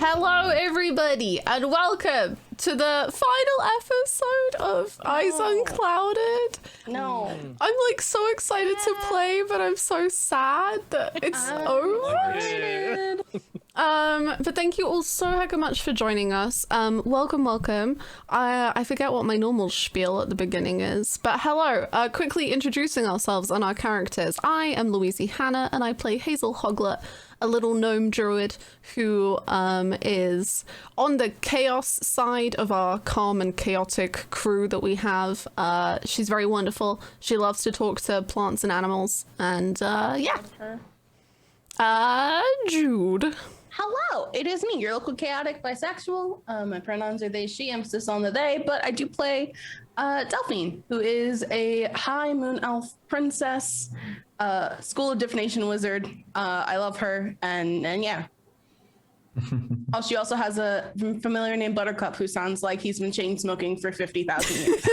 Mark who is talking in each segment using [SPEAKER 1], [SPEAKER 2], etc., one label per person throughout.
[SPEAKER 1] Hello, everybody, and welcome to the final episode of Eyes Unclouded.
[SPEAKER 2] No.
[SPEAKER 1] I'm like so excited to play, but I'm so sad that it's over. But thank you all so hecka much for joining us. Welcome. I forget what my normal spiel at the beginning is, but hello. Quickly introducing ourselves and our characters. I am Louise Hannah, and I play Hazel Hoglet, a little gnome druid who is on the chaos side of our calm and chaotic crew that we have. She's very wonderful. She loves to talk to plants and animals, and Jude.
[SPEAKER 2] Hello, it is me, your local chaotic bisexual. My pronouns are they, she, emphasis on the they, but I do play Delphine, who is a high moon elf princess, school of divination wizard. I love her, and yeah. She also has a familiar named Buttercup, who sounds like he's been chain smoking for 50,000 years.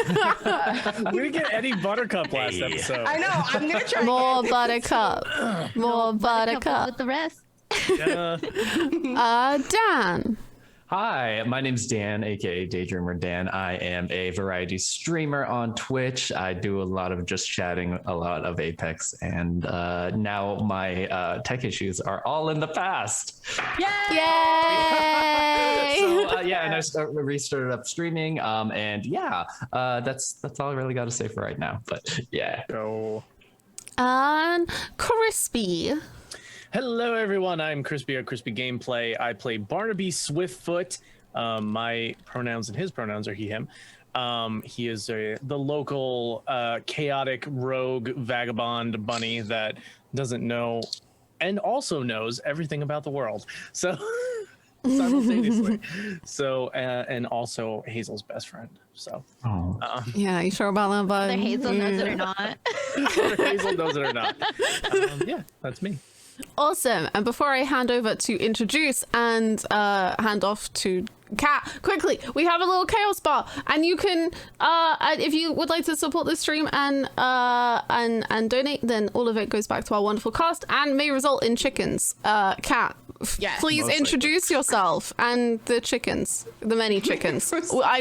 [SPEAKER 3] We didn't get Eddie Buttercup last episode.
[SPEAKER 2] I know, I'm gonna try.
[SPEAKER 1] More Buttercup. More Buttercup.
[SPEAKER 4] With the rest.
[SPEAKER 1] Dan.
[SPEAKER 5] Hi, my name's Dan, aka Daydreamer Dan. I am a variety streamer on Twitch. I do a lot of just chatting, a lot of Apex, and now my tech issues are all in the past.
[SPEAKER 1] Yay!
[SPEAKER 5] And I restarted up streaming, and that's all I really got to say for right now. But yeah.
[SPEAKER 3] Go.
[SPEAKER 1] And Chrispy.
[SPEAKER 3] Hello, everyone. I'm Chrispy of Chrispy Gameplay. I play Barnaby Swiftfoot. My pronouns and his pronouns are he, him. He is the local chaotic rogue vagabond bunny that doesn't know and also knows everything about the world. So simultaneously. And also Hazel's best friend. So
[SPEAKER 1] Yeah, you sure about that, bud?
[SPEAKER 4] Whether Hazel knows it or not.
[SPEAKER 3] whether Hazel knows it or not. Yeah, that's me.
[SPEAKER 1] Awesome. And before I hand over to introduce and hand off to Kat, quickly, we have a little chaos bar, and you can, if you would like to support the stream and donate, then all of it goes back to our wonderful cast and may result in chickens. Kat,
[SPEAKER 2] Yes.
[SPEAKER 1] please introduce yourself and the chickens, the many chickens.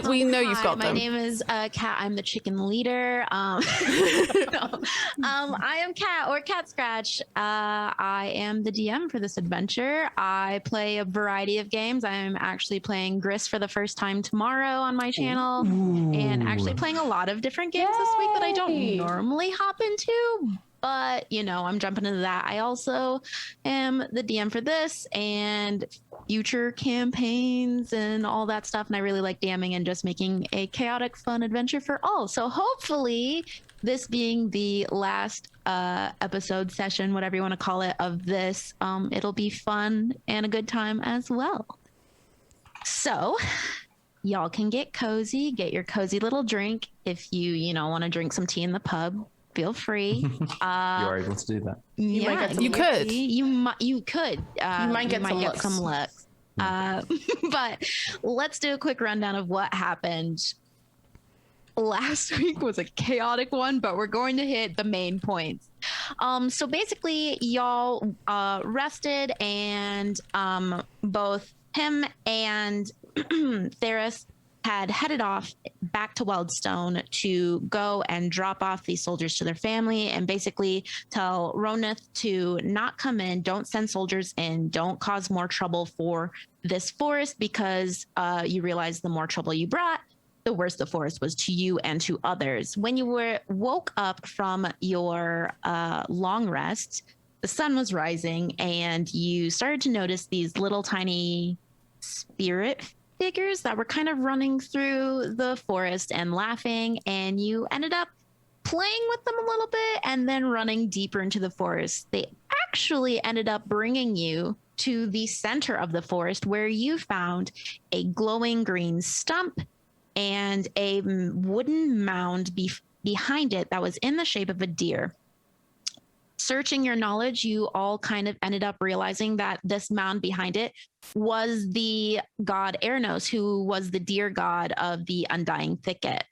[SPEAKER 1] We know you've got
[SPEAKER 4] My
[SPEAKER 1] them.
[SPEAKER 4] name is Kat. I'm the chicken leader. I am Kat, or Cat Scratch. I am the DM for this adventure. I play a variety of games. I'm actually playing Gris for the first time tomorrow on my channel, and actually playing a lot of different games this week that I don't normally hop into. But, I'm jumping into that. I also am the DM for this and future campaigns and all that stuff. And I really like DMing and just making a chaotic, fun adventure for all. So hopefully this being the last episode session, whatever you want to call it, of this, it'll be fun and a good time as well. So y'all can get cozy, get your cozy little drink. If you want to drink some tea in the pub, feel free.
[SPEAKER 5] You are able to do that.
[SPEAKER 1] You could.
[SPEAKER 4] You could.
[SPEAKER 2] You might get some
[SPEAKER 4] looks. But let's do a quick rundown of what happened. Last week was a chaotic one, but we're going to hit the main points. So basically, y'all rested, and both him and Theris had headed off back to Weldstone to go and drop off these soldiers to their family and basically tell Ronith to not come in, don't send soldiers in, don't cause more trouble for this forest, because you realize the more trouble you brought, the worse the forest was to you and to others. When you woke up from your long rest, the sun was rising, and you started to notice these little tiny spirit figures that were kind of running through the forest and laughing, and you ended up playing with them a little bit and then running deeper into the forest. They actually ended up bringing you to the center of the forest, where you found a glowing green stump and a wooden mound behind it that was in the shape of a deer. Searching your knowledge, you all kind of ended up realizing that this mound behind it was the god Ernos, who was the deer god of the Undying Thicket.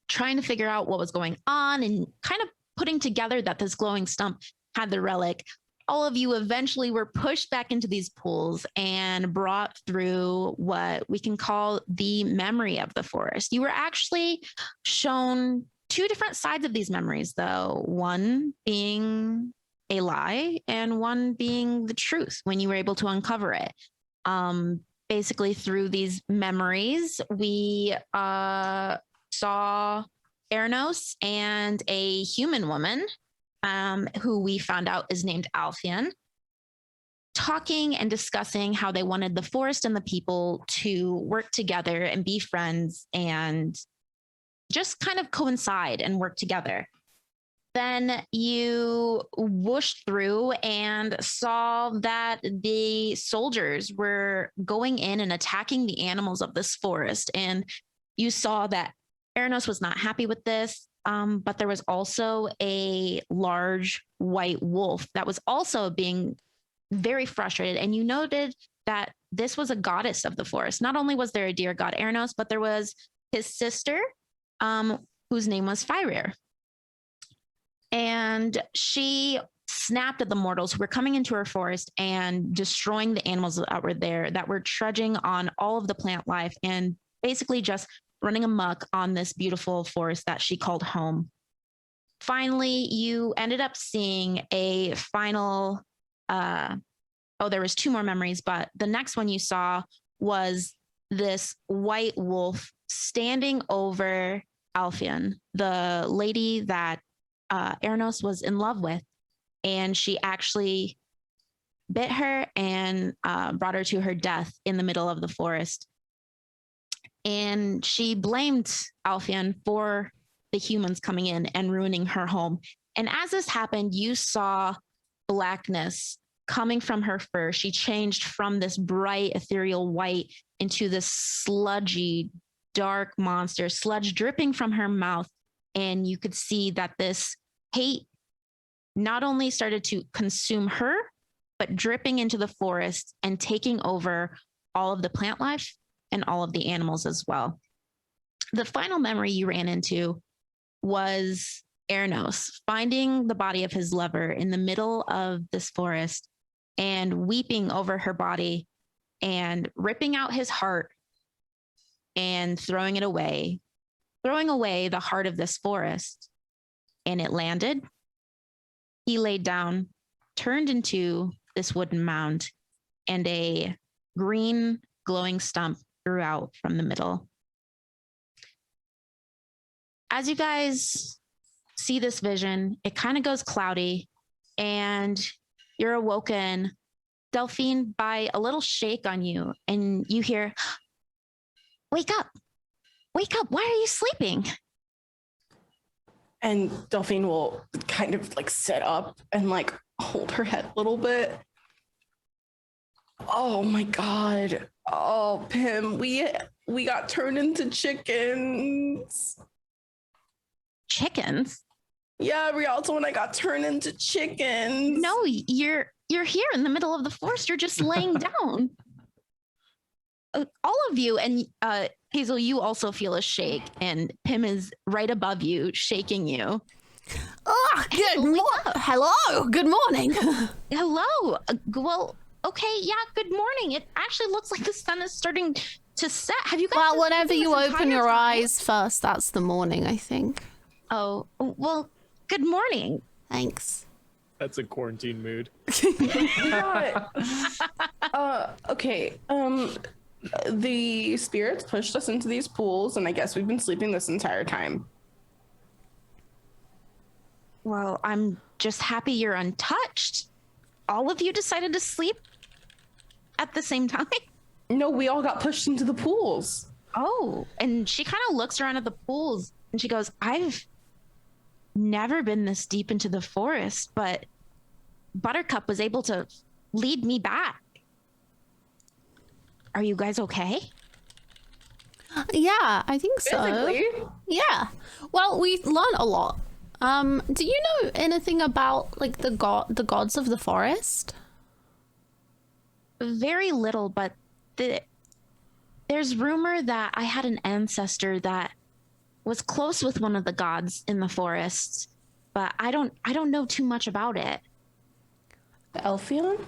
[SPEAKER 4] Trying to figure out what was going on and kind of putting together that this glowing stump had the relic all of you eventually were pushed back into these pools and brought through what we can call the memory of the forest. You were actually shown two different sides of these memories, though, one being a lie and one being the truth when you were able to uncover it. Basically, through these memories, we saw Ernos and a human woman who we found out is named Alfian, talking and discussing how they wanted the forest and the people to work together and be friends and just kind of coincide and work together. Then you whooshed through and saw that the soldiers were going in and attacking the animals of this forest. And you saw that Ernos was not happy with this, but there was also a large white wolf that was also being very frustrated. And you noted that this was a goddess of the forest. Not only was there a deer god Ernos, but there was his sister, whose name was Fyrir. And she snapped at the mortals who were coming into her forest and destroying the animals that were there, that were trudging on all of the plant life and basically just running amok on this beautiful forest that she called home. Finally, you ended up seeing a final, there was two more memories, but the next one you saw was this white wolf standing over Alfian, the lady that Ernos was in love with, and she actually bit her and brought her to her death in the middle of the forest. And she blamed Alfian for the humans coming in and ruining her home. And as this happened, you saw blackness coming from her fur. She changed from this bright ethereal white into this sludgy, dark monster, sludge dripping from her mouth. And you could see that this hate not only started to consume her, but dripping into the forest and taking over all of the plant life and all of the animals as well. The final memory you ran into was Ernos finding the body of his lover in the middle of this forest and weeping over her body and ripping out his heart and throwing it away, throwing away the heart of this forest. And it landed. He laid down, turned into this wooden mound, and a green glowing stump grew out from the middle. As you guys see this vision, it kind of goes cloudy, and you're awoken, Delphine, by a little shake on you, and you hear, wake up, why are you sleeping?
[SPEAKER 2] And Delphine will kind of like sit up and like hold her head a little bit. Oh my God. Oh, Pim, we got turned into chickens.
[SPEAKER 4] Chickens?
[SPEAKER 2] Yeah, Rialto and I got turned into chickens.
[SPEAKER 4] No, you're here in the middle of the forest. You're just laying down. All of you, and Hazel, you also feel a shake, and Pim is right above you, shaking you.
[SPEAKER 1] Oh, hello, good morning.
[SPEAKER 4] Hello. Well, okay, yeah, good morning. It actually looks like the sun is starting to set. Have you guys?
[SPEAKER 1] Well, whenever you open your eyes first, that's the morning, I think.
[SPEAKER 4] Oh, well, good morning.
[SPEAKER 1] Thanks.
[SPEAKER 3] That's a quarantine mood.
[SPEAKER 2] Okay. The spirits pushed us into these pools, and I guess we've been sleeping this entire time.
[SPEAKER 4] Well, I'm just happy you're untouched. All of you decided to sleep at the same time?
[SPEAKER 2] No, we all got pushed into the pools.
[SPEAKER 4] Oh, and she kind of looks around at the pools and she goes, I've never been this deep into the forest, but Buttercup was able to lead me back. Are you guys okay?
[SPEAKER 1] Yeah, I think so.
[SPEAKER 2] Physically?
[SPEAKER 1] Yeah. Well, we learned a lot. Do you know anything about like the gods of the forest?
[SPEAKER 4] Very little, but there's rumor that I had an ancestor that was close with one of the gods in the forest, but I don't know too much about it.
[SPEAKER 2] Elfion?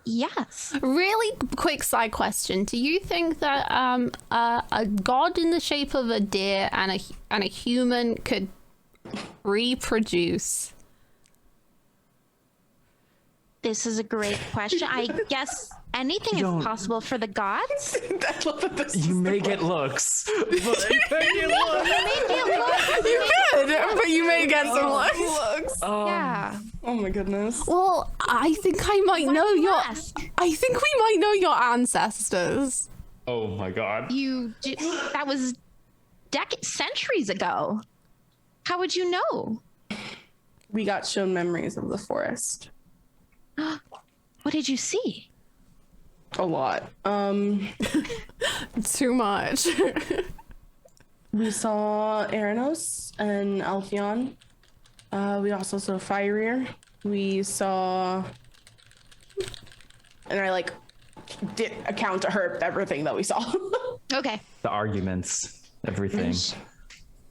[SPEAKER 4] Yes.
[SPEAKER 1] Really quick side question. Do you think that a god in the shape of a deer and a human could reproduce?
[SPEAKER 4] This is a great question. I guess anything is possible for the gods.
[SPEAKER 5] You may get looks.
[SPEAKER 1] You could, but you may get some looks.
[SPEAKER 4] Yeah.
[SPEAKER 2] Oh my goodness.
[SPEAKER 1] Well, I think I might know your.
[SPEAKER 4] ask?
[SPEAKER 1] I think we might know your ancestors.
[SPEAKER 5] Oh my god.
[SPEAKER 4] That was centuries ago. How would you know?
[SPEAKER 2] We got shown memories of the forest.
[SPEAKER 4] What did you see?
[SPEAKER 2] A lot.
[SPEAKER 1] Too much.
[SPEAKER 2] We saw Aranos and Alphion. We also saw Firier. We saw, and I did account to her everything that we saw.
[SPEAKER 4] Okay.
[SPEAKER 5] The arguments, everything.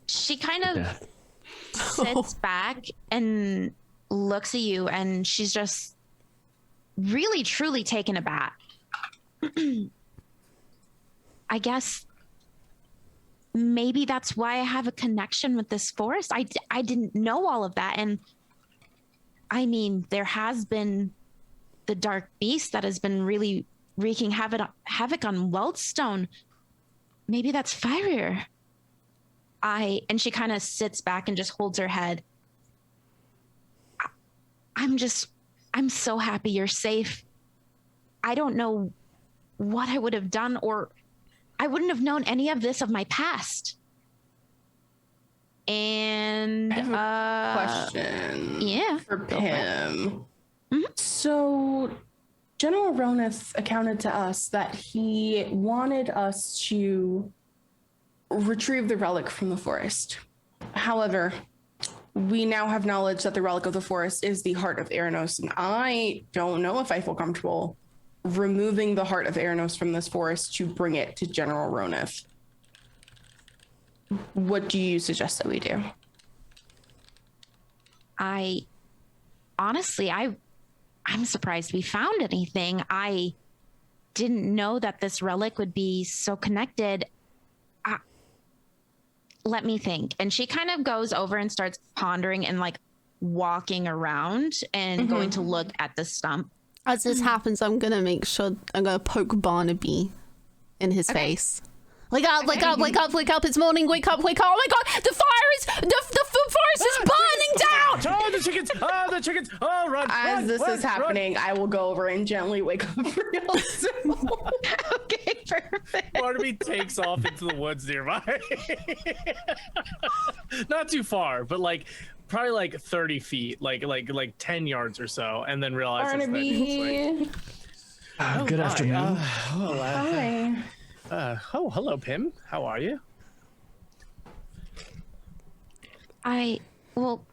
[SPEAKER 4] She kind of sits back and looks at you, and she's just really, truly taken aback. I guess maybe that's why I have a connection with this forest. I didn't know all of that. And I mean, there has been the dark beast that has been really wreaking havoc on Weldstone. Maybe that's Firier. And she kind of sits back and just holds her head. I'm so happy you're safe. I don't know what I would have done, or I wouldn't have known any of this of my past. And
[SPEAKER 2] I have a question.
[SPEAKER 4] Yeah.
[SPEAKER 2] For Pim.
[SPEAKER 4] Mm-hmm.
[SPEAKER 2] So General Ronith accounted to us that he wanted us to retrieve the relic from the forest. However, we now have knowledge that the relic of the forest is the heart of Aranos, and I don't know if I feel comfortable removing the heart of Aranos from this forest to bring it to General Ronith. What do you suggest that we do?
[SPEAKER 4] Honestly, I'm surprised we found anything. I didn't know that this relic would be so connected. Let me think. And she kind of goes over and starts pondering and walking around and going to look at the stump.
[SPEAKER 1] As this happens, I'm gonna make sure I'm gonna poke Barnaby in his face. Wake up, wake up, wake up, wake up, it's morning, wake up, wake up. Oh my god, the forest is burning down!
[SPEAKER 3] Oh, the chickens! Oh, the chickens! Oh, run!
[SPEAKER 2] As this
[SPEAKER 3] run,
[SPEAKER 2] is happening, I will go over and gently wake up Rialto.
[SPEAKER 4] Okay, perfect.
[SPEAKER 3] Barnaby takes off into the woods nearby. Not too far, but probably 30 feet, like 10 yards or so, and then realizes
[SPEAKER 2] Barnaby.
[SPEAKER 3] that
[SPEAKER 5] Good afternoon.
[SPEAKER 2] Hi.
[SPEAKER 3] Hello, Pim. How are you?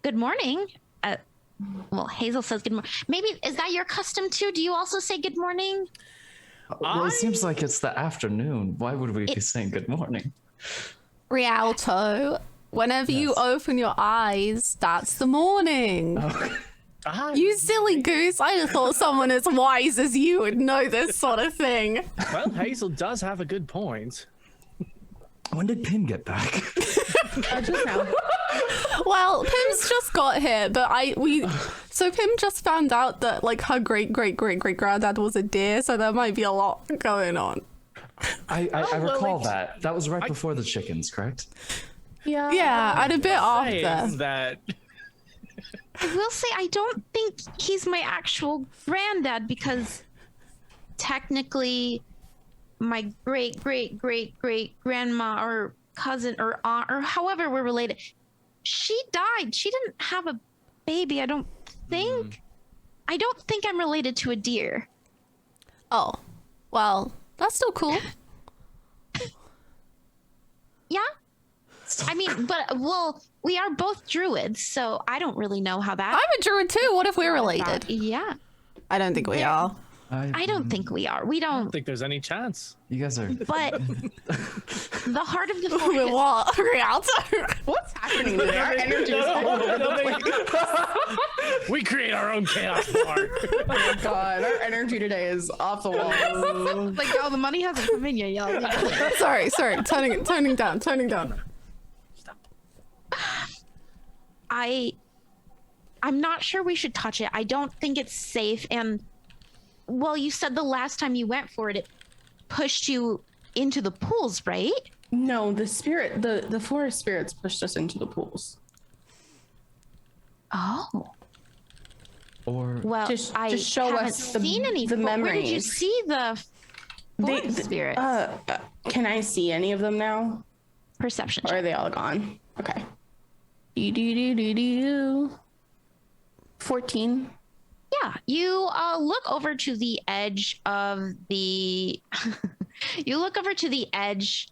[SPEAKER 4] Good morning. Hazel says good morning. Maybe, is that your custom too? Do you also say good morning?
[SPEAKER 5] Well, it seems like it's the afternoon. Why would we be saying good morning?
[SPEAKER 1] Rialto, whenever you open your eyes, that's the morning. You silly goose. I just thought someone as wise as you would know this sort of thing.
[SPEAKER 3] Well, Hazel does have a good point.
[SPEAKER 5] When did Pim get back?
[SPEAKER 2] Just now.
[SPEAKER 1] Well, Pim's just got here, but so Pim just found out that her great granddad was a deer, so there might be a lot going on.
[SPEAKER 5] I recall that. That was right before the chickens, correct?
[SPEAKER 2] Yeah.
[SPEAKER 1] Yeah, and a bit after.
[SPEAKER 3] That.
[SPEAKER 4] I will say I don't think he's my actual granddad, because technically my great grandma or cousin or aunt or however we're related, she died. She didn't have a baby. I don't think I'm related to a deer.
[SPEAKER 1] Oh, well, that's still cool.
[SPEAKER 4] Yeah. I mean, but we are both druids, so I don't really know how that.
[SPEAKER 1] I'm a druid too. What if we're related?
[SPEAKER 4] Yeah.
[SPEAKER 1] I don't think we are.
[SPEAKER 4] I don't think we are. We
[SPEAKER 3] I don't
[SPEAKER 4] don't.
[SPEAKER 3] think there's any chance.
[SPEAKER 5] You guys are.
[SPEAKER 4] But the heart of the
[SPEAKER 1] Wait,
[SPEAKER 4] forest.
[SPEAKER 1] what? Rialto?
[SPEAKER 2] What's happening today? Our energy is all over the place.
[SPEAKER 3] We create our own chaos bar.
[SPEAKER 2] Oh my god, our energy today is off the walls.
[SPEAKER 4] Like, oh, the money hasn't come in yet, y'all.
[SPEAKER 1] sorry. Toning down.
[SPEAKER 4] I'm not sure we should touch it. I don't think it's safe. And well, you said the last time you went for it, it pushed you into the pools, right?
[SPEAKER 2] No, the forest spirits pushed us into the pools.
[SPEAKER 4] Oh.
[SPEAKER 5] Or
[SPEAKER 4] Well,
[SPEAKER 2] Just
[SPEAKER 4] I
[SPEAKER 2] show
[SPEAKER 4] haven't
[SPEAKER 2] us the-
[SPEAKER 4] seen any.
[SPEAKER 2] the
[SPEAKER 4] Where did you
[SPEAKER 2] memories.
[SPEAKER 4] see the forest spirits?
[SPEAKER 2] Can I see any of them now?
[SPEAKER 4] Perception
[SPEAKER 2] Or
[SPEAKER 4] check.
[SPEAKER 2] are they all gone? Okay. Do. 14.
[SPEAKER 4] Yeah, you look over to the edge of the you look over to the edge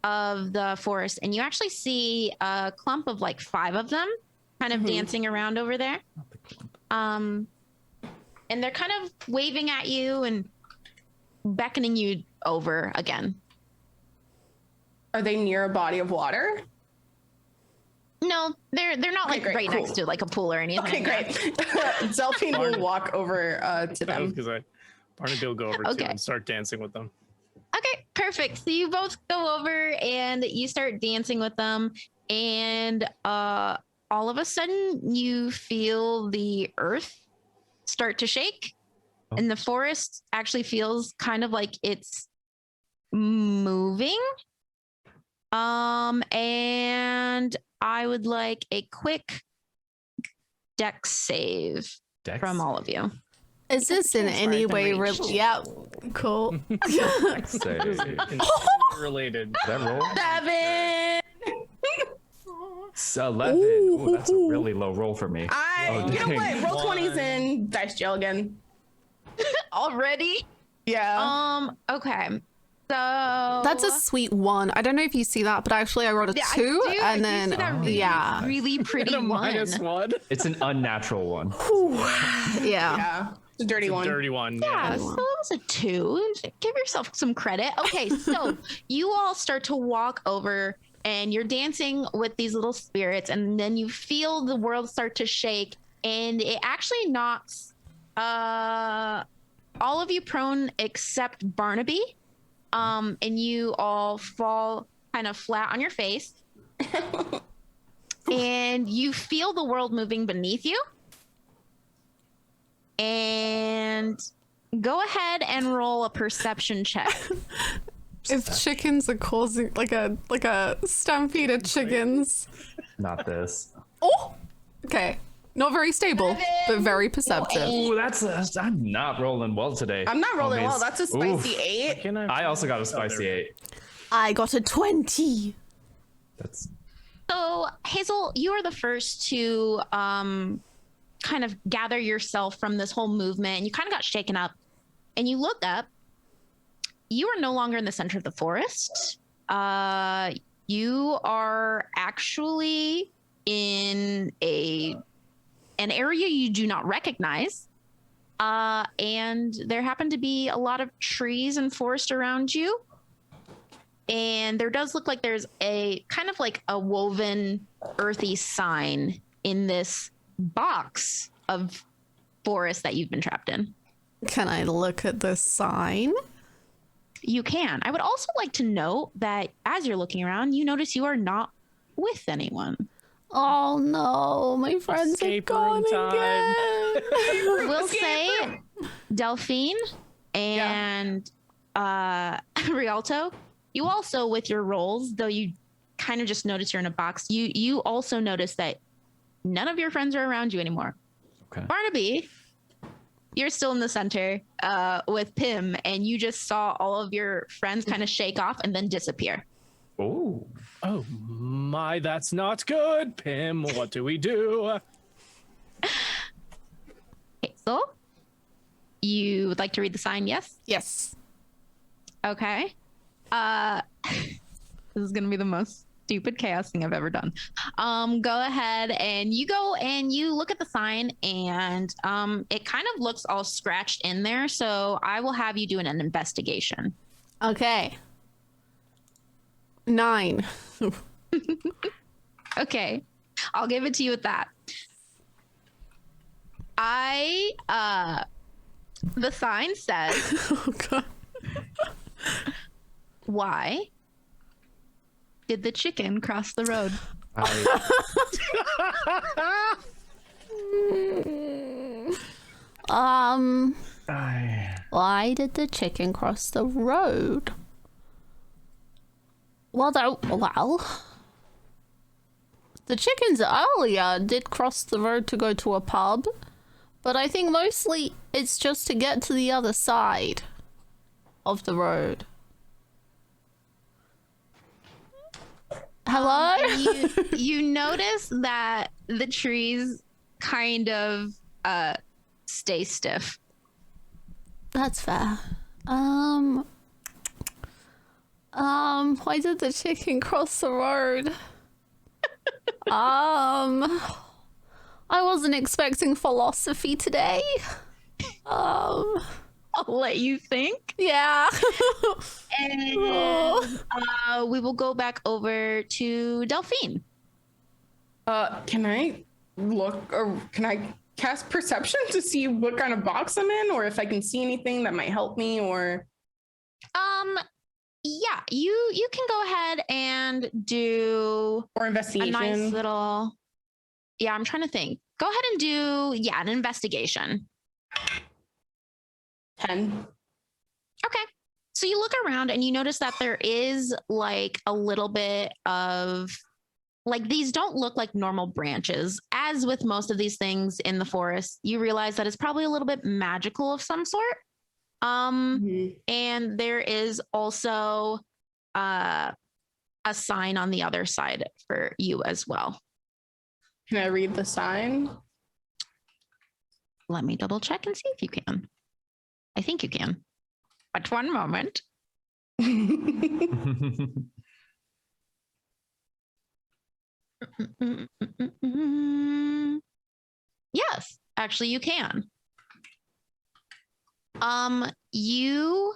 [SPEAKER 4] of the forest and you actually see a clump of like 5 of them kind of dancing around over there. And they're kind of waving at you and beckoning you over again.
[SPEAKER 2] Are they near a body of water?
[SPEAKER 4] No, they're not
[SPEAKER 2] Okay,
[SPEAKER 4] like
[SPEAKER 2] great,
[SPEAKER 4] right
[SPEAKER 2] cool.
[SPEAKER 4] next to like a pool or anything.
[SPEAKER 2] Okay, great. Delphine will walk over to them.
[SPEAKER 3] Because Barnaby will go over
[SPEAKER 4] Okay.
[SPEAKER 3] to and start dancing with them.
[SPEAKER 4] Okay, perfect. So you both go over and you start dancing with them, and all of a sudden you feel the earth start to shake, and the forest actually feels kind of like it's moving. And I would like a quick dex save
[SPEAKER 5] Dex?
[SPEAKER 4] from all of you.
[SPEAKER 1] Is this in any way yeah, cool.
[SPEAKER 5] Say, is
[SPEAKER 3] Related.
[SPEAKER 5] that roll?
[SPEAKER 2] 7.
[SPEAKER 5] It's 11. Ooh, that's a really low roll for me.
[SPEAKER 2] You know
[SPEAKER 5] dang.
[SPEAKER 2] what? Roll 20s in dice jail again.
[SPEAKER 4] Already?
[SPEAKER 2] Yeah.
[SPEAKER 4] Okay. So
[SPEAKER 1] That's a sweet 1. I don't know if you see that, but actually I rolled a 2 and then yeah.
[SPEAKER 4] really pretty
[SPEAKER 3] And a
[SPEAKER 4] one.
[SPEAKER 3] -1.
[SPEAKER 5] It's an unnatural one.
[SPEAKER 1] Yeah.
[SPEAKER 2] Yeah. It's a dirty one.
[SPEAKER 3] Dirty one.
[SPEAKER 4] Yeah,
[SPEAKER 3] Yeah.
[SPEAKER 4] so that was a 2. Give yourself some credit. Okay, so you all start to walk over and you're dancing with these little spirits, and then you feel the world start to shake, and it actually knocks all of you prone except Barnaby. And you all fall kind of flat on your face. And you feel the world moving beneath you. And go ahead and roll a perception check.
[SPEAKER 1] If chickens are causing like a stampede of chickens.
[SPEAKER 5] Not this.
[SPEAKER 1] Oh, okay. Not very stable, but very perceptive.
[SPEAKER 5] Ooh, I'm not rolling well today.
[SPEAKER 2] I'm not rolling well.
[SPEAKER 5] homies.
[SPEAKER 2] That's a spicy
[SPEAKER 5] Oof.
[SPEAKER 2] 8.
[SPEAKER 3] Can
[SPEAKER 5] I also got a spicy 8.
[SPEAKER 1] I got a 20.
[SPEAKER 5] That's
[SPEAKER 4] So, Hazel, you are the first to kind of gather yourself from this whole movement. And you kind of got shaken up. And you look up. You are no longer in the center of the forest. You are actually in an area you do not recognize. And there happen to be a lot of trees and forest around you. And there does look like there's a kind of like a woven earthy sign in this box of forest that you've been trapped in.
[SPEAKER 1] Can I look at the sign?
[SPEAKER 4] You can. I would also like to note that as you're looking around, you notice you are not with anyone.
[SPEAKER 1] Oh no, my friends
[SPEAKER 3] Escape
[SPEAKER 1] are gone
[SPEAKER 3] room time.
[SPEAKER 1] again.
[SPEAKER 4] We'll say Delphine and Rialto, you also with your rolls, though you kind of just notice you're in a box, you also notice that none of your friends are around you anymore.
[SPEAKER 5] okay.
[SPEAKER 4] Barnaby, you're still in the center with Pim, and you just saw all of your friends kind of shake off and then disappear.
[SPEAKER 5] Ooh.
[SPEAKER 3] Oh my, that's not good. Pim, what do we do?
[SPEAKER 4] Hazel, you would like to read the sign? Yes.
[SPEAKER 1] Yes.
[SPEAKER 4] Okay. This is gonna be the most stupid chaos thing I've ever done. Go ahead and you go and you look at the sign, and it kind of looks all scratched in there. So I will have you do an investigation.
[SPEAKER 1] Okay. 9.
[SPEAKER 4] Okay, I'll give it to you with that. The sign says,
[SPEAKER 1] Oh god.
[SPEAKER 4] "Why did the chicken cross the road?"
[SPEAKER 1] Why did the chicken cross the road? Well, the chickens earlier did cross the road to go to a pub, but I think mostly it's just to get to the other side of the road. Hello?
[SPEAKER 4] You notice that the trees kind of stay stiff.
[SPEAKER 1] That's fair. Why did the chicken cross the road? I wasn't expecting philosophy today.
[SPEAKER 4] I'll let you think.
[SPEAKER 1] Yeah.
[SPEAKER 4] And we will go back over to Delphine.
[SPEAKER 2] Can I look, or can I cast perception to see what kind of box I'm in, or if I can see anything that might help me, or?
[SPEAKER 4] Yeah, you can go ahead and do
[SPEAKER 2] Or investigation.
[SPEAKER 4] a nice little. Yeah, I'm trying to think. Go ahead and do an investigation.
[SPEAKER 2] 10.
[SPEAKER 4] Okay. So you look around and you notice that there is like a little bit of like, these don't look like normal branches. As with most of these things in the forest, you realize that it's probably a little bit magical of some sort. And there is also a sign on the other side for you as well.
[SPEAKER 2] Can I read the sign?
[SPEAKER 4] Let me double check and see if you can. I think you can. But one moment. Yes, actually you can. You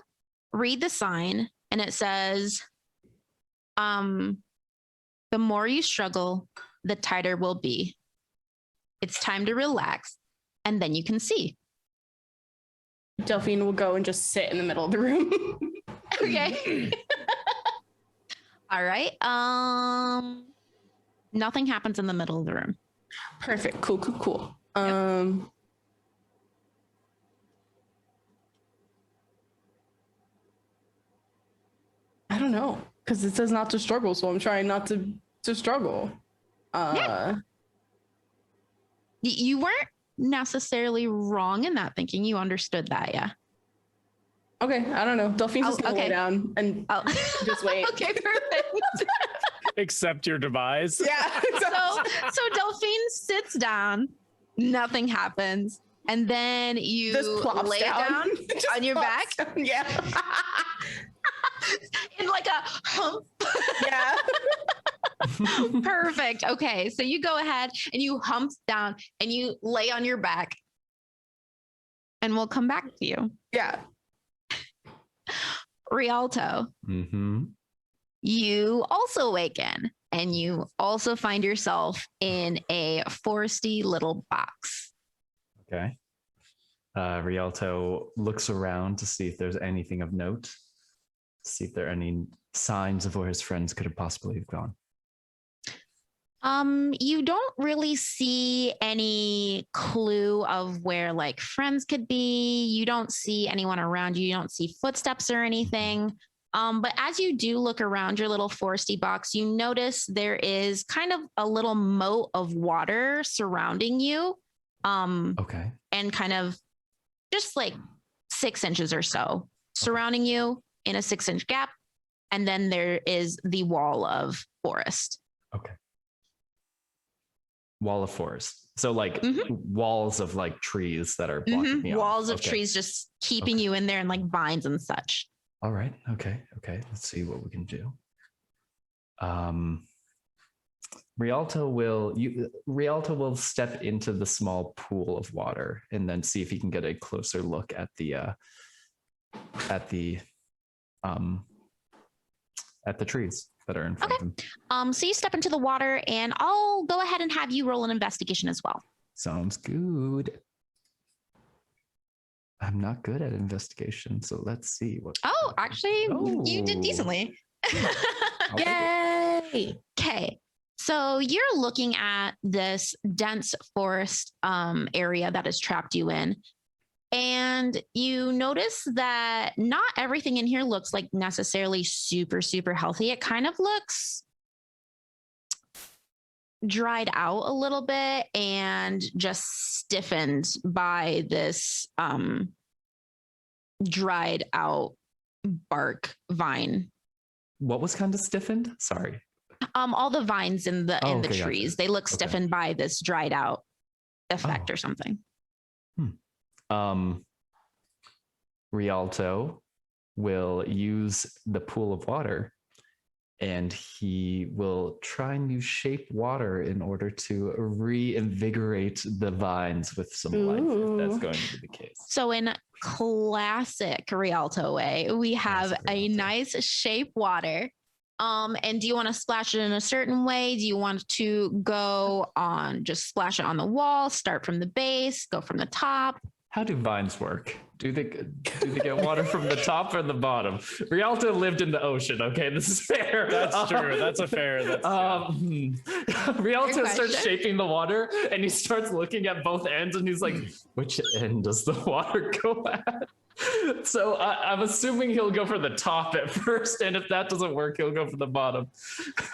[SPEAKER 4] read the sign and it says, the more you struggle, the tighter will be. It's time to relax, and then you can see.
[SPEAKER 2] Delphine will go and just sit in the middle of the room.
[SPEAKER 4] Okay. All right. Nothing happens in the middle of the room.
[SPEAKER 2] Perfect. Cool. I don't know, because it says not to struggle, so I'm trying not to struggle.
[SPEAKER 4] You weren't necessarily wrong in that thinking. You understood that, yeah.
[SPEAKER 2] Okay, I don't know. Delphine's just gonna lay down and just wait.
[SPEAKER 4] Okay, perfect.
[SPEAKER 3] Accept your demise.
[SPEAKER 2] Yeah.
[SPEAKER 4] So Delphine sits down, nothing happens, and then you lay down on your back.
[SPEAKER 2] Down. Yeah.
[SPEAKER 4] In like a hump.
[SPEAKER 2] Yeah.
[SPEAKER 4] Perfect. Okay, so you go ahead and you hump down and you lay on your back, and we'll come back to you.
[SPEAKER 2] Yeah.
[SPEAKER 4] Rialto. You also awaken and you also find yourself in a foresty little box.
[SPEAKER 5] Okay. Rialto looks around to see if there's anything of note, see if there are any signs of where his friends could have possibly have gone.
[SPEAKER 4] You don't really see any clue of where like friends could be. You don't see anyone around you. You don't see footsteps or anything. But as you do look around your little foresty box, you notice there is kind of a little moat of water surrounding you.
[SPEAKER 5] Okay.
[SPEAKER 4] And kind of just like 6 inches or so surrounding you in a 6-inch gap. And then there is the wall of forest.
[SPEAKER 5] Okay. Wall of forest. So like walls of like trees that are blocking me off.
[SPEAKER 4] Walls of trees just keeping you in there and like vines and such.
[SPEAKER 5] All right. Okay. Let's see what we can do. Rialto will step into the small pool of water and then see if he can get a closer look at the trees that are in front of him.
[SPEAKER 4] So you step into the water, and I'll go ahead and have you roll an investigation as well.
[SPEAKER 5] Sounds good. I'm not good at investigation, so let's see what.
[SPEAKER 4] Oh, actually, you did decently.
[SPEAKER 2] Yay!
[SPEAKER 4] Okay. So you're looking at this dense forest area that has trapped you in. And you notice that not everything in here looks like necessarily super, super healthy. It kind of looks dried out a little bit and just stiffened by this dried out bark vine.
[SPEAKER 5] What was kind of stiffened? Sorry.
[SPEAKER 4] All the vines in the trees,
[SPEAKER 5] gotcha.
[SPEAKER 4] they look stiffened by this dried out effect or something.
[SPEAKER 5] Rialto will use the pool of water, and he will try and use shape water in order to reinvigorate the vines with some life, if that's going to be the case.
[SPEAKER 4] So in classic Rialto way, we have a nice shape water. And do you want to splash it in a certain way? Do you want to go on, just splash it on the wall, start from the base, go from the top?
[SPEAKER 5] How do vines work? Do they get water from the top or the bottom? Rialto lived in the ocean. Okay, this is fair.
[SPEAKER 3] That's true. That's a fair.
[SPEAKER 5] Rialto starts shaping the water, and he starts looking at both ends, and he's like, "Which end does the water go at?" So I'm assuming he'll go for the top at first, and if that doesn't work, he'll go for the bottom.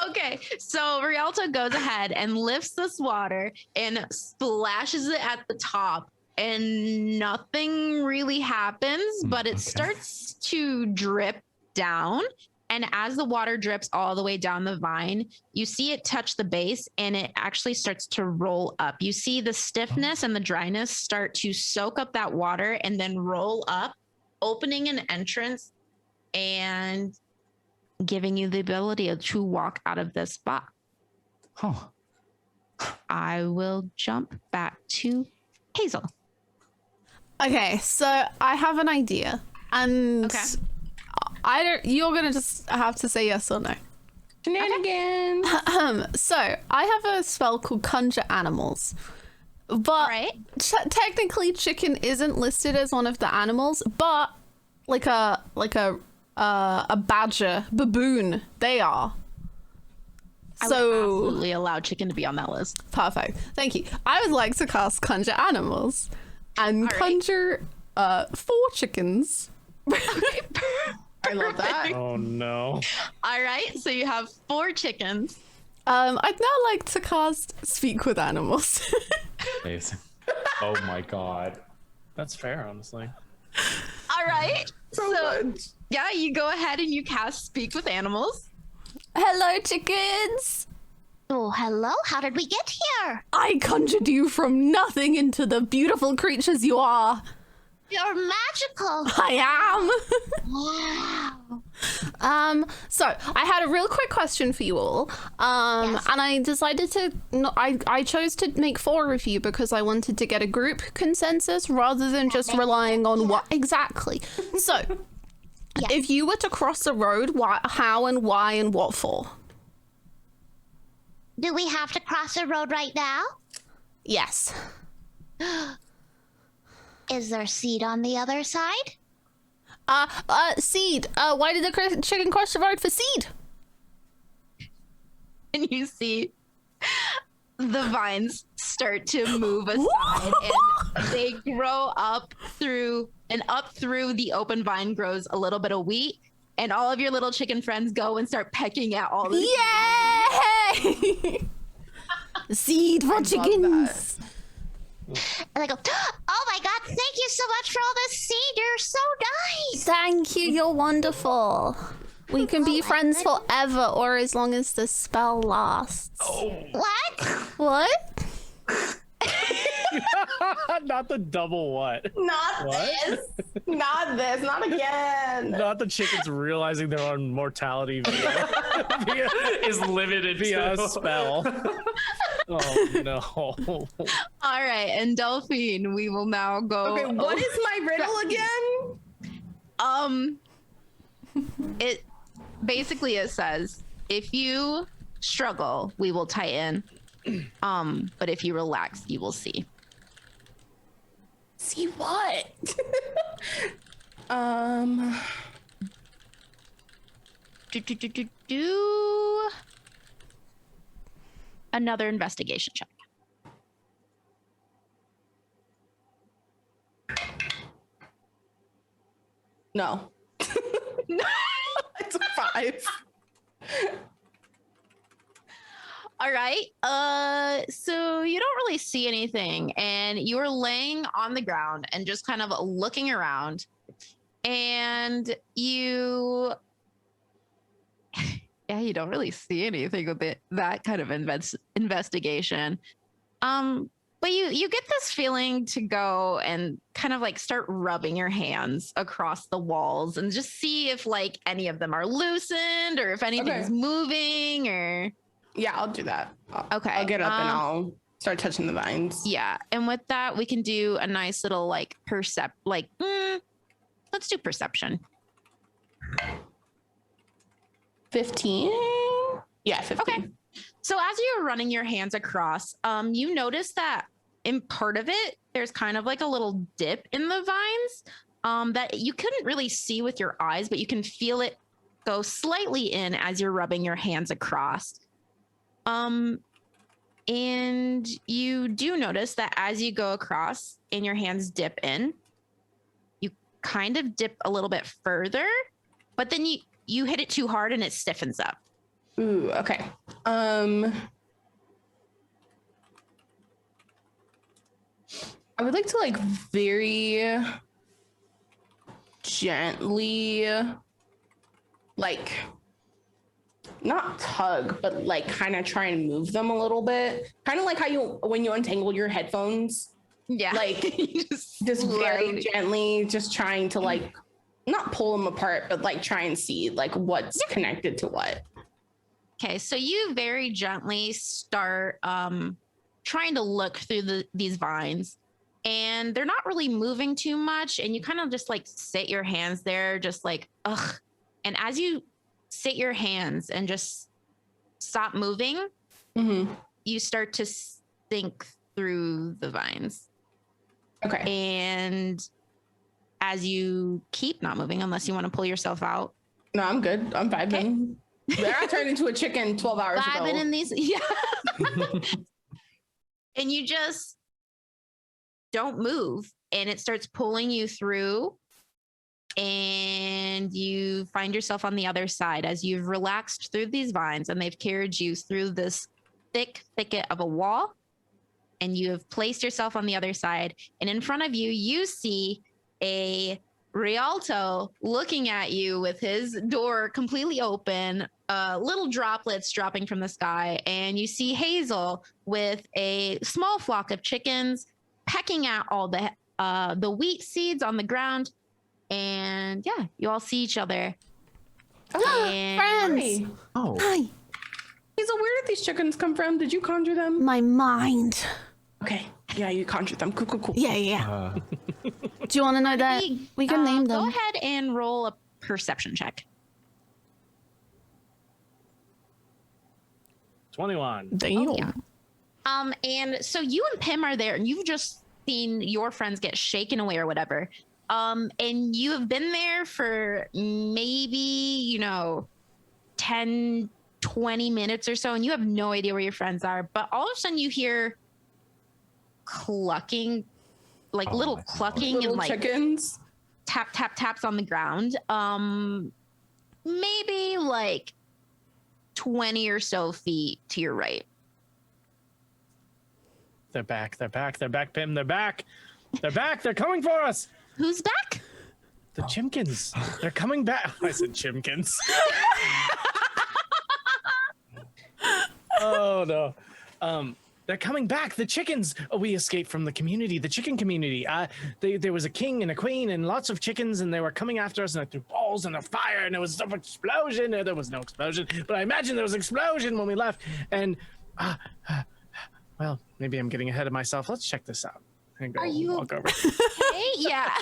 [SPEAKER 4] Okay, so Rialto goes ahead and lifts this water and splashes it at the top. And nothing really happens, but it starts to drip down. And as the water drips all the way down the vine, you see it touch the base, and it actually starts to roll up. You see the stiffness and the dryness start to soak up that water and then roll up, opening an entrance and giving you the ability to walk out of this spot. I will jump back to Hazel.
[SPEAKER 1] Okay, so I have an idea, and you're gonna just have to say yes or no.
[SPEAKER 2] Shenanigans.
[SPEAKER 1] So I have a spell called Conjure Animals, but technically chicken isn't listed as one of the animals, but like a badger, baboon, they are.
[SPEAKER 4] I would absolutely allow chicken to be on that list.
[SPEAKER 1] Perfect. Thank you. I would like to cast Conjure Animals and conjure 4 chickens.
[SPEAKER 2] I love that.
[SPEAKER 3] Oh no.
[SPEAKER 4] All right, so you have 4 chickens.
[SPEAKER 1] I'd now like to cast Speak with Animals.
[SPEAKER 5] Amazing. Oh my god.
[SPEAKER 3] That's fair, honestly.
[SPEAKER 4] All right.
[SPEAKER 2] So
[SPEAKER 4] yeah, you go ahead and you cast Speak with Animals.
[SPEAKER 1] Hello, chickens.
[SPEAKER 6] Oh, hello. How did we get here?
[SPEAKER 1] I conjured you from nothing into the beautiful creatures you are.
[SPEAKER 6] You're magical.
[SPEAKER 1] I
[SPEAKER 6] Wow.
[SPEAKER 1] am. So I had a real quick question for you all.
[SPEAKER 6] Yes.
[SPEAKER 1] And I decided to, I chose to make 4 of you because I wanted to get a group consensus rather than just relying on what exactly. So if you were to cross the road, how and why and what for?
[SPEAKER 6] Do we have to cross the road right now?
[SPEAKER 1] Yes.
[SPEAKER 6] Is there seed on the other side?
[SPEAKER 1] Seed. Why did the chicken cross the road for seed?
[SPEAKER 4] And you see the vines start to move aside and they grow up through the open vine grows a little bit of wheat, and all of your little chicken friends go and start pecking at all the
[SPEAKER 1] Yay! Seed for chickens.
[SPEAKER 6] And I go, oh my god, thank you so much for all this seed. You're so nice.
[SPEAKER 1] Thank you, you're wonderful. We can be friends forever, or as long as the spell lasts.
[SPEAKER 6] What?
[SPEAKER 1] What?
[SPEAKER 3] Not the double what?
[SPEAKER 2] Not
[SPEAKER 3] What?
[SPEAKER 2] this. Not this. Not again.
[SPEAKER 3] Not the chickens realizing their own mortality via
[SPEAKER 5] Is limited
[SPEAKER 3] via a
[SPEAKER 5] to
[SPEAKER 3] spell. Oh no.
[SPEAKER 4] All right, and Delphine, we will now go.
[SPEAKER 2] Okay, what is my riddle again?
[SPEAKER 4] It basically it says if you struggle, we will tighten. But if you relax, you will see.
[SPEAKER 2] See what?
[SPEAKER 4] Do another investigation check.
[SPEAKER 2] No. No. It's a 5.
[SPEAKER 4] All right. So you don't really see anything, and you're laying on the ground and just kind of looking around, and you you don't really see anything with that kind of investigation. But you get this feeling to go and kind of like start rubbing your hands across the walls and just see if like any of them are loosened or if anything's moving or.
[SPEAKER 2] Yeah, I'll do that.
[SPEAKER 4] Okay.
[SPEAKER 2] I'll get up and I'll start touching the vines.
[SPEAKER 4] Yeah, and with that, we can do a nice little like let's do perception.
[SPEAKER 2] 15? Yeah, 15.
[SPEAKER 4] Okay. So as you're running your hands across, you notice that in part of it, there's kind of like a little dip in the vines that you couldn't really see with your eyes, but you can feel it go slightly in as you're rubbing your hands across. And you do notice that as you go across and your hands dip in, you kind of dip a little bit further, but then you hit it too hard and it stiffens up.
[SPEAKER 2] Ooh, okay. I would like to like very gently like not tug, but like kind of try and move them a little bit. Kind of like how when you untangle your headphones.
[SPEAKER 4] Yeah.
[SPEAKER 2] Like just very gently, just trying to like not pull them apart, but like try and see like what's connected to what.
[SPEAKER 4] Okay, so you very gently start trying to look through these vines, and they're not really moving too much, and you kind of just like sit your hands there, just like, ugh. And as you sit your hands and just stop moving, you start to sink through the vines.
[SPEAKER 2] Okay.
[SPEAKER 4] And as you keep not moving, unless you want to pull yourself out.
[SPEAKER 2] No, I'm good. I'm vibing. I turned into a chicken 12 hours ago.
[SPEAKER 4] Vibing in these, yeah. And you just don't move, and it starts pulling you through, and you find yourself on the other side as you've relaxed through these vines, and they've carried you through this thick thicket of a wall, and you have placed yourself on the other side, and in front of you, you see a Rialto looking at you with his door completely open, little droplets dropping from the sky, and you see Hazel with a small flock of chickens pecking at all the wheat seeds on the ground, and yeah, you all see each other.
[SPEAKER 1] Friends!
[SPEAKER 2] Hi.
[SPEAKER 5] Oh.
[SPEAKER 1] Hi.
[SPEAKER 2] Hazel, where did these chickens come from? Did you conjure them?
[SPEAKER 1] My mind.
[SPEAKER 2] Okay. Yeah, you conjured them. Cool.
[SPEAKER 1] Yeah. Do you want to know that? We can name them.
[SPEAKER 4] Go ahead and roll a perception check.
[SPEAKER 3] 21.
[SPEAKER 1] Damn.
[SPEAKER 4] Oh, yeah. And so you and Pim are there, and you've just seen your friends get shaken away or whatever. And you have been there for maybe, 10, 20 minutes or so, and you have no idea where your friends are. But all of a sudden you hear clucking, like little clucking
[SPEAKER 2] Little
[SPEAKER 4] and like
[SPEAKER 2] chickens.
[SPEAKER 4] taps on the ground. Maybe like 20 or so feet to your right.
[SPEAKER 3] They're back, Pim, they're back. They're coming for us.
[SPEAKER 4] Who's back?
[SPEAKER 3] The chimkins. They're coming back. I said chimkins. Oh no. They're coming back. The chickens. Oh, we escaped from the community, the chicken community. There was a king and a queen and lots of chickens, and they were coming after us, and I threw balls and a fire, and there was some explosion. There was no explosion, but I imagine there was an explosion when we left. And, well, maybe I'm getting ahead of myself. Let's check this out.
[SPEAKER 4] Are you
[SPEAKER 3] walk over.
[SPEAKER 4] okay? Yeah.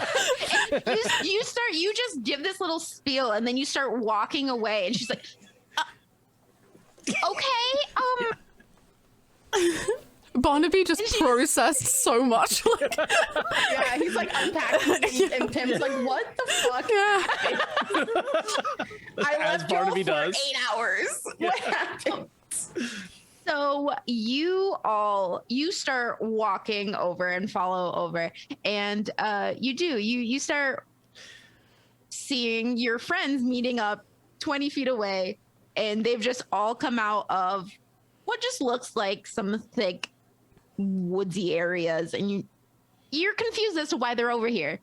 [SPEAKER 4] You just give this little spiel, and then you start walking away, and she's like, okay,
[SPEAKER 1] Barnaby just processed so much. Like,
[SPEAKER 2] Yeah, he's like unpacking things, and Tim's like, "What the fuck?" I
[SPEAKER 3] As
[SPEAKER 2] left y'all
[SPEAKER 3] Barnaby
[SPEAKER 2] for
[SPEAKER 3] does.
[SPEAKER 2] 8 hours. What happened?
[SPEAKER 4] So you start walking over and follow over, and you start seeing your friends meeting up 20 feet away, and they've just all come out of what just looks like some thick woodsy areas, and you're confused as to why they're over here.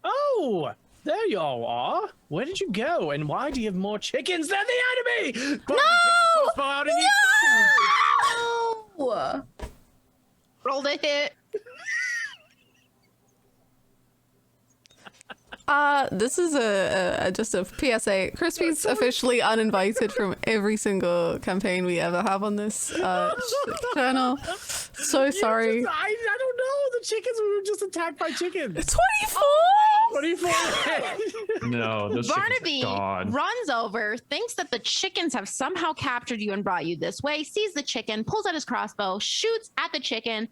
[SPEAKER 3] Oh, there y'all are. Where did you go? And why do you have more chickens than the enemy? Barnaby takes his crossbow out and
[SPEAKER 2] No!
[SPEAKER 4] Roll the hit.
[SPEAKER 1] this is just a PSA. Crispy's officially uninvited from every single campaign we ever have on this channel. So sorry.
[SPEAKER 3] I don't know. The chickens, we were just attacked by chickens.
[SPEAKER 1] 24.
[SPEAKER 3] 24.
[SPEAKER 5] No, those
[SPEAKER 4] Barnaby
[SPEAKER 5] chickens are gone.
[SPEAKER 4] runs over, thinks that the chickens have somehow captured you and brought you this way, sees the chicken, pulls out his crossbow, shoots at the chicken,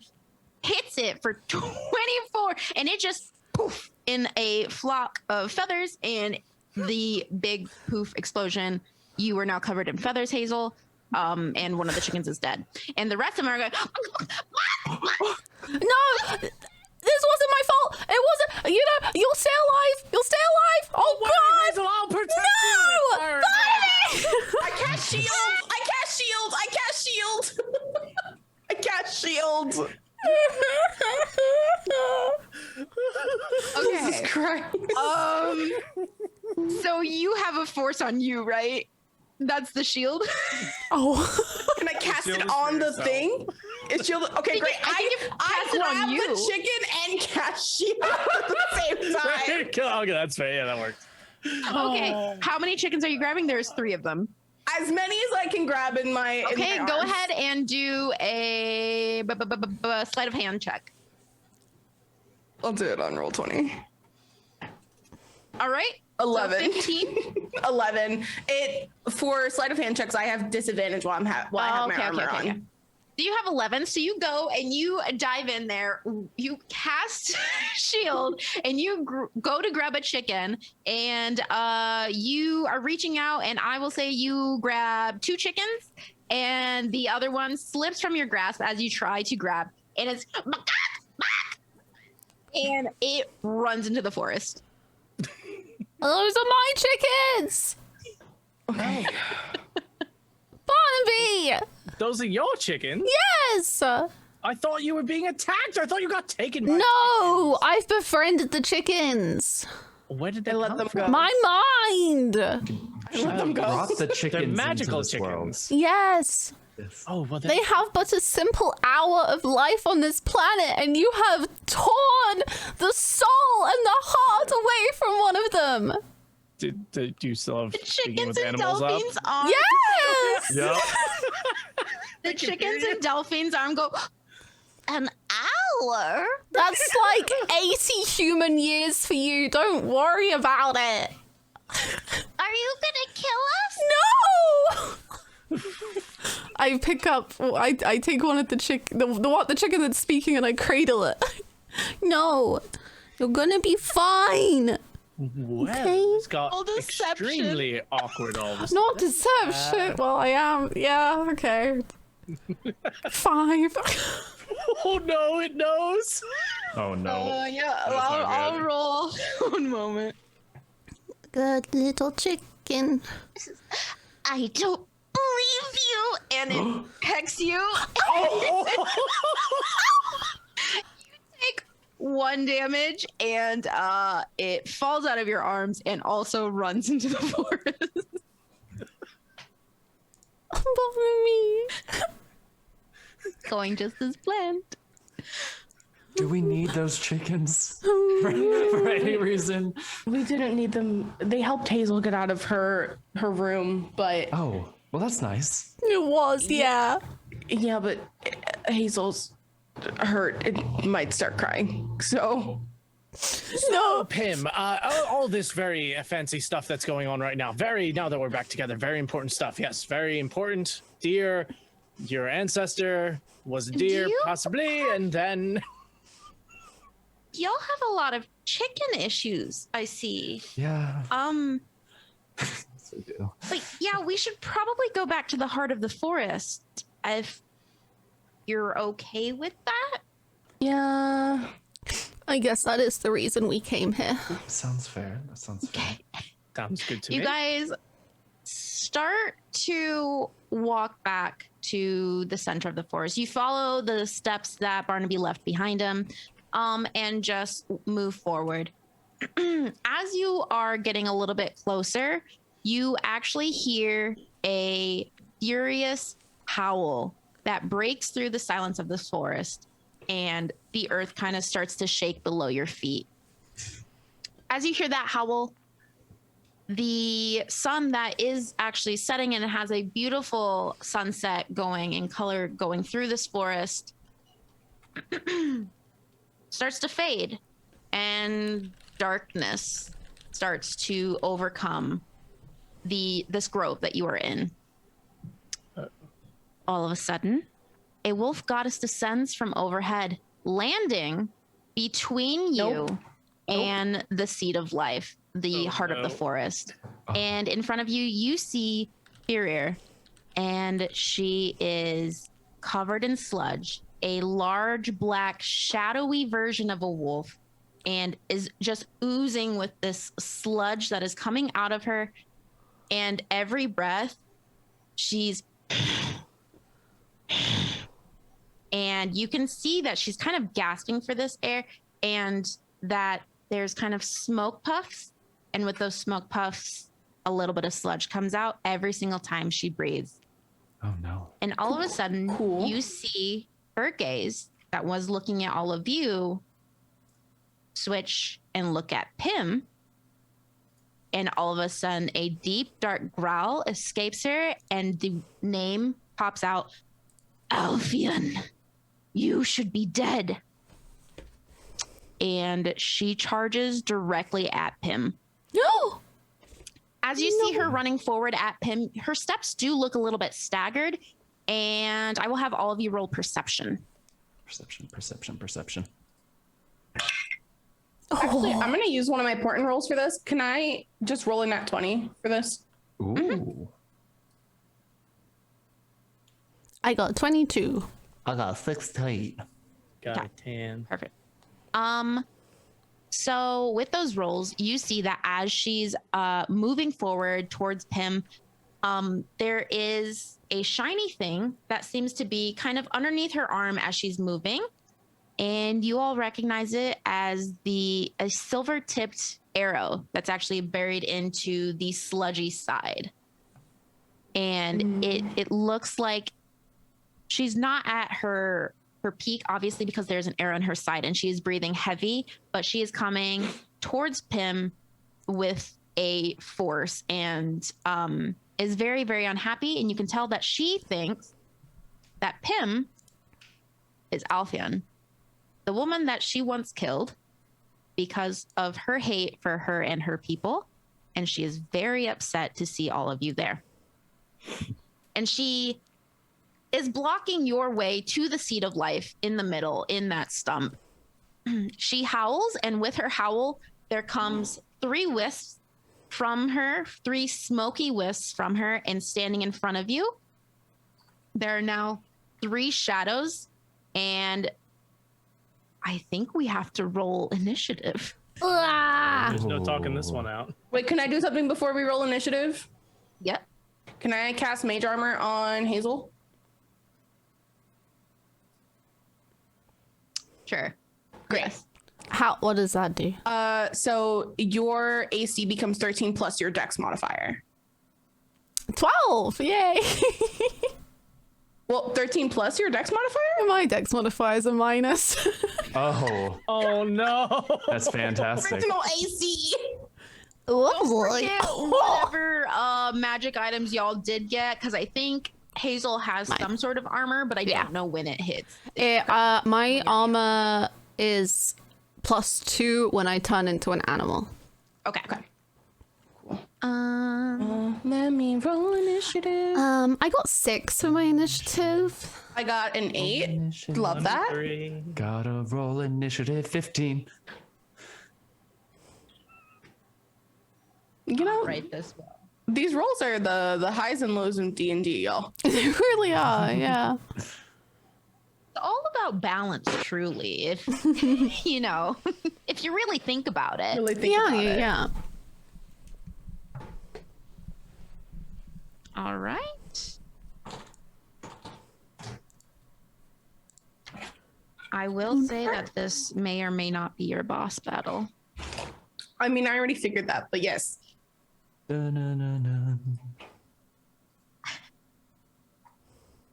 [SPEAKER 4] hits it for 24, and it just poof in a flock of feathers, and the big poof explosion. You are now covered in feathers, Hazel, and one of the chickens is dead. And the rest of them are going,
[SPEAKER 1] No, this wasn't my fault. It wasn't. You know, you'll stay alive. You'll stay alive. Oh God!
[SPEAKER 3] Hazel, I'll protect
[SPEAKER 1] No!
[SPEAKER 3] you.
[SPEAKER 2] I cast shield! I cast shield! I cast shield! I cast shield!
[SPEAKER 4] okay.
[SPEAKER 2] Jesus Christ.
[SPEAKER 4] So you have a force on you, right? That's the shield.
[SPEAKER 1] Oh.
[SPEAKER 2] Can I cast
[SPEAKER 3] Shield
[SPEAKER 2] it
[SPEAKER 3] is
[SPEAKER 2] on
[SPEAKER 3] for
[SPEAKER 2] the
[SPEAKER 3] yourself.
[SPEAKER 2] thing? Is shield okay? Great.
[SPEAKER 4] I think you cast it on
[SPEAKER 2] grab
[SPEAKER 4] you.
[SPEAKER 2] the chicken and cast shield at the same time.
[SPEAKER 3] Okay, that's fair. Yeah, that works.
[SPEAKER 4] Okay. How many chickens are you grabbing? There's 3 of them.
[SPEAKER 2] As many as I can grab in my.
[SPEAKER 4] Okay,
[SPEAKER 2] in my
[SPEAKER 4] go
[SPEAKER 2] arms.
[SPEAKER 4] ahead and do a sleight of hand check.
[SPEAKER 2] I'll do it on roll 20.
[SPEAKER 4] All right.
[SPEAKER 2] 11.
[SPEAKER 4] So 15.
[SPEAKER 2] 11. It for sleight of hand checks. I have disadvantage while I have my armor on.
[SPEAKER 4] Yeah. So you have 11. So you go and you dive in there. You cast shield and you go to grab a chicken, and you are reaching out, and I will say you grab 2 chickens, and the other one slips from your grasp as you try to grab, and it's and it runs into the forest.
[SPEAKER 1] Those are my chickens.
[SPEAKER 2] Okay.
[SPEAKER 1] Barnaby.
[SPEAKER 3] Those are your chickens?
[SPEAKER 1] Yes.
[SPEAKER 3] I thought you were being attacked. I thought you got taken by
[SPEAKER 1] No, I've befriended the chickens.
[SPEAKER 3] Where did they
[SPEAKER 2] let
[SPEAKER 3] come
[SPEAKER 2] them
[SPEAKER 3] from?
[SPEAKER 2] go.
[SPEAKER 1] My mind.
[SPEAKER 2] Let them go.
[SPEAKER 5] Brought the chickens
[SPEAKER 3] magical
[SPEAKER 5] into this world.
[SPEAKER 3] chickens.
[SPEAKER 1] Yes.
[SPEAKER 3] Oh, well,
[SPEAKER 1] They have but a simple hour of life on this planet, and you have torn the soul and the heart away from one of them.
[SPEAKER 3] do you still have
[SPEAKER 4] The
[SPEAKER 3] speaking
[SPEAKER 4] chickens
[SPEAKER 3] with
[SPEAKER 4] and
[SPEAKER 3] animals up?
[SPEAKER 4] Delphine's arm.
[SPEAKER 1] Yes.
[SPEAKER 3] Yep.
[SPEAKER 4] The chickens and Delphine's arm go.
[SPEAKER 6] An hour?
[SPEAKER 1] That's like 80 human years for you. Don't worry about it.
[SPEAKER 6] Are you gonna kill us?
[SPEAKER 1] No. I pick up. I take one of the the chicken that's speaking, and I cradle it. No, you're gonna be fine.
[SPEAKER 3] Well,
[SPEAKER 1] Okay.
[SPEAKER 3] it's got
[SPEAKER 4] All deception.
[SPEAKER 3] extremely awkward all of a sudden.
[SPEAKER 1] Not deception. Well, I am. Yeah. Okay. 5.
[SPEAKER 3] Oh no, it knows.
[SPEAKER 5] Oh no.
[SPEAKER 4] Yeah,
[SPEAKER 5] That's not
[SPEAKER 4] I'll
[SPEAKER 5] good.
[SPEAKER 4] roll. One moment.
[SPEAKER 1] Good little chicken.
[SPEAKER 6] I don't believe you.
[SPEAKER 4] And it pecks you.
[SPEAKER 3] Oh.
[SPEAKER 4] Take 1 damage, and it falls out of your arms and also runs into the forest.
[SPEAKER 1] Barnaby.
[SPEAKER 4] Going just as planned.
[SPEAKER 5] Do we need those chickens for any reason?
[SPEAKER 2] We didn't need them. They helped Hazel get out of her room, but
[SPEAKER 5] Oh, well, that's nice.
[SPEAKER 1] It was, yeah.
[SPEAKER 2] yeah, but Hazel's hurt. It might start crying. So
[SPEAKER 1] No.
[SPEAKER 3] Pim, all this very fancy stuff that's going on right now. Now that we're back together, very important stuff. Yes, very important. Dear, your ancestor was a deer, possibly, and then...
[SPEAKER 4] Y'all have a lot of chicken issues, I see.
[SPEAKER 5] Yeah. Yes, we do.
[SPEAKER 4] But yeah, we should probably go back to the heart of the forest if you're okay with that.
[SPEAKER 2] yeah.
[SPEAKER 1] I guess that is the reason we came here.
[SPEAKER 5] Sounds fair. That sounds fair.
[SPEAKER 3] Sounds good to me.
[SPEAKER 4] You guys start to walk back to the center of the forest. You follow the steps that Barnaby left behind him, and just move forward. As you are getting a little bit closer, you actually hear a furious howl that breaks through the silence of the forest, and the earth kind of starts to shake below your feet. As you hear that howl, the sun that is actually setting and it has a beautiful sunset going in color going through this forest starts to fade, and darkness starts to overcome this grove that you are in. All of a sudden, a wolf goddess descends from overhead, landing between you and the seed of life, the heart of the forest. And in front of you, you see Firir, and she is covered in sludge, a large, black, shadowy version of a wolf, and is just oozing with this sludge that is coming out of her. And every breath, she's... and you can see that she's kind of gasping for this air, and that there's kind of smoke puffs. And with those smoke puffs, a little bit of sludge comes out every single time she breathes.
[SPEAKER 5] Oh, no.
[SPEAKER 4] And all of a sudden,
[SPEAKER 2] Cool.
[SPEAKER 4] you see her gaze that was looking at all of you switch and look at Pim. And all of a sudden, a deep, dark growl escapes her, and the name pops out. Alfian, you should be dead. And she charges directly at Pim.
[SPEAKER 1] No.
[SPEAKER 4] As you see her running forward at Pim, her steps do look a little bit staggered, and I will have all of you roll perception.
[SPEAKER 5] Perception.
[SPEAKER 2] Actually, I'm going to use one of my important rolls for this. Can I just roll a nat 20 for this?
[SPEAKER 5] Ooh.
[SPEAKER 1] I got 22.
[SPEAKER 5] I got 16.
[SPEAKER 3] Got
[SPEAKER 4] Yeah.
[SPEAKER 3] a 10.
[SPEAKER 4] Perfect. So with those rolls, you see that as she's moving forward towards Pim, there is a shiny thing that seems to be kind of underneath her arm as she's moving. And you all recognize it as a silver-tipped arrow that's actually buried into the sludgy side. And it looks like she's not at her peak, obviously, because there's an arrow in her side and she is breathing heavy, but she is coming towards Pim with a force and is very, very unhappy. And you can tell that she thinks that Pim is Alfian, the woman that she once killed because of her hate for her and her people. And she is very upset to see all of you there. And she is blocking your way to the seed of life in the middle, in that stump. She howls, and with her howl, there comes 3 wisps from her, 3 smoky wisps from her, and standing in front of you, there are now 3 shadows, and I think we have to roll initiative.
[SPEAKER 3] There's no talking this one out.
[SPEAKER 2] Wait, can I do something before we roll initiative?
[SPEAKER 4] Yep.
[SPEAKER 2] Can I cast Mage Armor on Hazel?
[SPEAKER 4] Sure. Great.
[SPEAKER 2] Yes.
[SPEAKER 1] What does that do?
[SPEAKER 2] So your AC becomes 13 plus your Dex modifier.
[SPEAKER 1] 12. Yay.
[SPEAKER 2] Well, 13 plus your dex modifier?
[SPEAKER 1] My dex modifier is a minus.
[SPEAKER 5] Oh,
[SPEAKER 3] Oh no.
[SPEAKER 5] that's fantastic.
[SPEAKER 2] Original AC.
[SPEAKER 1] Lovely.
[SPEAKER 4] Forget whatever magic items y'all did get, because I think Hazel has some sort of armor, but I don't know when it hits.
[SPEAKER 1] My armor is +2 when I turn into an animal.
[SPEAKER 4] Okay.
[SPEAKER 2] Let me roll initiative.
[SPEAKER 1] I got 6 for my initiative.
[SPEAKER 2] I got an 8. Love that.
[SPEAKER 3] 3.
[SPEAKER 5] Gotta roll initiative 15.
[SPEAKER 2] You know,
[SPEAKER 4] Write this well.
[SPEAKER 2] these rolls are the highs and lows in D&D, y'all.
[SPEAKER 1] They really are, yeah.
[SPEAKER 4] It's all about balance, truly. If you know, if you really think about it.
[SPEAKER 2] Really think
[SPEAKER 1] Yeah,
[SPEAKER 2] about it.
[SPEAKER 1] yeah.
[SPEAKER 4] All right. I will say that this may or may not be your boss battle.
[SPEAKER 2] I mean, I already figured that, but yes.
[SPEAKER 5] Dun-dun-dun-dun.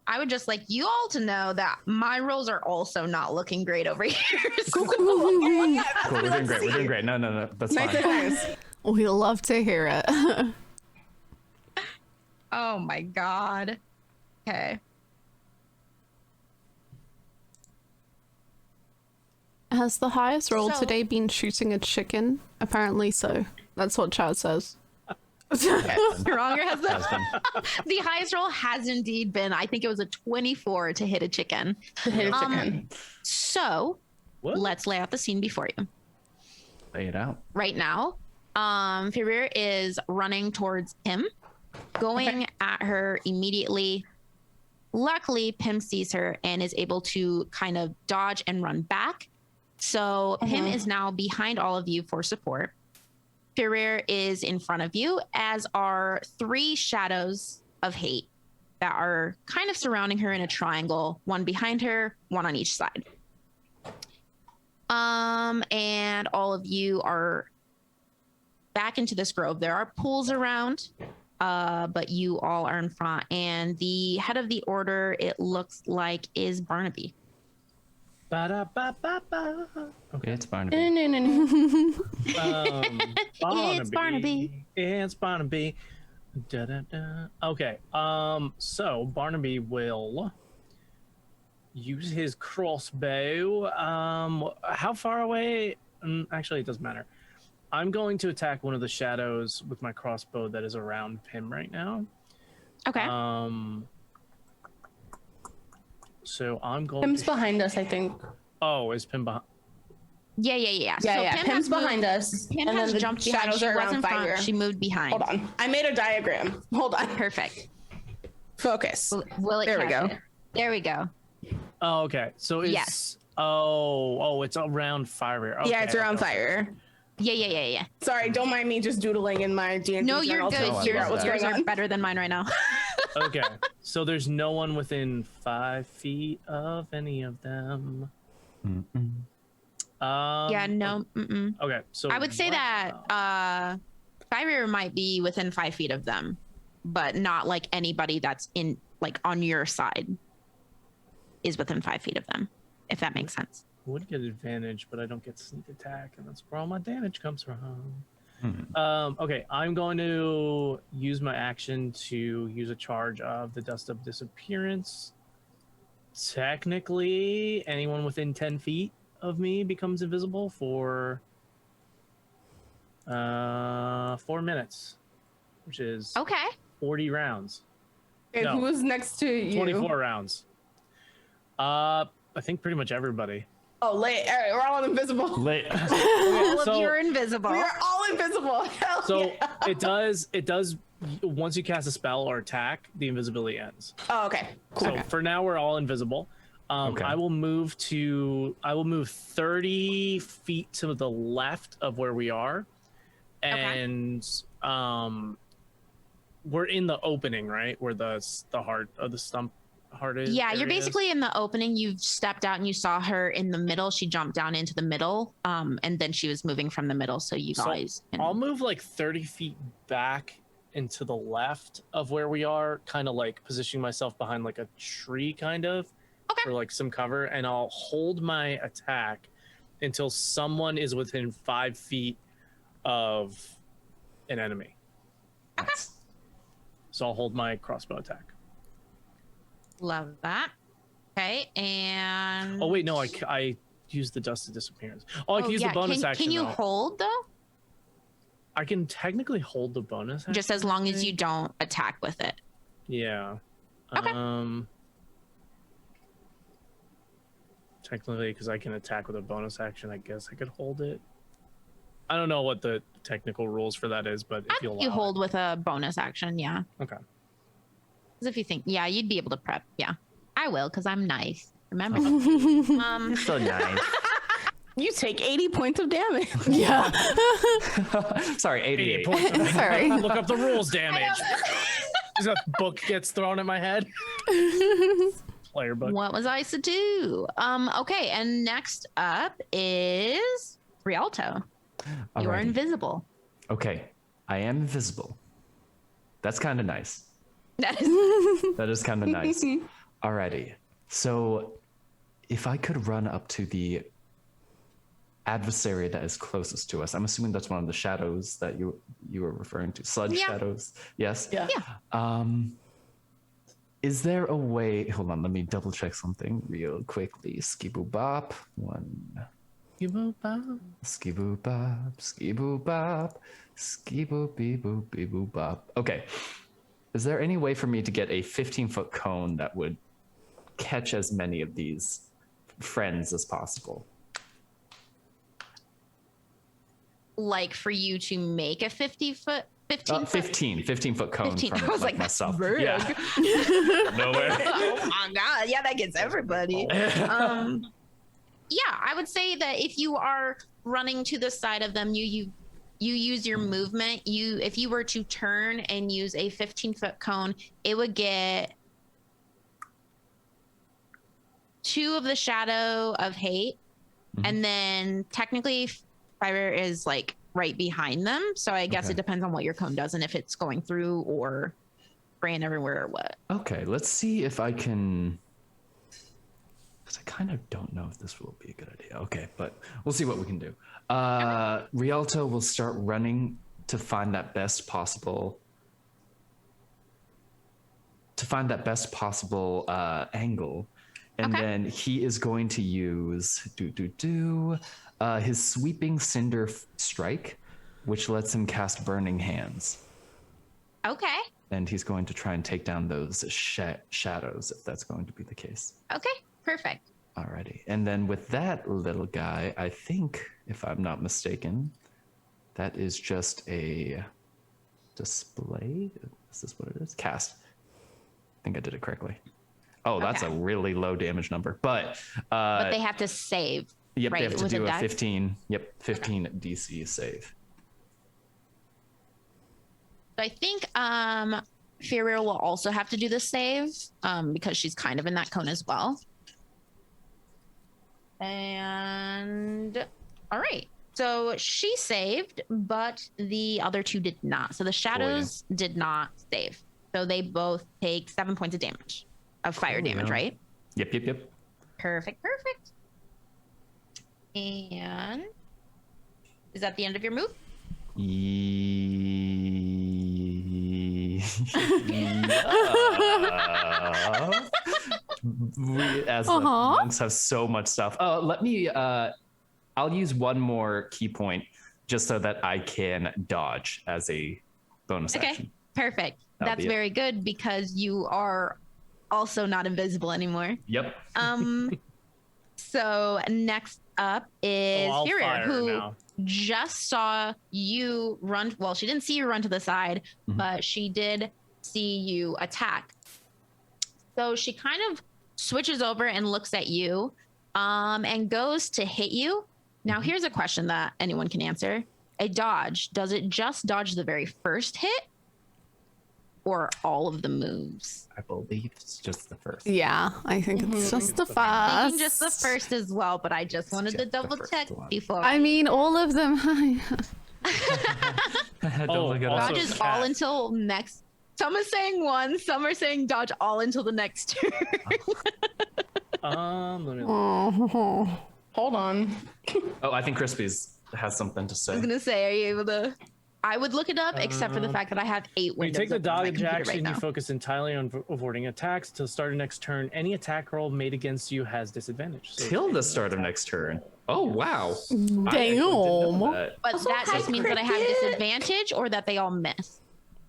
[SPEAKER 4] I would just like you all to know that my rolls are also not looking great over here.
[SPEAKER 2] Cool.
[SPEAKER 5] Cool, we're doing great. We're doing great. No, that's
[SPEAKER 2] Nice,
[SPEAKER 5] fine.
[SPEAKER 2] nice.
[SPEAKER 1] We love to hear it.
[SPEAKER 4] Oh my god. Okay.
[SPEAKER 1] Has the highest roll
[SPEAKER 4] So-
[SPEAKER 1] today been shooting a chicken? Apparently so. That's what Chad says.
[SPEAKER 4] Stronger has the,
[SPEAKER 5] Has been.
[SPEAKER 4] the highest roll has indeed been, I think it was a 24 to hit a chicken.
[SPEAKER 2] To hit a chicken.
[SPEAKER 4] So
[SPEAKER 3] What?
[SPEAKER 4] let's lay out the scene before you.
[SPEAKER 5] Lay it out.
[SPEAKER 4] Right now, Ferrer is running towards Pim, going at her immediately. Luckily, Pim sees her and is able to kind of dodge and run back. So Pim is now behind all of you for support. Ferrer is in front of you, as are 3 shadows of hate that are kind of surrounding her in a triangle, one behind her, one on each side. And all of you are back into this grove. There are pools around, but you all are in front. And the head of the order, it looks like, is Barnaby.
[SPEAKER 3] Ba-da-ba-ba-ba. Okay.
[SPEAKER 5] It's Barnaby.
[SPEAKER 4] It's Barnaby.
[SPEAKER 3] It's Barnaby. Da-da-da. Okay. So Barnaby will use his crossbow. How far away? Actually, it doesn't matter. I'm going to attack one of the shadows with my crossbow that is around Pim right now.
[SPEAKER 4] Okay.
[SPEAKER 3] So I'm going.
[SPEAKER 2] Pim's behind us, I think.
[SPEAKER 3] Oh, is Pim behind?
[SPEAKER 4] Yeah.
[SPEAKER 2] Yeah,
[SPEAKER 4] So
[SPEAKER 2] yeah.
[SPEAKER 4] Pim
[SPEAKER 2] Pim's
[SPEAKER 4] has moved-
[SPEAKER 2] behind us.
[SPEAKER 4] Pim
[SPEAKER 2] and
[SPEAKER 4] has
[SPEAKER 2] then the
[SPEAKER 4] jumped behind.
[SPEAKER 2] shadows
[SPEAKER 4] She
[SPEAKER 2] are
[SPEAKER 4] was
[SPEAKER 2] around
[SPEAKER 4] in front.
[SPEAKER 2] fire.
[SPEAKER 4] She moved behind.
[SPEAKER 2] Hold on. I made a diagram. Hold on.
[SPEAKER 4] Perfect.
[SPEAKER 2] Focus.
[SPEAKER 4] Will it
[SPEAKER 2] There we
[SPEAKER 4] catch
[SPEAKER 2] go.
[SPEAKER 4] it? There we go.
[SPEAKER 3] Oh, okay. So it's
[SPEAKER 4] Yes.
[SPEAKER 3] Oh, it's around fire. Okay,
[SPEAKER 2] Yeah, it's around
[SPEAKER 3] okay.
[SPEAKER 2] fire.
[SPEAKER 4] Yeah.
[SPEAKER 2] Sorry, don't mind me just doodling in my D&D
[SPEAKER 4] No, you're
[SPEAKER 2] journal
[SPEAKER 4] good.
[SPEAKER 2] to
[SPEAKER 5] I
[SPEAKER 2] figure out
[SPEAKER 5] love
[SPEAKER 2] what's
[SPEAKER 5] that.
[SPEAKER 4] Yours
[SPEAKER 2] going
[SPEAKER 4] are
[SPEAKER 2] on.
[SPEAKER 4] better than mine right now.
[SPEAKER 3] Okay. So there's no one within 5 feet of any of them.
[SPEAKER 5] Mm-mm.
[SPEAKER 4] Yeah, no. Mm-mm.
[SPEAKER 3] Okay, so
[SPEAKER 4] I would say that Fire might be within 5 feet of them, but not like anybody that's in like on your side is within 5 feet of them, if that makes sense.
[SPEAKER 3] would get advantage, but I don't get sneak attack, and that's where all my damage comes from. Okay, I'm going to use my action to use a charge of the Dust of Disappearance. Technically, anyone within 10 feet of me becomes invisible for 4 minutes, which is
[SPEAKER 4] Okay.
[SPEAKER 3] 40 rounds.
[SPEAKER 2] Okay,
[SPEAKER 3] No.
[SPEAKER 2] who is next to you?
[SPEAKER 3] 24 rounds. I think pretty much everybody.
[SPEAKER 2] Oh, late. All right, we're all invisible.
[SPEAKER 5] Late.
[SPEAKER 4] All
[SPEAKER 3] so-
[SPEAKER 4] of you are invisible.
[SPEAKER 2] We are all invisible. Hell
[SPEAKER 3] So
[SPEAKER 2] yeah.
[SPEAKER 3] it does once you cast a spell or attack, the invisibility ends.
[SPEAKER 2] Oh, okay. Cool.
[SPEAKER 3] So for now we're all invisible.
[SPEAKER 5] Okay.
[SPEAKER 3] I will move 30 feet to the left of where we are. And we're in the opening, right? Where the heart of the stump heart is.
[SPEAKER 4] Yeah, you're
[SPEAKER 3] area is.
[SPEAKER 4] basically in the opening. You've stepped out and you saw her in the middle. She jumped down into the middle, and then she was moving from the middle. So you
[SPEAKER 3] So
[SPEAKER 4] guys.
[SPEAKER 3] I'll move like 30 feet back and to the left of where we are, kind of like positioning myself behind like a tree, kind of, for like some cover, and I'll hold my attack until someone is within 5 feet of an enemy.
[SPEAKER 4] Okay.
[SPEAKER 3] So I'll hold my crossbow attack.
[SPEAKER 4] Love that. Okay, and
[SPEAKER 3] Oh wait, no, I use the dust of disappearance. Oh, I can use the bonus action.
[SPEAKER 4] Can you
[SPEAKER 3] though.
[SPEAKER 4] hold though?
[SPEAKER 3] I can technically hold the bonus action.
[SPEAKER 4] Just as long as you don't attack with it.
[SPEAKER 3] Yeah.
[SPEAKER 4] Okay.
[SPEAKER 3] Technically, because I can attack with a bonus action, I guess I could hold it. I don't know what the technical rules for that is, but if
[SPEAKER 4] You hold with a bonus action, yeah.
[SPEAKER 3] Okay.
[SPEAKER 4] Because if you think, yeah, you'd be able to prep. Yeah, I will, because I'm nice. Remember?
[SPEAKER 5] So nice.
[SPEAKER 2] You take 80 points of damage.
[SPEAKER 1] Yeah.
[SPEAKER 5] Sorry, 88.
[SPEAKER 1] Sorry.
[SPEAKER 3] Look up the rules, damage. A book gets thrown at my head. Player book.
[SPEAKER 4] What was I to do? Okay, and next up is Rialto. You are
[SPEAKER 5] Alrighty.
[SPEAKER 4] invisible.
[SPEAKER 5] Okay, I am invisible. That's kind of nice.
[SPEAKER 4] That is
[SPEAKER 5] That is kind of nice. Alrighty. So, if I could run up to the adversary that is closest to us, I'm assuming that's one of the shadows that you were referring to. Sludge shadows. Yes.
[SPEAKER 2] Yeah.
[SPEAKER 5] Is there a way? Hold on, let me double check something real quickly. Skiboo bop. One. Skiboo bop. Skiboo bop. Skiboo bop. Skiboo bee boo bee boo bop. Okay. Is there any way for me to get a 15-foot cone that would catch as many of these friends as possible?
[SPEAKER 4] like for you to make a 15-foot
[SPEAKER 5] 15-foot cone
[SPEAKER 4] 15.
[SPEAKER 5] from
[SPEAKER 4] I was like,
[SPEAKER 5] myself.
[SPEAKER 4] that's
[SPEAKER 5] Yeah. Nowhere.
[SPEAKER 4] Oh my god, yeah, that gets everybody. Yeah, I would say that if you are running to the side of them, you use your movement. If you were to turn and use a 15-foot cone, it would get 2 of the shadow of hate, and then technically fire is like right behind them. So I guess it depends on what your cone does and if it's going through or spraying everywhere or what.
[SPEAKER 5] Okay, let's see if I can. Because I kind of don't know if this will be a good idea. Okay, but we'll see what we can do. Rialto will start running to find that best possible. Angle, and then he is going to use his sweeping cinder strike, which lets him cast burning hands.
[SPEAKER 4] Okay.
[SPEAKER 5] And he's going to try and take down those shadows, if that's going to be the case.
[SPEAKER 4] Okay, perfect.
[SPEAKER 5] Alrighty. And then with that little guy, I think, if I'm not mistaken, that is just a display. Is this what it is? Cast. I think I did it correctly. Oh, that's a really low damage number. But
[SPEAKER 4] they have to save.
[SPEAKER 5] Yep,
[SPEAKER 4] right,
[SPEAKER 5] they have to do a
[SPEAKER 4] dex?
[SPEAKER 5] 15. Yep, 15 DC save.
[SPEAKER 4] So I think Furia will also have to do the save because she's kind of in that cone as well. And all right. So she saved, but the other 2 did not. So the shadows did not save. So they both take 7 points of damage, of fire damage, right?
[SPEAKER 5] Yep.
[SPEAKER 4] Perfect. And is that the end of your move?
[SPEAKER 5] We, as the monks, have so much stuff. Let me. I'll use one more key point just so that I can dodge as a bonus action.
[SPEAKER 4] Perfect.
[SPEAKER 5] That'll
[SPEAKER 4] That's
[SPEAKER 5] be it.
[SPEAKER 4] very good because you are also not invisible anymore.
[SPEAKER 5] Yep.
[SPEAKER 4] So next up is
[SPEAKER 3] I'll
[SPEAKER 4] Furia,
[SPEAKER 3] fire
[SPEAKER 4] who
[SPEAKER 3] now.
[SPEAKER 4] just saw you run. Well, she didn't see you run to the side, but she did see you attack. So she kind of switches over and looks at you and goes to hit you. Now, here's a question that anyone can answer. A dodge, does it just dodge the very first hit or all of the moves?
[SPEAKER 5] I believe it's just the first.
[SPEAKER 1] Yeah, I think it's just the
[SPEAKER 4] I
[SPEAKER 1] first.
[SPEAKER 4] think just the first as well, but I just wanted to
[SPEAKER 5] just the
[SPEAKER 4] double
[SPEAKER 5] first
[SPEAKER 4] check
[SPEAKER 5] one.
[SPEAKER 4] before.
[SPEAKER 1] I mean, all of them.
[SPEAKER 5] Don't look at us.
[SPEAKER 3] also
[SPEAKER 4] Dodges
[SPEAKER 3] cat.
[SPEAKER 4] all until next. Some are saying one, some are saying dodge all until the next turn.
[SPEAKER 3] Let me
[SPEAKER 1] Oh.
[SPEAKER 2] Hold on.
[SPEAKER 5] Oh, I think Crispy's has something to
[SPEAKER 4] I
[SPEAKER 5] say.
[SPEAKER 4] was gonna say, are you able to? I would look it up, except for the fact that I have 8
[SPEAKER 3] When you
[SPEAKER 4] windows.
[SPEAKER 3] take the
[SPEAKER 4] open on my
[SPEAKER 3] dodge
[SPEAKER 4] computer
[SPEAKER 3] action,
[SPEAKER 4] right
[SPEAKER 3] you
[SPEAKER 4] now.
[SPEAKER 3] focus entirely on avoiding attacks. To start of next turn, any attack roll made against you has disadvantage. So
[SPEAKER 5] Till the start of next turn. Oh, wow.
[SPEAKER 1] Damn.
[SPEAKER 4] But
[SPEAKER 2] Also,
[SPEAKER 4] that
[SPEAKER 2] hi,
[SPEAKER 4] just means that I have
[SPEAKER 2] Cricket.
[SPEAKER 4] disadvantage, or that they all miss.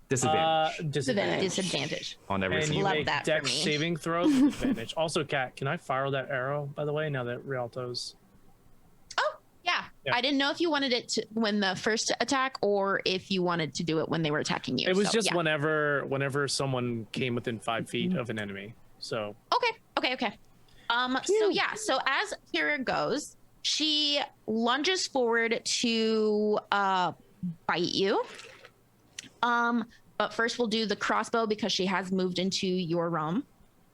[SPEAKER 5] Disadvantage
[SPEAKER 3] disadvantage.
[SPEAKER 4] Disadvantage.
[SPEAKER 5] on every
[SPEAKER 3] And
[SPEAKER 5] single
[SPEAKER 3] you
[SPEAKER 4] Love
[SPEAKER 3] make
[SPEAKER 4] that for
[SPEAKER 3] dex
[SPEAKER 4] me.
[SPEAKER 3] saving throws with advantage. Also, Kat, can I fire that arrow, by the way, now that Rialto's...
[SPEAKER 4] Oh, yeah. I didn't know if you wanted it to when the first attack, or if you wanted to do it when they were attacking you.
[SPEAKER 3] It was
[SPEAKER 4] So,
[SPEAKER 3] just
[SPEAKER 4] yeah.
[SPEAKER 3] whenever someone came within 5 feet of an enemy. So
[SPEAKER 4] Okay. So yeah. So as Kira goes, she lunges forward to bite you. But first we'll do the crossbow because she has moved into your realm,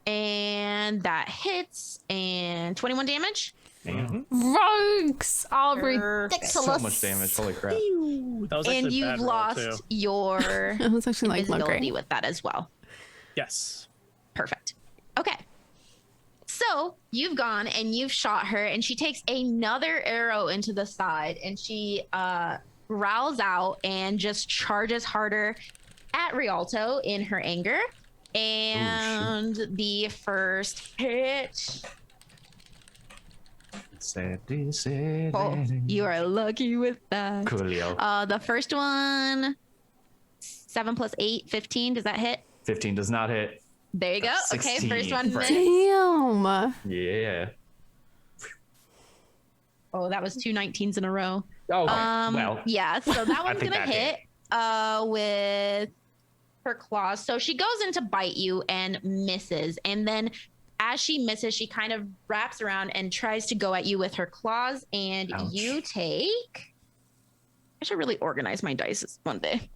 [SPEAKER 4] and that hits and 21 damage.
[SPEAKER 1] Rogues are
[SPEAKER 4] Perfect.
[SPEAKER 1] ridiculous.
[SPEAKER 5] So much damage. Holy crap.
[SPEAKER 3] that was actually
[SPEAKER 4] And
[SPEAKER 3] a bad
[SPEAKER 4] you've
[SPEAKER 3] roll,
[SPEAKER 4] lost
[SPEAKER 3] too.
[SPEAKER 4] your
[SPEAKER 1] It was actually like not
[SPEAKER 4] invisibility
[SPEAKER 1] great.
[SPEAKER 4] with that as well.
[SPEAKER 3] Yes.
[SPEAKER 4] Perfect. Okay. So you've gone and you've shot her, and she takes another arrow into the side, and she growls out and just charges harder at Rialto in her anger. And the first hit. Oh, you are lucky with that.
[SPEAKER 5] Coolio.
[SPEAKER 4] The first one, 7 + 8, 15. Does that hit?
[SPEAKER 5] 15 does not hit.
[SPEAKER 4] There you go. Okay,
[SPEAKER 5] 16.
[SPEAKER 4] first one
[SPEAKER 5] Right.
[SPEAKER 4] missed.
[SPEAKER 1] Damn.
[SPEAKER 5] Yeah.
[SPEAKER 4] Oh, that was 2 19s in a row.
[SPEAKER 5] Oh, well.
[SPEAKER 4] Yeah, so that one's
[SPEAKER 5] think
[SPEAKER 4] gonna
[SPEAKER 5] that
[SPEAKER 4] hit with her claws. So she goes in to bite you and misses, and then as she misses, she kind of wraps around and tries to go at you with her claws, and
[SPEAKER 5] Ouch.
[SPEAKER 4] you take. I should really organize my dice one day.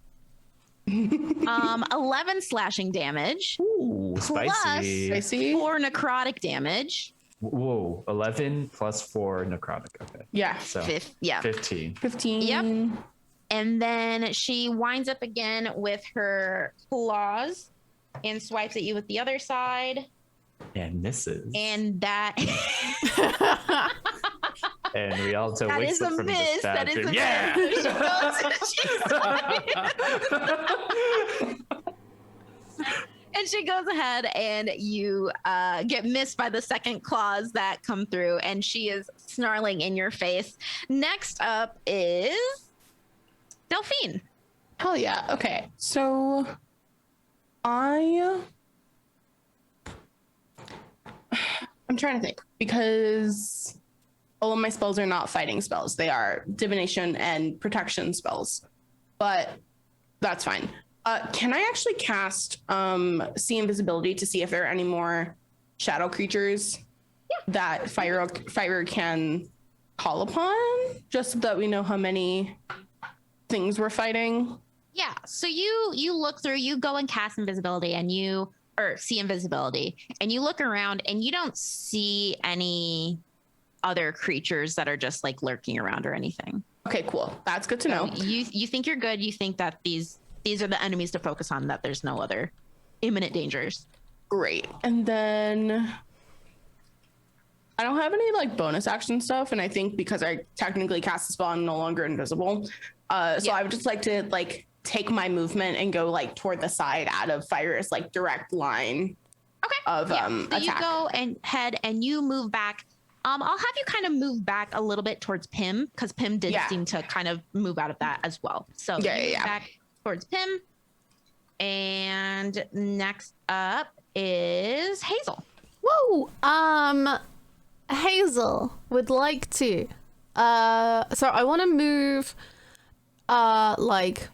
[SPEAKER 4] 11 slashing damage,
[SPEAKER 5] Ooh, spicy.
[SPEAKER 2] Spicy.
[SPEAKER 4] 4 necrotic damage.
[SPEAKER 5] Whoa, 11 plus 4 necrotic. Okay.
[SPEAKER 2] Yeah.
[SPEAKER 5] So
[SPEAKER 4] 15.
[SPEAKER 5] 15.
[SPEAKER 4] Yep. And then she winds up again with her claws and swipes at you with the other side.
[SPEAKER 5] And misses.
[SPEAKER 4] And that
[SPEAKER 5] And Rialto
[SPEAKER 4] that
[SPEAKER 5] wakes
[SPEAKER 4] is
[SPEAKER 5] up
[SPEAKER 4] a
[SPEAKER 5] from
[SPEAKER 4] miss.
[SPEAKER 5] this
[SPEAKER 4] That is
[SPEAKER 5] bathroom.
[SPEAKER 4] a
[SPEAKER 5] Yeah.
[SPEAKER 4] miss. And she goes ahead, and you get missed by the second claws that come through, and she is snarling in your face. Next up is Delphine.
[SPEAKER 2] Hell yeah. Okay. So I'm trying to think, because all of my spells are not fighting spells. They are divination and protection spells. But that's fine. Can I actually cast see invisibility to see if there are any more shadow creatures that fire can call upon? Just so that we know how many things we're fighting.
[SPEAKER 4] Yeah. So you look through, you go and cast invisibility, and see invisibility, and you look around, and you don't see any other creatures that are just like lurking around or anything.
[SPEAKER 2] Okay, cool. That's good to know.
[SPEAKER 4] You think you're good. You think that these are the enemies to focus on, that there's no other imminent dangers.
[SPEAKER 2] Great. And then I don't have any like bonus action stuff, and I think because I technically cast the spell, I'm no longer invisible. So I would just like to like take my movement and go like toward the side out of Fire's like direct line of
[SPEAKER 4] So
[SPEAKER 2] attack.
[SPEAKER 4] you go and head and you move back. I'll have you kind of move back a little bit towards Pim, because Pim did seem to kind of move out of that as well. So you move back towards Pim. And next up is Hazel.
[SPEAKER 1] Whoa. Hazel would like to. So I want to move like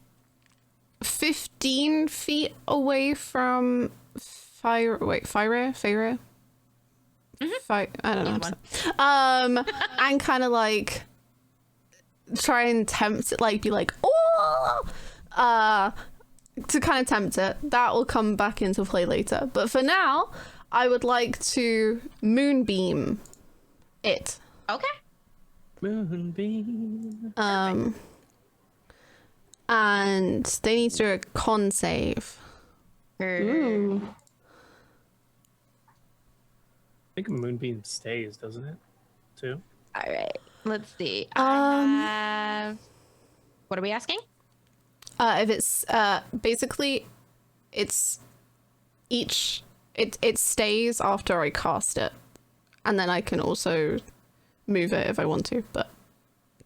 [SPEAKER 1] 15 feet away from Fire. I don't know. And kind of like try and tempt it, like be like, oh, to kind of tempt it. That will come back into play later. But for now, I would like to moonbeam it.
[SPEAKER 4] Okay.
[SPEAKER 3] Moonbeam.
[SPEAKER 1] and they need to do a con save.
[SPEAKER 2] Ooh.
[SPEAKER 3] I think a moonbeam stays, doesn't it? Too.
[SPEAKER 4] All right. Let's see. What are we asking?
[SPEAKER 1] If it's basically, it's it stays after I cast it, and then I can also move it if I want to. But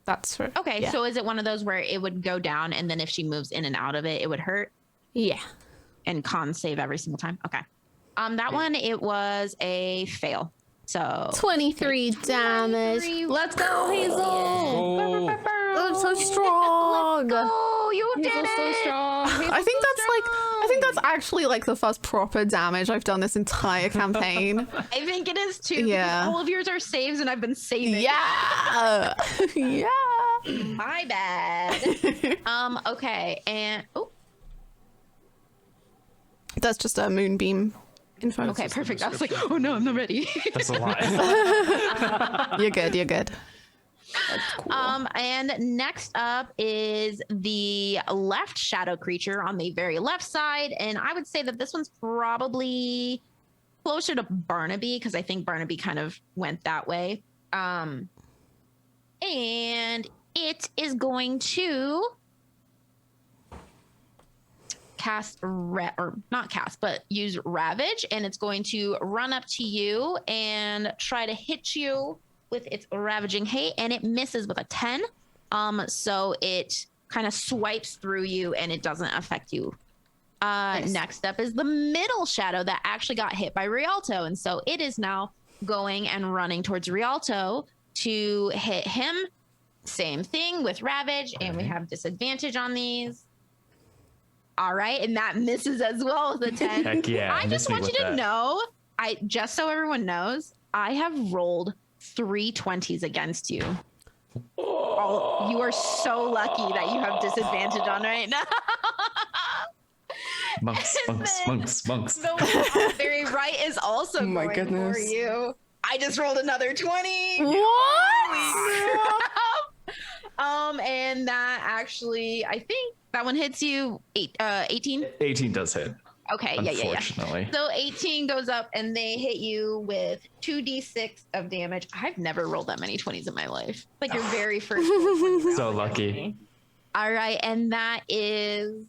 [SPEAKER 1] that's for
[SPEAKER 4] Okay,
[SPEAKER 1] yeah.
[SPEAKER 4] so is it one of those where it would go down and then if she moves in and out of it, it would hurt
[SPEAKER 1] Yeah.
[SPEAKER 4] and con save every single time? Okay. That one, it was a fail. So
[SPEAKER 1] 23 damage.
[SPEAKER 2] Let's go, Hazel.
[SPEAKER 1] I'm so strong.
[SPEAKER 4] Oh, you did
[SPEAKER 2] Hazel's so
[SPEAKER 4] it!
[SPEAKER 2] strong.
[SPEAKER 1] I think that's actually like the first proper damage I've done this entire campaign.
[SPEAKER 4] I think it is too.
[SPEAKER 1] Yeah.
[SPEAKER 4] Because all of yours are saves and I've been saving.
[SPEAKER 1] Yeah. Yeah.
[SPEAKER 4] My bad. Okay, and
[SPEAKER 1] That's just a moonbeam info.
[SPEAKER 4] okay, perfect. I was like, oh no, I'm not ready.
[SPEAKER 5] That's a lot.
[SPEAKER 1] You're good. You're good.
[SPEAKER 2] That's cool.
[SPEAKER 4] And next up is the left shadow creature on the very left side, and I would say that this one's probably closer to Barnaby because I think Barnaby kind of went that way. And it is going to cast or not cast, but use Ravage, and it's going to run up to you and try to hit you with its ravaging hate, and it misses with a 10. So it kind of swipes through you and it doesn't affect you.
[SPEAKER 2] Nice.
[SPEAKER 4] Next up is the middle shadow that actually got hit by Rialto, and so it is now going and running towards Rialto to hit him. Same thing with Ravage, and we have disadvantage on these. All right, and that misses as well with a 10.
[SPEAKER 5] Heck yeah.
[SPEAKER 4] I just
[SPEAKER 5] miss me
[SPEAKER 4] want you
[SPEAKER 5] with
[SPEAKER 4] to
[SPEAKER 5] that.
[SPEAKER 4] know, just so everyone knows, I have rolled 3 20s against you. Oh, you are so lucky that you have disadvantage on right now.
[SPEAKER 5] Monks.
[SPEAKER 4] The one very right is also
[SPEAKER 2] Oh my
[SPEAKER 4] going
[SPEAKER 2] goodness.
[SPEAKER 4] for you. I just rolled another 20.
[SPEAKER 1] What?
[SPEAKER 4] And that actually, I think that one hits you 18.
[SPEAKER 5] 18 does hit.
[SPEAKER 4] Okay, yeah.
[SPEAKER 5] Unfortunately.
[SPEAKER 4] So 18 goes up and they hit you with 2d6 of damage. I've never rolled that many 20s in my life. Like your very first.
[SPEAKER 5] So lucky.
[SPEAKER 4] All right, and that is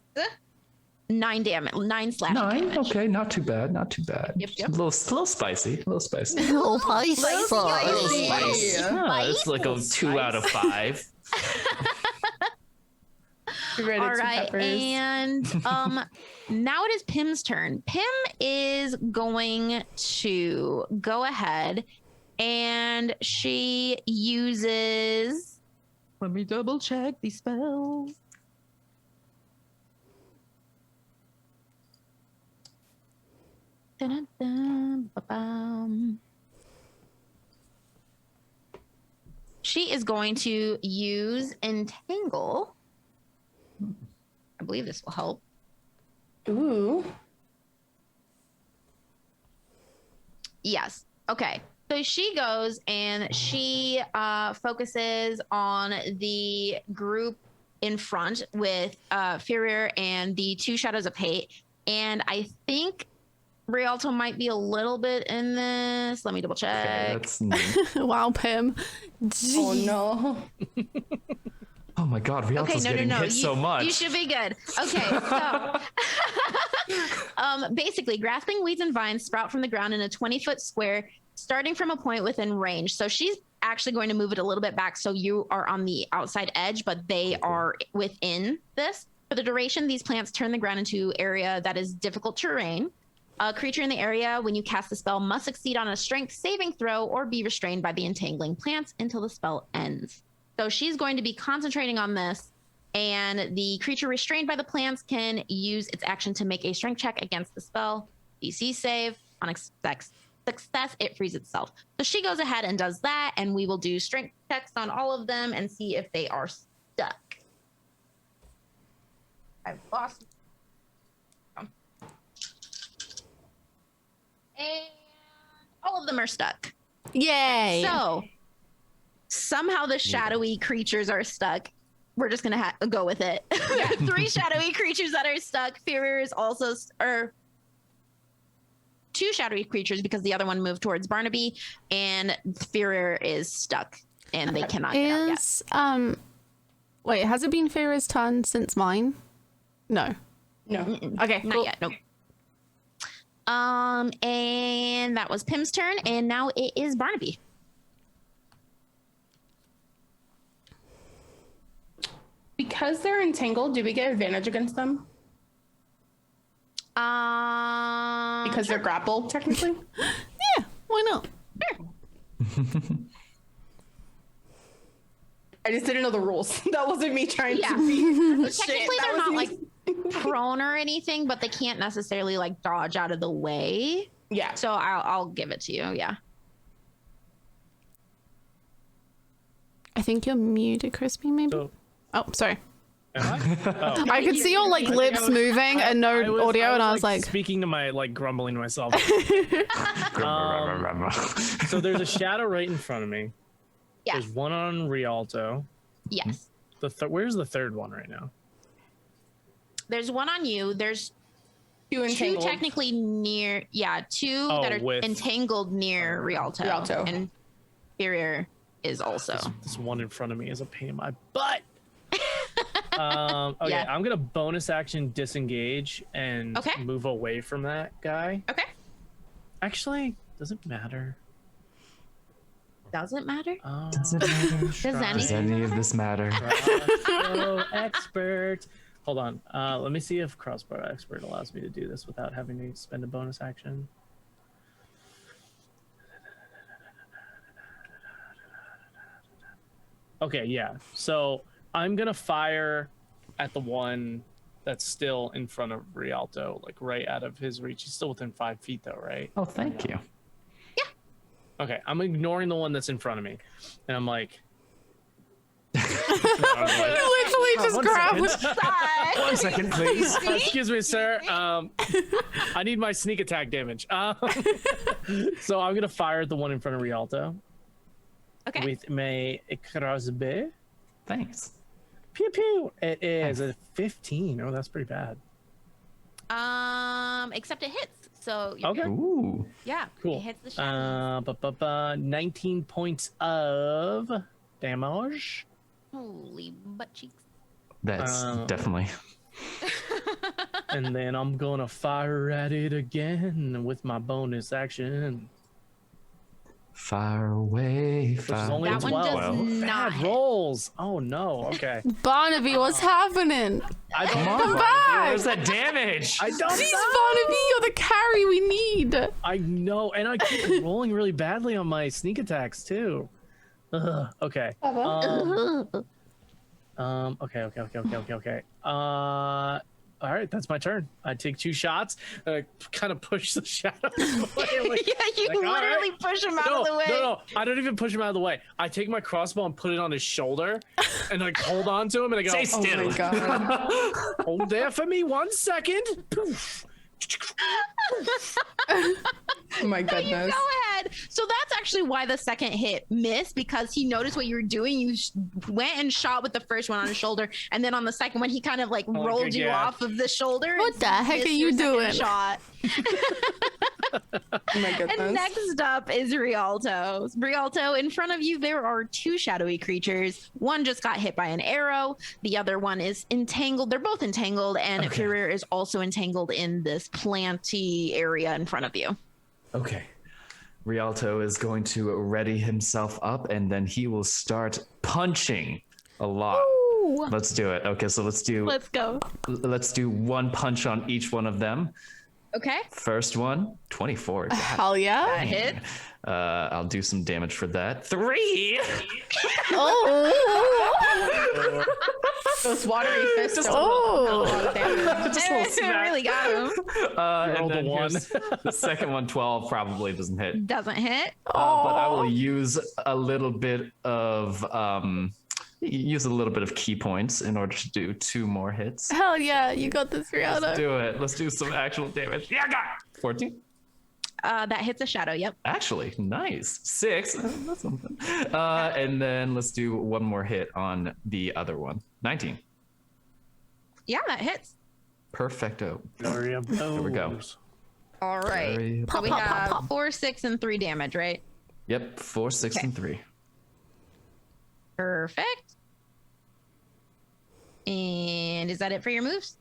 [SPEAKER 4] 9 damage, 9 slash
[SPEAKER 5] 9.
[SPEAKER 4] damage.
[SPEAKER 5] Okay, not too bad. Not too bad.
[SPEAKER 4] Yep.
[SPEAKER 5] A little spicy.
[SPEAKER 1] Oh,
[SPEAKER 4] Spicy.
[SPEAKER 5] It's like a 2 out of 5.
[SPEAKER 2] Ready
[SPEAKER 4] All
[SPEAKER 2] to
[SPEAKER 4] right,
[SPEAKER 2] peppers.
[SPEAKER 4] and now it is Pim's turn. Pim is going to go ahead and she uses. Let me double check these spells. Dun-dun-dun, ba-bam. She is going to use Entangle. I believe this will help.
[SPEAKER 2] Ooh.
[SPEAKER 4] Yes. Okay. So she goes and she focuses on the group in front with Furier and the 2 Shadows of Hate. And I think Rialto might be a little bit in this. Let me double check.
[SPEAKER 5] Okay, that's neat.
[SPEAKER 1] Wow, Pim.
[SPEAKER 2] Oh no.
[SPEAKER 5] Oh my god, Rialto's getting hit so much.
[SPEAKER 4] You should be good. Okay, so basically, grasping weeds and vines sprout from the ground in a 20-foot square, starting from a point within range. So she's actually going to move it a little bit back so you are on the outside edge, but they are within this. For the duration, these plants turn the ground into area that is difficult terrain. A creature in the area, when you cast the spell, must succeed on a strength saving throw or be restrained by the entangling plants until the spell ends. So she's going to be concentrating on this, and the creature restrained by the plants can use its action to make a strength check against the spell. DC save. On success, it frees itself. So she goes ahead and does that, and we will do strength checks on all of them and see if they are stuck. I've lost. And all of them are stuck.
[SPEAKER 1] Yay.
[SPEAKER 4] So somehow the shadowy creatures are stuck. we're just gonna go with it. There are 3 shadowy creatures that are stuck. Fury is also, or 2 shadowy creatures because the other one moved towards Barnaby, and Fury is stuck and they cannot get out yet.
[SPEAKER 1] Wait, has it been Feyre's turn since mine? No.
[SPEAKER 2] No.
[SPEAKER 1] Okay,
[SPEAKER 4] Not
[SPEAKER 1] cool.
[SPEAKER 4] yet. Nope. And that was Pim's turn, and now it is Barnaby.
[SPEAKER 2] Because they're entangled, do we get advantage against them? Because they're grappled, technically?
[SPEAKER 1] Yeah, why not?
[SPEAKER 2] I just didn't know the rules. That wasn't me trying
[SPEAKER 4] Yeah.
[SPEAKER 2] to be.
[SPEAKER 4] Technically, they're not like prone or anything, but they can't necessarily like dodge out of the way.
[SPEAKER 2] Yeah.
[SPEAKER 4] So I'll give it to you. Yeah.
[SPEAKER 1] I think you're muted, Chrispy, maybe?
[SPEAKER 3] So,
[SPEAKER 1] Oh, sorry.
[SPEAKER 3] am I? Oh.
[SPEAKER 1] I could see your like lips moving and no audio, and I was like,
[SPEAKER 3] speaking to my grumbling to myself. So there's a shadow right in front of me.
[SPEAKER 4] Yeah.
[SPEAKER 3] There's one on Rialto.
[SPEAKER 4] Yes.
[SPEAKER 3] Where's the third one right now?
[SPEAKER 4] There's one on you. There's
[SPEAKER 2] 2
[SPEAKER 4] 2
[SPEAKER 2] entangled.
[SPEAKER 4] technically near. Yeah, 2 that are
[SPEAKER 3] with-
[SPEAKER 4] entangled near Rialto.
[SPEAKER 2] Rialto.
[SPEAKER 4] And Fury is also.
[SPEAKER 3] This one in front of me is a pain in my butt. Okay,
[SPEAKER 4] Yeah.
[SPEAKER 3] I'm gonna bonus action disengage and
[SPEAKER 4] Okay.
[SPEAKER 3] move away from that guy.
[SPEAKER 4] Okay.
[SPEAKER 3] Actually, does it matter?
[SPEAKER 4] Doesn't matter.
[SPEAKER 5] Does it matter?
[SPEAKER 4] Does
[SPEAKER 5] Does
[SPEAKER 4] anything
[SPEAKER 5] any of this matter?
[SPEAKER 3] Crossbow expert. Hold on. Let me see if crossbow expert allows me to do this without having to spend a bonus action. Okay, yeah. So I'm gonna fire at the one that's still in front of Rialto, like right out of his reach. He's still within 5 feet though, right?
[SPEAKER 5] Oh, thank you.
[SPEAKER 3] Okay, I'm ignoring the one that's in front of me, and I'm like,
[SPEAKER 1] you literally just
[SPEAKER 3] one
[SPEAKER 1] grabbed.
[SPEAKER 3] second.
[SPEAKER 5] 1 second, please.
[SPEAKER 3] Excuse me, sir. I need my sneak attack damage. So I'm gonna fire at the one in front of Rialto
[SPEAKER 4] Okay.
[SPEAKER 3] with my crossbow.
[SPEAKER 5] Thanks.
[SPEAKER 3] Pew pew. It is a 15. Oh, that's pretty bad.
[SPEAKER 4] Except it hits. So you're
[SPEAKER 3] Okay.
[SPEAKER 4] good.
[SPEAKER 5] Ooh.
[SPEAKER 4] Yeah.
[SPEAKER 3] Cool.
[SPEAKER 4] It hits the shadow.
[SPEAKER 3] 19 points of damage.
[SPEAKER 4] Holy butt cheeks.
[SPEAKER 5] That's definitely.
[SPEAKER 3] And then I'm gonna fire at it again with my bonus action.
[SPEAKER 5] Far away.
[SPEAKER 3] Which is
[SPEAKER 5] Far
[SPEAKER 3] only
[SPEAKER 4] That one
[SPEAKER 3] 12.
[SPEAKER 4] does not
[SPEAKER 3] Bad
[SPEAKER 4] hit.
[SPEAKER 3] rolls. Oh no. Okay.
[SPEAKER 1] Barnaby, what's happening?
[SPEAKER 3] I don't
[SPEAKER 1] Come
[SPEAKER 3] know.
[SPEAKER 1] back!
[SPEAKER 5] Where's that damage?
[SPEAKER 3] I don't
[SPEAKER 1] Please,
[SPEAKER 3] know.
[SPEAKER 1] Barnaby, you're the carry we need.
[SPEAKER 3] I know, and I keep rolling really badly on my sneak attacks too. Ugh, okay. Okay. All right, that's my turn. I take 2 shots. I kind of push the shadows away. Like,
[SPEAKER 4] Yeah, you
[SPEAKER 3] like, all
[SPEAKER 4] literally
[SPEAKER 3] right.
[SPEAKER 4] push him out of the way.
[SPEAKER 3] No, I don't even push him out of the way. I take my crossbow and put it on his shoulder, and like hold on to him, and I go,
[SPEAKER 5] Stay still.
[SPEAKER 2] Oh my god.
[SPEAKER 3] hold there for me 1 second. Poof.
[SPEAKER 2] Oh my
[SPEAKER 4] You
[SPEAKER 2] goodness.
[SPEAKER 4] go ahead. So that's actually why the second hit missed, because he noticed what you were doing. You went and shot with the first one on his shoulder, and then on the second one, he kind of like rolled
[SPEAKER 3] good
[SPEAKER 4] you
[SPEAKER 3] God.
[SPEAKER 4] off of the shoulder.
[SPEAKER 1] What
[SPEAKER 4] and
[SPEAKER 1] the heck
[SPEAKER 4] missed
[SPEAKER 1] are
[SPEAKER 4] your
[SPEAKER 1] you
[SPEAKER 4] second
[SPEAKER 1] doing?
[SPEAKER 4] Shot.
[SPEAKER 2] Oh my goodness.
[SPEAKER 4] And next up is Rialto. Rialto, in front of you, there are 2 shadowy creatures. One just got hit by an arrow. The other one is entangled. They're both entangled, and
[SPEAKER 5] Okay.
[SPEAKER 4] Furir is also entangled in this planty area in front of you.
[SPEAKER 5] Okay. Rialto is going to ready himself up, and then he will start punching a lot.
[SPEAKER 1] Ooh.
[SPEAKER 5] Let's do it. Okay, so let's do
[SPEAKER 1] go.
[SPEAKER 5] 1 punch on each one of them.
[SPEAKER 4] Okay.
[SPEAKER 5] First one, 24. God
[SPEAKER 1] Hell yeah.
[SPEAKER 4] That hit.
[SPEAKER 5] I'll do some damage for that. 3.
[SPEAKER 1] Oh.
[SPEAKER 2] Those watery fists
[SPEAKER 5] Just-
[SPEAKER 2] don't
[SPEAKER 1] Oh.
[SPEAKER 2] a lot of damage.
[SPEAKER 5] Just a little
[SPEAKER 4] It
[SPEAKER 5] smack.
[SPEAKER 4] really got him.
[SPEAKER 5] And
[SPEAKER 3] rolled a
[SPEAKER 5] then
[SPEAKER 3] 1.
[SPEAKER 5] here's the second one, 12, probably doesn't hit.
[SPEAKER 4] Doesn't hit.
[SPEAKER 5] But I will use a little bit of key points in order to do 2 more hits.
[SPEAKER 1] Hell yeah, you got this,
[SPEAKER 5] Let's
[SPEAKER 1] Rihanna.
[SPEAKER 5] do it. Let's do some actual damage. Yeah, I got it. 14.
[SPEAKER 4] That hits a shadow. Yep.
[SPEAKER 5] Actually, nice. 6. That's something. And then let's do one more hit on the other one. 19.
[SPEAKER 4] Yeah, that hits.
[SPEAKER 5] Perfecto.
[SPEAKER 3] There
[SPEAKER 5] we go.
[SPEAKER 4] All right.
[SPEAKER 5] Very-
[SPEAKER 4] So we have 4, 6, and 3 damage, right?
[SPEAKER 5] Yep, 4, 6,
[SPEAKER 4] Okay.
[SPEAKER 5] and 3.
[SPEAKER 4] Perfect. And is that it for your moves?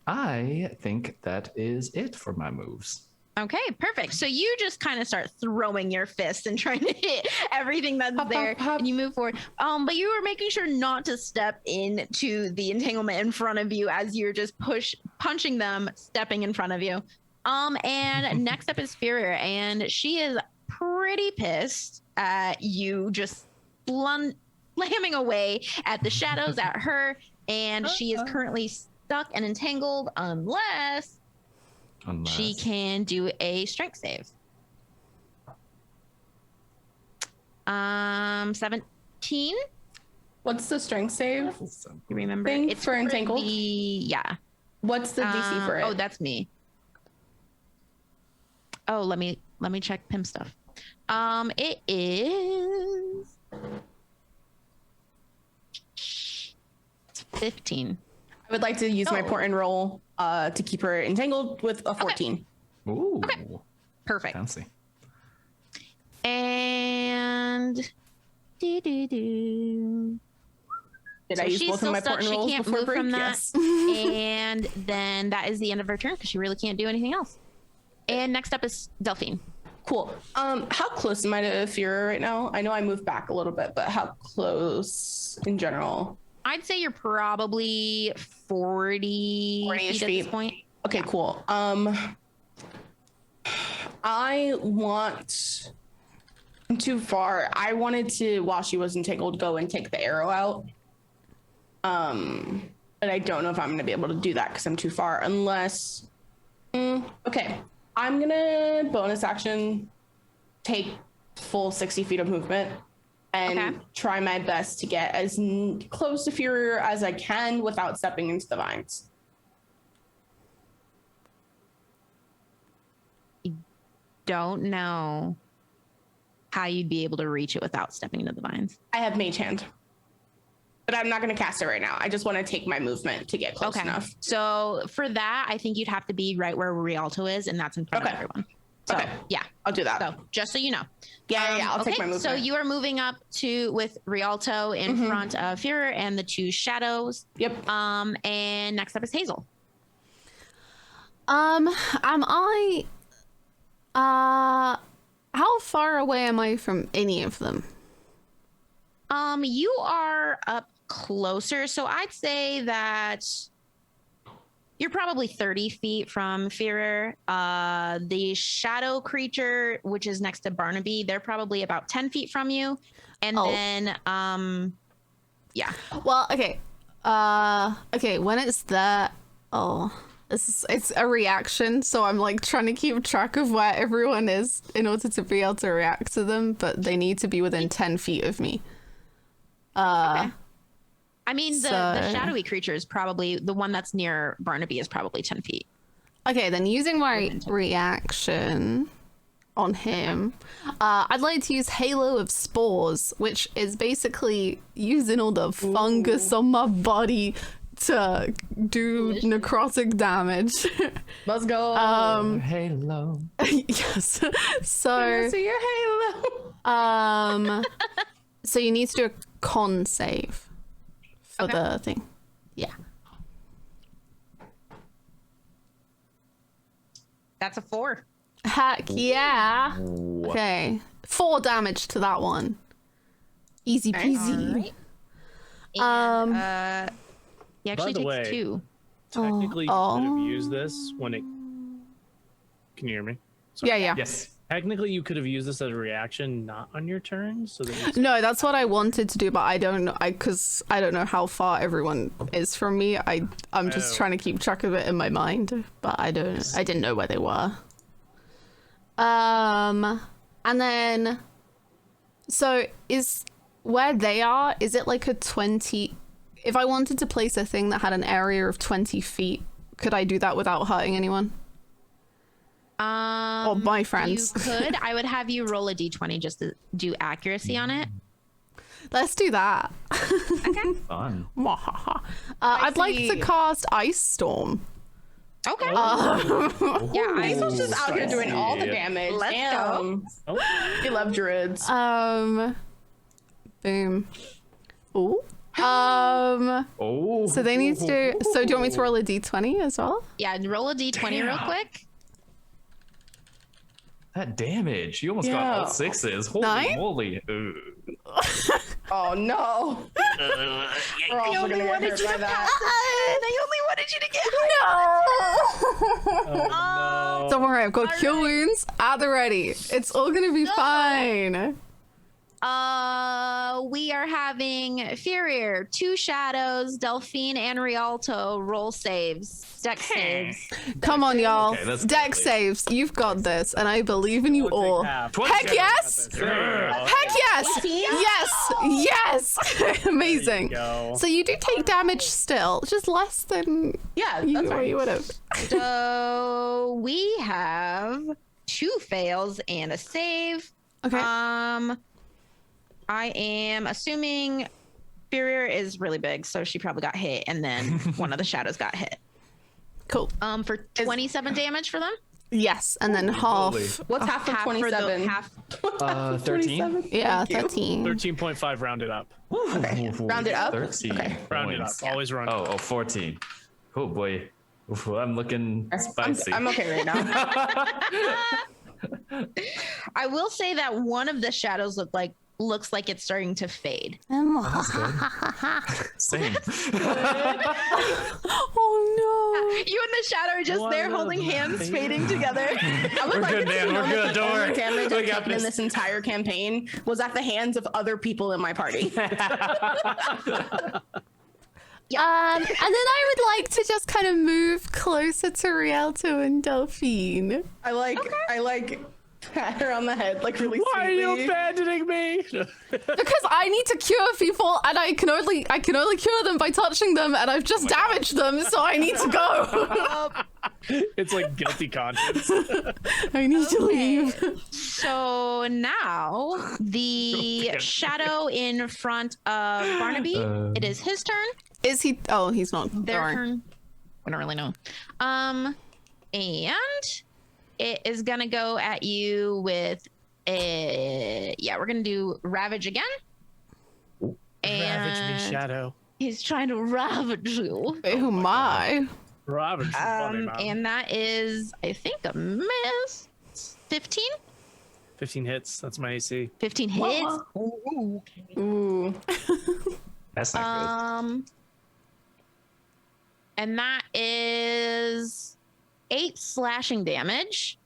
[SPEAKER 5] I think that is it for my moves.
[SPEAKER 4] Okay, perfect. So you just kind of start throwing your fists and trying to hit everything that's there, and you move forward. But you were making sure not to step into the entanglement in front of you as you're just punching them, stepping in front of you. And next up is Furia, and she is pretty pissed at you just slamming away at the shadows at her, and she is currently stuck and entangled unless she can do a strength save. 17.
[SPEAKER 2] What's the strength save?
[SPEAKER 4] You remember?
[SPEAKER 2] Thing
[SPEAKER 4] It's
[SPEAKER 2] for entangled?
[SPEAKER 4] Yeah.
[SPEAKER 2] What's the DC for it?
[SPEAKER 4] Oh, that's me. Oh, let me check Pim stuff. It is 15.
[SPEAKER 2] I would like to use my port and roll to keep her entangled with a 14.
[SPEAKER 5] Ooh.
[SPEAKER 4] Perfect.
[SPEAKER 5] Fancy.
[SPEAKER 4] And
[SPEAKER 2] Did
[SPEAKER 4] so
[SPEAKER 2] I use
[SPEAKER 4] she's
[SPEAKER 2] both
[SPEAKER 4] still
[SPEAKER 2] of my
[SPEAKER 4] stuck.
[SPEAKER 2] port and
[SPEAKER 4] She
[SPEAKER 2] rolls
[SPEAKER 4] can't
[SPEAKER 2] before
[SPEAKER 4] move
[SPEAKER 2] break?
[SPEAKER 4] from that.
[SPEAKER 2] Yes.
[SPEAKER 4] And then that is the end of her turn because she really can't do anything else. And next up is Delphine.
[SPEAKER 2] Cool. How close am I to Fury right now? I know I moved back a little bit, but how close in general?
[SPEAKER 4] I'd say you're probably 40
[SPEAKER 2] 40-ish
[SPEAKER 4] feet at this
[SPEAKER 2] feet.
[SPEAKER 4] point.
[SPEAKER 2] Okay, cool. I'm too far. I wanted to, while she was entangled, go and take the arrow out. But I don't know if I'm going to be able to do that because I'm too far. Unless, okay, I'm gonna bonus action, take full 60 feet of movement, and try my best to get as close to Fury as I can without stepping into the vines.
[SPEAKER 4] Don't know how you'd be able to reach it without stepping into the vines.
[SPEAKER 2] I have Mage Hand, but I'm not going to cast it right now. I just want to take my movement to get close enough.
[SPEAKER 4] So for that, I think you'd have to be right where Rialto is, and that's in front of everyone. So yeah,
[SPEAKER 2] I'll do that.
[SPEAKER 4] So just so you know.
[SPEAKER 2] Yeah, I'll take my movement.
[SPEAKER 4] So you are moving up with Rialto in front of Führer and the two shadows.
[SPEAKER 2] Yep.
[SPEAKER 4] And next up is Hazel.
[SPEAKER 1] How far away am I from any of them?
[SPEAKER 4] You are up closer, so I'd say that you're probably 30 feet from Führer. The shadow creature, which is next to Barnaby, they're probably about 10 feet from you. And then, yeah.
[SPEAKER 1] Well, okay. Okay, when it's that, it's a reaction, so I'm like trying to keep track of where everyone is in order to be able to react to them, but they need to be within 10 feet of me.
[SPEAKER 4] Okay. I mean, the shadowy creature is probably the one that's near Barnaby is probably 10 feet.
[SPEAKER 1] Okay, then using my reaction on him, I'd like to use Halo of Spores, which is basically using all the fungus on my body to do necrotic damage.
[SPEAKER 2] Let's go.
[SPEAKER 5] Halo.
[SPEAKER 1] Yes. So
[SPEAKER 2] see your Halo.
[SPEAKER 1] so you need to do a con save for the thing. Yeah.
[SPEAKER 4] That's a 4.
[SPEAKER 1] Heck yeah. Okay. 4 damage to that one. Easy peasy.
[SPEAKER 4] And, he actually
[SPEAKER 3] By the
[SPEAKER 4] takes
[SPEAKER 3] way,
[SPEAKER 4] 2.
[SPEAKER 3] Technically, you could have used this when it. Can you hear me? Sorry.
[SPEAKER 1] Yeah.
[SPEAKER 5] Yes.
[SPEAKER 3] Technically, you could have used this as a reaction, not on your turn, so that you
[SPEAKER 1] No, that's what I wanted to do, but I don't know. Because I don't know how far everyone is from me. I'm just trying to keep track of it in my mind, but I didn't know where they were. And then, so is where they are? Is it like a 20? If I wanted to place a thing that had an area of 20 feet, could I do that without hurting anyone? Or my friends.
[SPEAKER 4] You could. I would have you roll a d20 just to do accuracy on it.
[SPEAKER 1] Let's do that.
[SPEAKER 5] Fun.
[SPEAKER 1] I'd like
[SPEAKER 2] see.
[SPEAKER 1] to cast Ice Storm.
[SPEAKER 4] Okay.
[SPEAKER 2] Yeah,
[SPEAKER 4] I
[SPEAKER 2] Hazel's just out here doing all the
[SPEAKER 5] spicy.
[SPEAKER 2] damage.
[SPEAKER 4] Let's go.
[SPEAKER 2] Damn. We love druids.
[SPEAKER 1] Boom. Ooh.
[SPEAKER 5] Oh.
[SPEAKER 1] So they need to do. So do you want me to roll a d20 as well?
[SPEAKER 4] Yeah, roll a d20 real quick.
[SPEAKER 5] That damage. You almost got
[SPEAKER 2] Yeah.
[SPEAKER 5] all sixes. Holy
[SPEAKER 1] 9?
[SPEAKER 5] moly.
[SPEAKER 2] Oh no. We're also gonna get hurt by that.
[SPEAKER 4] They only wanted you to get
[SPEAKER 3] Oh,
[SPEAKER 1] Don't worry, I've got cure wounds at the ready. It's all gonna be fine.
[SPEAKER 4] We are having Furier, 2 shadows, Delphine, and Rialto roll saves, deck saves.
[SPEAKER 1] Come on, y'all.
[SPEAKER 5] Okay, that's
[SPEAKER 1] Deck
[SPEAKER 5] good.
[SPEAKER 1] saves. You've got this, and I believe in you all. Heck yes! Heck yes! Yes! Yes! Amazing.
[SPEAKER 3] go.
[SPEAKER 1] So you do take damage still, just less than
[SPEAKER 2] Yeah,
[SPEAKER 1] you,
[SPEAKER 2] that's right.
[SPEAKER 1] you would have.
[SPEAKER 4] So we have 2 fails and a save.
[SPEAKER 1] Okay.
[SPEAKER 4] I am assuming Furier is really big, so she probably got hit, and then one of the shadows got hit.
[SPEAKER 1] Cool.
[SPEAKER 4] For 27 damage for them.
[SPEAKER 1] Yes, and then half.
[SPEAKER 5] moly.
[SPEAKER 2] What's half of
[SPEAKER 4] Half for the
[SPEAKER 2] 27?
[SPEAKER 4] half.
[SPEAKER 5] 13?
[SPEAKER 2] 27?
[SPEAKER 1] Yeah,
[SPEAKER 2] Thank you.
[SPEAKER 1] 13.
[SPEAKER 3] 13.5 rounded up.
[SPEAKER 2] Okay. Round it up?
[SPEAKER 5] 13
[SPEAKER 2] Okay.
[SPEAKER 3] Rounded up.
[SPEAKER 5] points.
[SPEAKER 3] Always rounded up.
[SPEAKER 5] Oh, 14. Oh boy. Oof, I'm looking spicy.
[SPEAKER 2] I'm okay right now.
[SPEAKER 4] I will say that one of the shadows looks like it's starting to fade.
[SPEAKER 5] Same.
[SPEAKER 1] Oh
[SPEAKER 4] You and the shadow are just there holding hands, fading together.
[SPEAKER 2] I would
[SPEAKER 5] We're
[SPEAKER 2] like
[SPEAKER 5] good,
[SPEAKER 2] it to
[SPEAKER 5] Dan.
[SPEAKER 2] be
[SPEAKER 5] We're
[SPEAKER 2] known
[SPEAKER 5] good.
[SPEAKER 2] that the
[SPEAKER 5] Don't
[SPEAKER 2] only
[SPEAKER 5] worry.
[SPEAKER 2] damage
[SPEAKER 5] We
[SPEAKER 2] I've
[SPEAKER 5] got
[SPEAKER 2] taken in
[SPEAKER 5] this.
[SPEAKER 2] this entire campaign was at the hands of other people in my party.
[SPEAKER 1] And then I would like to just kind of move closer to Rialto and Delphine.
[SPEAKER 2] I like pat her on the head like really
[SPEAKER 3] Why are you
[SPEAKER 2] sweetly.
[SPEAKER 3] abandoning me?
[SPEAKER 1] Because I need to cure people, and I can only cure them by touching them, and I've just damaged them, so I need to go.
[SPEAKER 3] It's like guilty conscience.
[SPEAKER 1] I need to leave.
[SPEAKER 4] So now the shadow in front of Barnaby, it is his turn.
[SPEAKER 1] Is he? Oh, he's not.
[SPEAKER 4] Their
[SPEAKER 1] Darn.
[SPEAKER 4] turn. I don't really know. And it is gonna go at you with we're gonna do Ravage again.
[SPEAKER 3] Ravage me,
[SPEAKER 4] And
[SPEAKER 3] shadow.
[SPEAKER 4] he's trying to ravage you.
[SPEAKER 1] Oh my.
[SPEAKER 3] Ravage the funny man.
[SPEAKER 4] And that is, I think, a miss. 15?
[SPEAKER 3] 15 hits. That's my AC.
[SPEAKER 4] 15 hits.
[SPEAKER 2] Ooh.
[SPEAKER 5] That's not
[SPEAKER 4] And that is 8 slashing damage.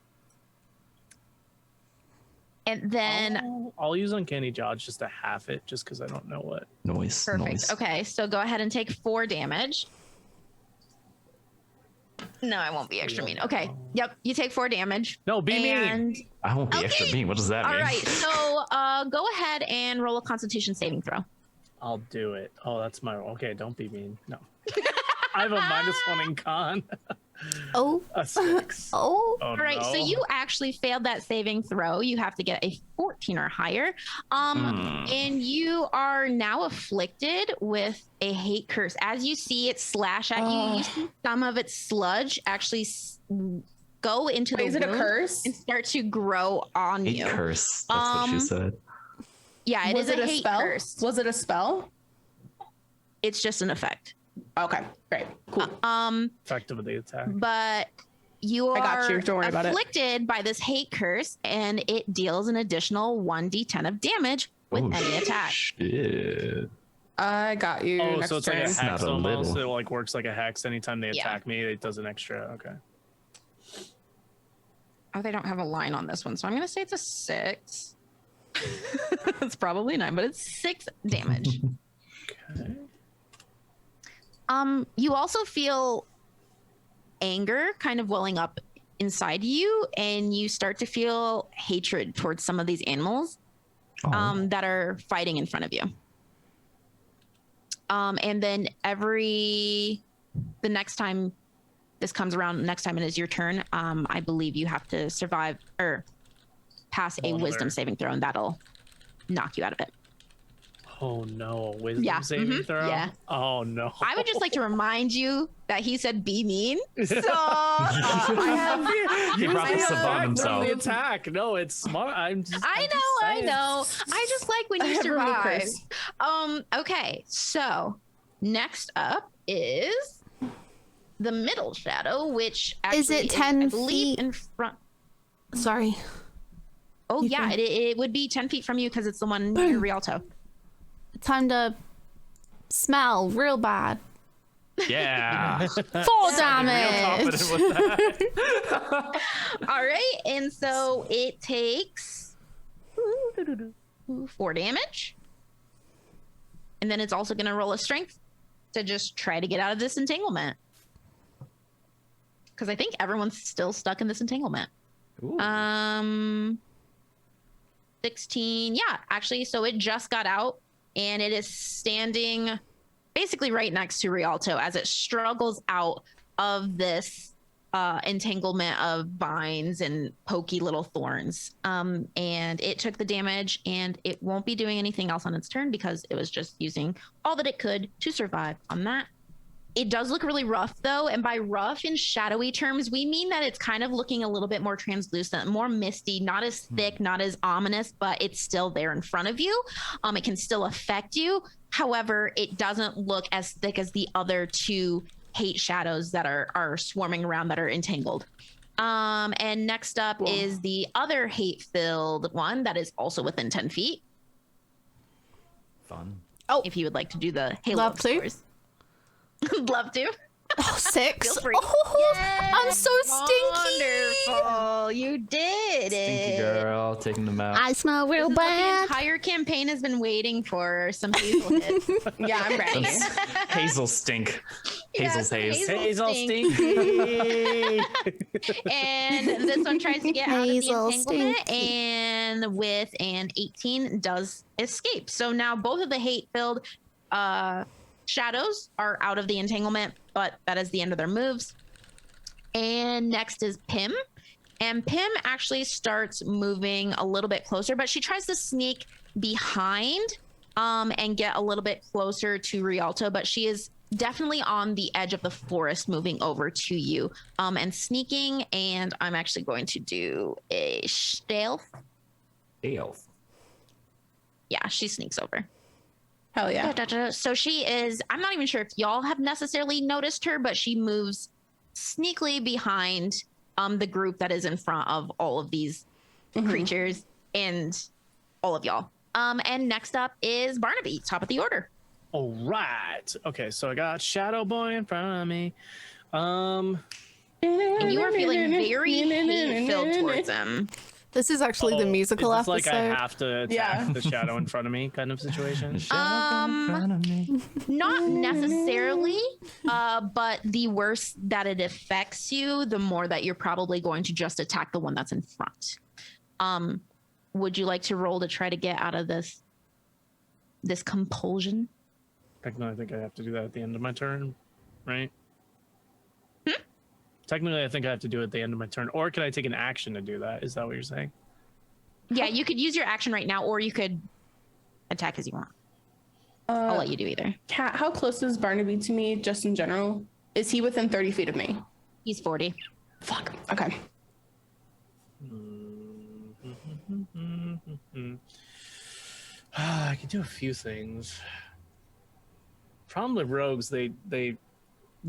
[SPEAKER 4] And then
[SPEAKER 3] I'll use Uncanny Dodge just to half it, just because I don't know what.
[SPEAKER 5] good. Noise.
[SPEAKER 4] perfect.
[SPEAKER 5] Noise.
[SPEAKER 4] Okay, so go ahead and take 4 damage. No, I won't be extra mean. Okay. Yep, you take 4 damage.
[SPEAKER 3] No, be mean.
[SPEAKER 4] And
[SPEAKER 5] I won't be extra
[SPEAKER 4] Okay.
[SPEAKER 5] mean. What does that
[SPEAKER 4] all
[SPEAKER 5] mean?
[SPEAKER 4] right, so go ahead and roll a Constitution saving throw.
[SPEAKER 3] I'll do it. Oh, that's my. Okay, don't be mean. No. I have a -1 in con.
[SPEAKER 1] Oh.
[SPEAKER 3] A 6.
[SPEAKER 1] Oh.
[SPEAKER 3] Oh,
[SPEAKER 4] All right, so
[SPEAKER 3] no.
[SPEAKER 4] you actually failed that saving throw. You have to get a 14 or higher. And you are now afflicted with a hate curse. As you see it slash at you, you see some of its sludge actually go into the
[SPEAKER 2] Wait, is it a
[SPEAKER 4] wound
[SPEAKER 2] curse?
[SPEAKER 4] and start to grow on
[SPEAKER 5] Hate
[SPEAKER 4] you.
[SPEAKER 5] curse. That's what she said.
[SPEAKER 4] Yeah, it
[SPEAKER 2] Was
[SPEAKER 4] is
[SPEAKER 2] it
[SPEAKER 4] a
[SPEAKER 2] a
[SPEAKER 4] hate
[SPEAKER 2] spell?
[SPEAKER 4] curse.
[SPEAKER 2] Was it a spell?
[SPEAKER 4] It's just an effect.
[SPEAKER 2] Okay, great, cool.
[SPEAKER 3] Effect of the attack.
[SPEAKER 4] But you are
[SPEAKER 2] got you. Don't worry about it.
[SPEAKER 4] afflicted by this hate curse, and it deals an additional 1d10 of damage with
[SPEAKER 5] Oh,
[SPEAKER 4] any attack.
[SPEAKER 5] Shit.
[SPEAKER 2] I got you.
[SPEAKER 3] Oh,
[SPEAKER 2] next
[SPEAKER 3] so it's like a
[SPEAKER 2] turn.
[SPEAKER 5] It's
[SPEAKER 3] hex
[SPEAKER 5] not a
[SPEAKER 3] almost.
[SPEAKER 5] little.
[SPEAKER 3] It like works like a hex. Anytime they
[SPEAKER 4] Yeah.
[SPEAKER 3] attack me, it does an extra. Okay.
[SPEAKER 4] Oh, they don't have a line on this one, so I'm gonna say it's a 6. It's probably 9, but it's 6 damage.
[SPEAKER 3] Okay.
[SPEAKER 4] You also feel anger kind of welling up inside you, and you start to feel hatred towards some of these animals that are fighting in front of you. And then the next time this comes around next time it is your turn, I believe you have to survive or pass a wisdom saving throw, and that'll knock you out of it.
[SPEAKER 3] Oh no, wisdom saving throw?
[SPEAKER 4] Yeah.
[SPEAKER 3] Oh no.
[SPEAKER 4] I would just like to remind you that he said be mean. So I have
[SPEAKER 5] He brought this upon himself.
[SPEAKER 3] The attack. No, it's smart. I
[SPEAKER 4] know. I just like when you
[SPEAKER 2] I have room to
[SPEAKER 4] survive.
[SPEAKER 2] curse.
[SPEAKER 4] Okay, so next up is the middle shadow, which actually
[SPEAKER 1] Is it 10
[SPEAKER 4] I believe,
[SPEAKER 1] feet?
[SPEAKER 4] in front.
[SPEAKER 1] Sorry.
[SPEAKER 4] Oh
[SPEAKER 1] You
[SPEAKER 4] yeah,
[SPEAKER 1] can-
[SPEAKER 4] it would be 10 feet from you because it's the one near Rialto.
[SPEAKER 1] Time to smell real bad.
[SPEAKER 5] Yeah.
[SPEAKER 1] 4
[SPEAKER 5] Real
[SPEAKER 1] damage.
[SPEAKER 5] confident with that.
[SPEAKER 4] All right, and so it takes 4 damage, and then it's also going to roll a strength to just try to get out of this entanglement. Because I think everyone's still stuck in this entanglement.
[SPEAKER 5] Ooh.
[SPEAKER 4] 16, yeah, actually, so it just got out, and it is standing basically right next to Rialto as it struggles out of this entanglement of vines and pokey little thorns. And it took the damage, and it won't be doing anything else on its turn because it was just using all that it could to survive on that. It does look really rough, though, and by rough in shadowy terms, we mean that it's kind of looking a little bit more translucent, more misty, not as thick, not as ominous, but it's still there in front of you. It can still affect you. However, it doesn't look as thick as the other 2 hate shadows that are swarming around that are entangled. And next up is the other hate-filled one that is also within 10 feet.
[SPEAKER 5] Fun.
[SPEAKER 1] Oh,
[SPEAKER 4] If you would like to do the Halo
[SPEAKER 1] Love
[SPEAKER 4] of
[SPEAKER 1] to.
[SPEAKER 4] Scores. Love to.
[SPEAKER 1] oh 6.
[SPEAKER 4] Feel free.
[SPEAKER 1] Oh, I'm so stinky.
[SPEAKER 4] Wonderful. You did
[SPEAKER 5] Stinky
[SPEAKER 4] it.
[SPEAKER 5] girl, taking them out.
[SPEAKER 1] I smell real
[SPEAKER 4] This is what the
[SPEAKER 1] bad.
[SPEAKER 4] entire campaign has been waiting for. Some hazel hits.
[SPEAKER 2] Yeah, I'm ready.
[SPEAKER 5] Hazel stink. Hazel's haze.
[SPEAKER 3] Hazel
[SPEAKER 4] stink.
[SPEAKER 3] stinky.
[SPEAKER 4] And this one tries to get out of the
[SPEAKER 1] Hazel
[SPEAKER 4] entanglement,
[SPEAKER 1] stinky.
[SPEAKER 4] and with an 18 does escape. So now both of the hate-filled shadows are out of the entanglement, but that is the end of their moves. And next is Pim. And Pim actually starts moving a little bit closer, but she tries to sneak behind and get a little bit closer to Rialto, but she is definitely on the edge of the forest moving over to you and sneaking. And I'm actually going to do a stealth.
[SPEAKER 5] Elf.
[SPEAKER 4] Yeah, she sneaks over.
[SPEAKER 2] Hell yeah.
[SPEAKER 4] So she is, I'm not even sure if y'all have necessarily noticed her, but she moves sneakily behind the group that is in front of all of these creatures and all of y'all. And next up is Barnaby, top of the order.
[SPEAKER 3] All right. Okay, so I got Shadow Boy in front of me.
[SPEAKER 4] And you are feeling very hate-filled towards him.
[SPEAKER 1] This is actually the musical
[SPEAKER 3] is this
[SPEAKER 1] episode.
[SPEAKER 3] like I have to attack
[SPEAKER 2] Yeah.
[SPEAKER 3] the shadow in front of me kind of situation?
[SPEAKER 4] Not necessarily, but the worse that it affects you, the more that you're probably going to just attack the one that's in front. Would you like to roll to try to get out of this compulsion?
[SPEAKER 3] Technically, I think I have to do that at the end of my turn, right? Technically, I think I have to do it at the end of my turn. Or can I take an action to do that? Is that what you're saying?
[SPEAKER 4] Yeah, you could use your action right now, or you could attack as you want. I'll let you do either.
[SPEAKER 2] Kat, how close is Barnaby to me, just in general? Is he within 30 feet of me?
[SPEAKER 4] He's 40.
[SPEAKER 2] Fuck. Okay.
[SPEAKER 3] I can do a few things. Problem with rogues, they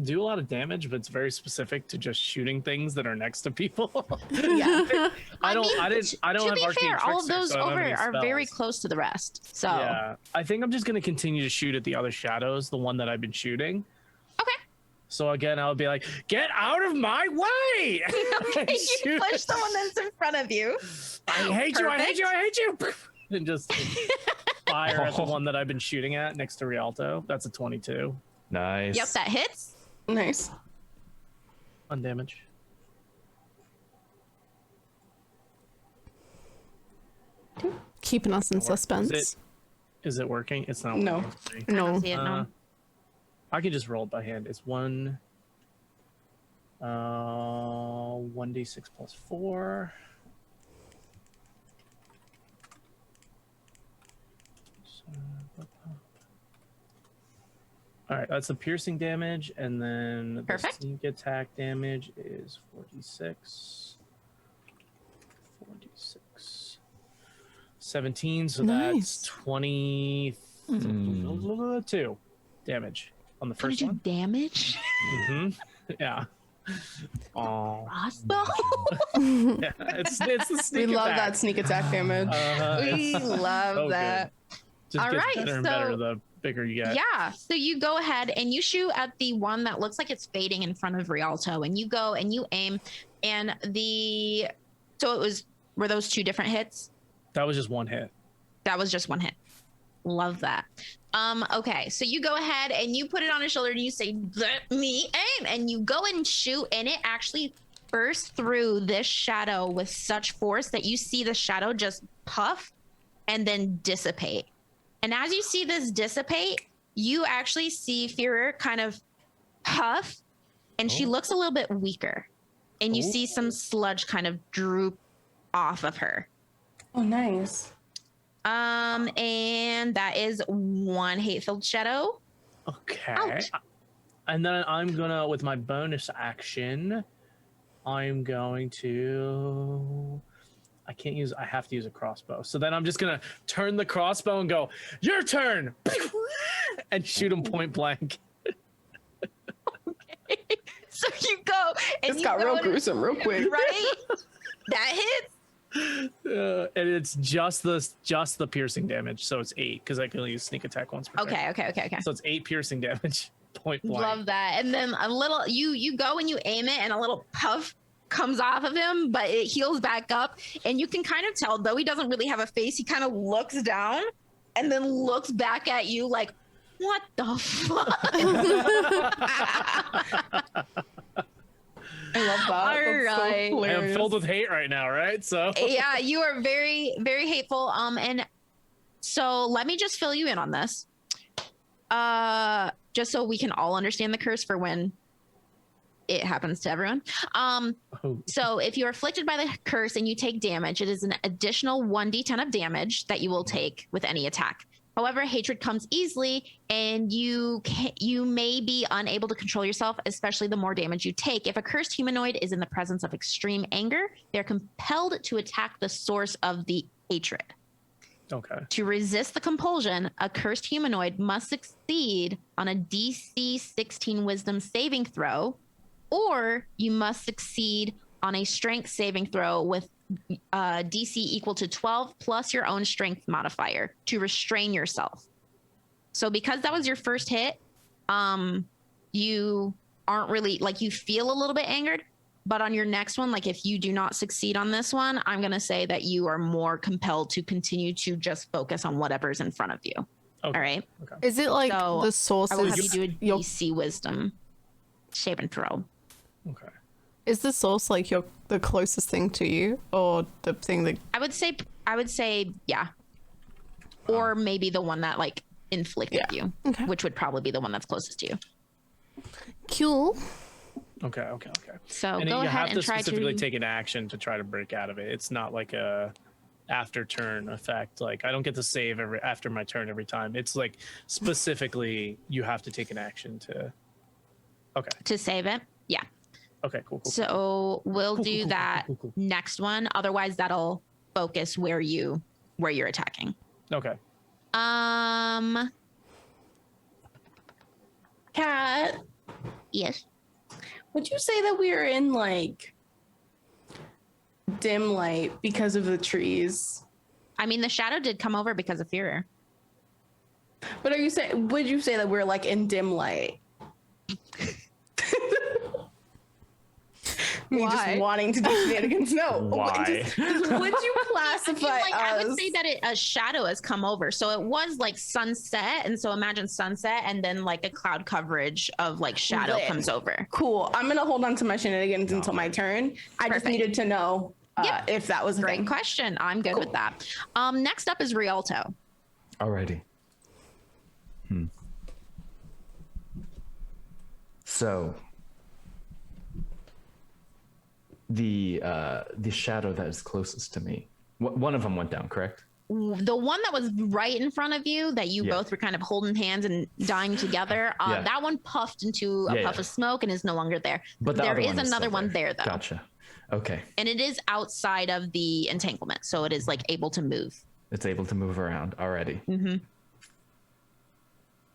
[SPEAKER 3] do a lot of damage, but it's very specific to just shooting things that are next to people.
[SPEAKER 4] Yeah.
[SPEAKER 3] I don't
[SPEAKER 4] to
[SPEAKER 3] have
[SPEAKER 4] be
[SPEAKER 3] arcane
[SPEAKER 4] fair, all of
[SPEAKER 3] trickster,
[SPEAKER 4] those
[SPEAKER 3] so I don't have
[SPEAKER 4] over
[SPEAKER 3] any
[SPEAKER 4] are very
[SPEAKER 3] spells.
[SPEAKER 4] close to the rest. So
[SPEAKER 3] Yeah, I think I'm just gonna continue to shoot at the other shadows, the one that I've been shooting.
[SPEAKER 4] okay.
[SPEAKER 3] So again, I'll be like, "Get out of my way!"
[SPEAKER 4] Okay, you push the one that's in front of you.
[SPEAKER 3] I hate you! I hate you! I hate you! And just fire at the
[SPEAKER 5] Oh.
[SPEAKER 3] one that I've been shooting at next to Rialto. That's a 22.
[SPEAKER 5] Nice.
[SPEAKER 4] Yep, that hits.
[SPEAKER 2] Nice.
[SPEAKER 3] 1 damage.
[SPEAKER 1] Keeping us in suspense.
[SPEAKER 3] Is it working? It's not
[SPEAKER 2] No.
[SPEAKER 3] working. for me.
[SPEAKER 4] I
[SPEAKER 1] No.
[SPEAKER 4] don't see it, no.
[SPEAKER 3] I can just roll it by hand. It's 1 1d6 plus 4. All right, that's the piercing damage, and then the
[SPEAKER 4] Perfect.
[SPEAKER 3] sneak attack damage is 4d6. 4d6. 17, so
[SPEAKER 1] Nice.
[SPEAKER 3] that's 22 damage on the first
[SPEAKER 4] 22
[SPEAKER 3] one.
[SPEAKER 4] damage.
[SPEAKER 3] Mm-hmm. Yeah. Oh,
[SPEAKER 4] Crossbow.
[SPEAKER 3] yeah. It's the
[SPEAKER 2] We
[SPEAKER 3] sneak
[SPEAKER 2] love
[SPEAKER 3] attack.
[SPEAKER 2] that sneak attack damage.
[SPEAKER 4] We
[SPEAKER 3] It's
[SPEAKER 4] love
[SPEAKER 3] so good.
[SPEAKER 4] that.
[SPEAKER 3] Just
[SPEAKER 4] All
[SPEAKER 3] gets
[SPEAKER 4] right,
[SPEAKER 3] better and
[SPEAKER 4] so-
[SPEAKER 3] better the bigger you get.
[SPEAKER 4] Yeah. So you go ahead and you shoot at the one that looks like it's fading in front of Rialto, and you go and you aim, and were those 2 different hits?
[SPEAKER 3] That was just one hit.
[SPEAKER 4] That was just one hit. Love that. Okay, so you go ahead and you put it on his shoulder and you say, "Let me aim," and you go and shoot, and it actually bursts through this shadow with such force that you see the shadow just puff and then dissipate. And as you see this dissipate, you actually see Führer kind of huff, and she looks a little bit weaker, and you see some sludge kind of droop off of her.
[SPEAKER 2] Oh, nice.
[SPEAKER 4] And that is 1 hate-filled shadow.
[SPEAKER 3] Okay.
[SPEAKER 4] Ouch.
[SPEAKER 3] And then I'm gonna, with my bonus action, I'm going to. I have to use a crossbow. So then I'm just gonna turn the crossbow and go, "Your turn," and shoot him point blank.
[SPEAKER 4] Okay. So you go and
[SPEAKER 2] This
[SPEAKER 4] you
[SPEAKER 2] got
[SPEAKER 4] go
[SPEAKER 2] real
[SPEAKER 4] and-
[SPEAKER 2] gruesome real quick.
[SPEAKER 4] right? That hits.
[SPEAKER 3] And it's just the piercing damage, so it's 8 because I can only use sneak attack once per turn.
[SPEAKER 4] Okay.
[SPEAKER 3] So it's 8 piercing damage, point blank.
[SPEAKER 4] Love that. And then a little you go and you aim it, and a little puff comes off of him, but it heals back up, and you can kind of tell, though he doesn't really have a face, he kind of looks down and then looks back at you like, what the fuck?
[SPEAKER 2] I love that.
[SPEAKER 4] All
[SPEAKER 2] That's so
[SPEAKER 4] right.
[SPEAKER 3] I am
[SPEAKER 2] hilarious.
[SPEAKER 3] filled with hate right now, right? So
[SPEAKER 4] Yeah, you are very, very hateful. And so let me just fill you in on this. Just so we can all understand the curse for when it happens to everyone. So if you're afflicted by the curse and you take damage, it is an additional 1d10 of damage that you will take with any attack. However, hatred comes easily, and you may be unable to control yourself, especially the more damage you take. If a cursed humanoid is in the presence of extreme anger, they're compelled to attack the source of the hatred.
[SPEAKER 3] okay.
[SPEAKER 4] To resist the compulsion, a cursed humanoid must succeed on a DC 16 Wisdom saving throw, or you must succeed on a Strength saving throw with DC equal to 12 plus your own Strength modifier to restrain yourself. So because that was your first hit, you aren't really, like, you feel a little bit angered, but on your next one, like if you do not succeed on this one, I'm going to say that you are more compelled to continue to just focus on whatever's in front of you.
[SPEAKER 3] Okay.
[SPEAKER 4] All right.
[SPEAKER 1] Is it like
[SPEAKER 4] So,
[SPEAKER 1] the source
[SPEAKER 4] I will have you
[SPEAKER 1] is
[SPEAKER 4] do a
[SPEAKER 1] your
[SPEAKER 4] DC Wisdom save and throw.
[SPEAKER 3] Okay.
[SPEAKER 1] is the source like the closest thing to you, or the thing that
[SPEAKER 4] I would say, yeah. Or maybe the one that like inflicted you,
[SPEAKER 1] Okay.
[SPEAKER 4] which would probably be the one that's closest to you.
[SPEAKER 1] cool?
[SPEAKER 3] Okay.
[SPEAKER 4] So
[SPEAKER 3] And
[SPEAKER 4] go
[SPEAKER 3] you
[SPEAKER 4] ahead
[SPEAKER 3] have to
[SPEAKER 4] and try
[SPEAKER 3] specifically
[SPEAKER 4] to.
[SPEAKER 3] take an action to try to break out of it. It's not like a after turn effect. Like I don't get to save after my turn every time. It's like specifically you have to take an action to. Okay.
[SPEAKER 4] To save it. Yeah.
[SPEAKER 3] Okay. Cool.
[SPEAKER 4] So we'll
[SPEAKER 3] Cool,
[SPEAKER 4] do
[SPEAKER 3] cool,
[SPEAKER 4] that
[SPEAKER 3] cool.
[SPEAKER 4] next one. Otherwise, that'll focus where you're attacking.
[SPEAKER 3] Okay.
[SPEAKER 2] Kat,
[SPEAKER 4] Yes.
[SPEAKER 2] would you say that we are in like dim light because of the trees?
[SPEAKER 4] I mean, the shadow did come over because of Führer.
[SPEAKER 2] But would you say that we're like in dim light? Me
[SPEAKER 4] Why?
[SPEAKER 2] just wanting to do shenanigans. No.
[SPEAKER 5] Why?
[SPEAKER 2] Would you classify
[SPEAKER 4] I would
[SPEAKER 2] us?
[SPEAKER 4] say that a shadow has come over. So it was like sunset. And so imagine sunset and then like a cloud coverage of like shadow
[SPEAKER 2] Lit.
[SPEAKER 4] comes over.
[SPEAKER 2] Cool. I'm gonna hold on to my shenanigans until my turn. I just
[SPEAKER 4] Perfect.
[SPEAKER 2] needed to know
[SPEAKER 4] Yep.
[SPEAKER 2] if that was a
[SPEAKER 4] Great
[SPEAKER 2] thing.
[SPEAKER 4] question. I'm good with that. Next up is Rialto.
[SPEAKER 5] Alrighty. So, the shadow that is closest to me. One of them went down, correct?
[SPEAKER 4] The one that was right in front of you that you both were kind of holding hands and dying together, that one puffed into a puff of smoke and is no longer there.
[SPEAKER 5] But
[SPEAKER 4] there is another one there though.
[SPEAKER 5] Gotcha. Okay.
[SPEAKER 4] And it is outside of the entanglement, so it is like able to move.
[SPEAKER 5] It's able to move around already.
[SPEAKER 4] Mm-hmm.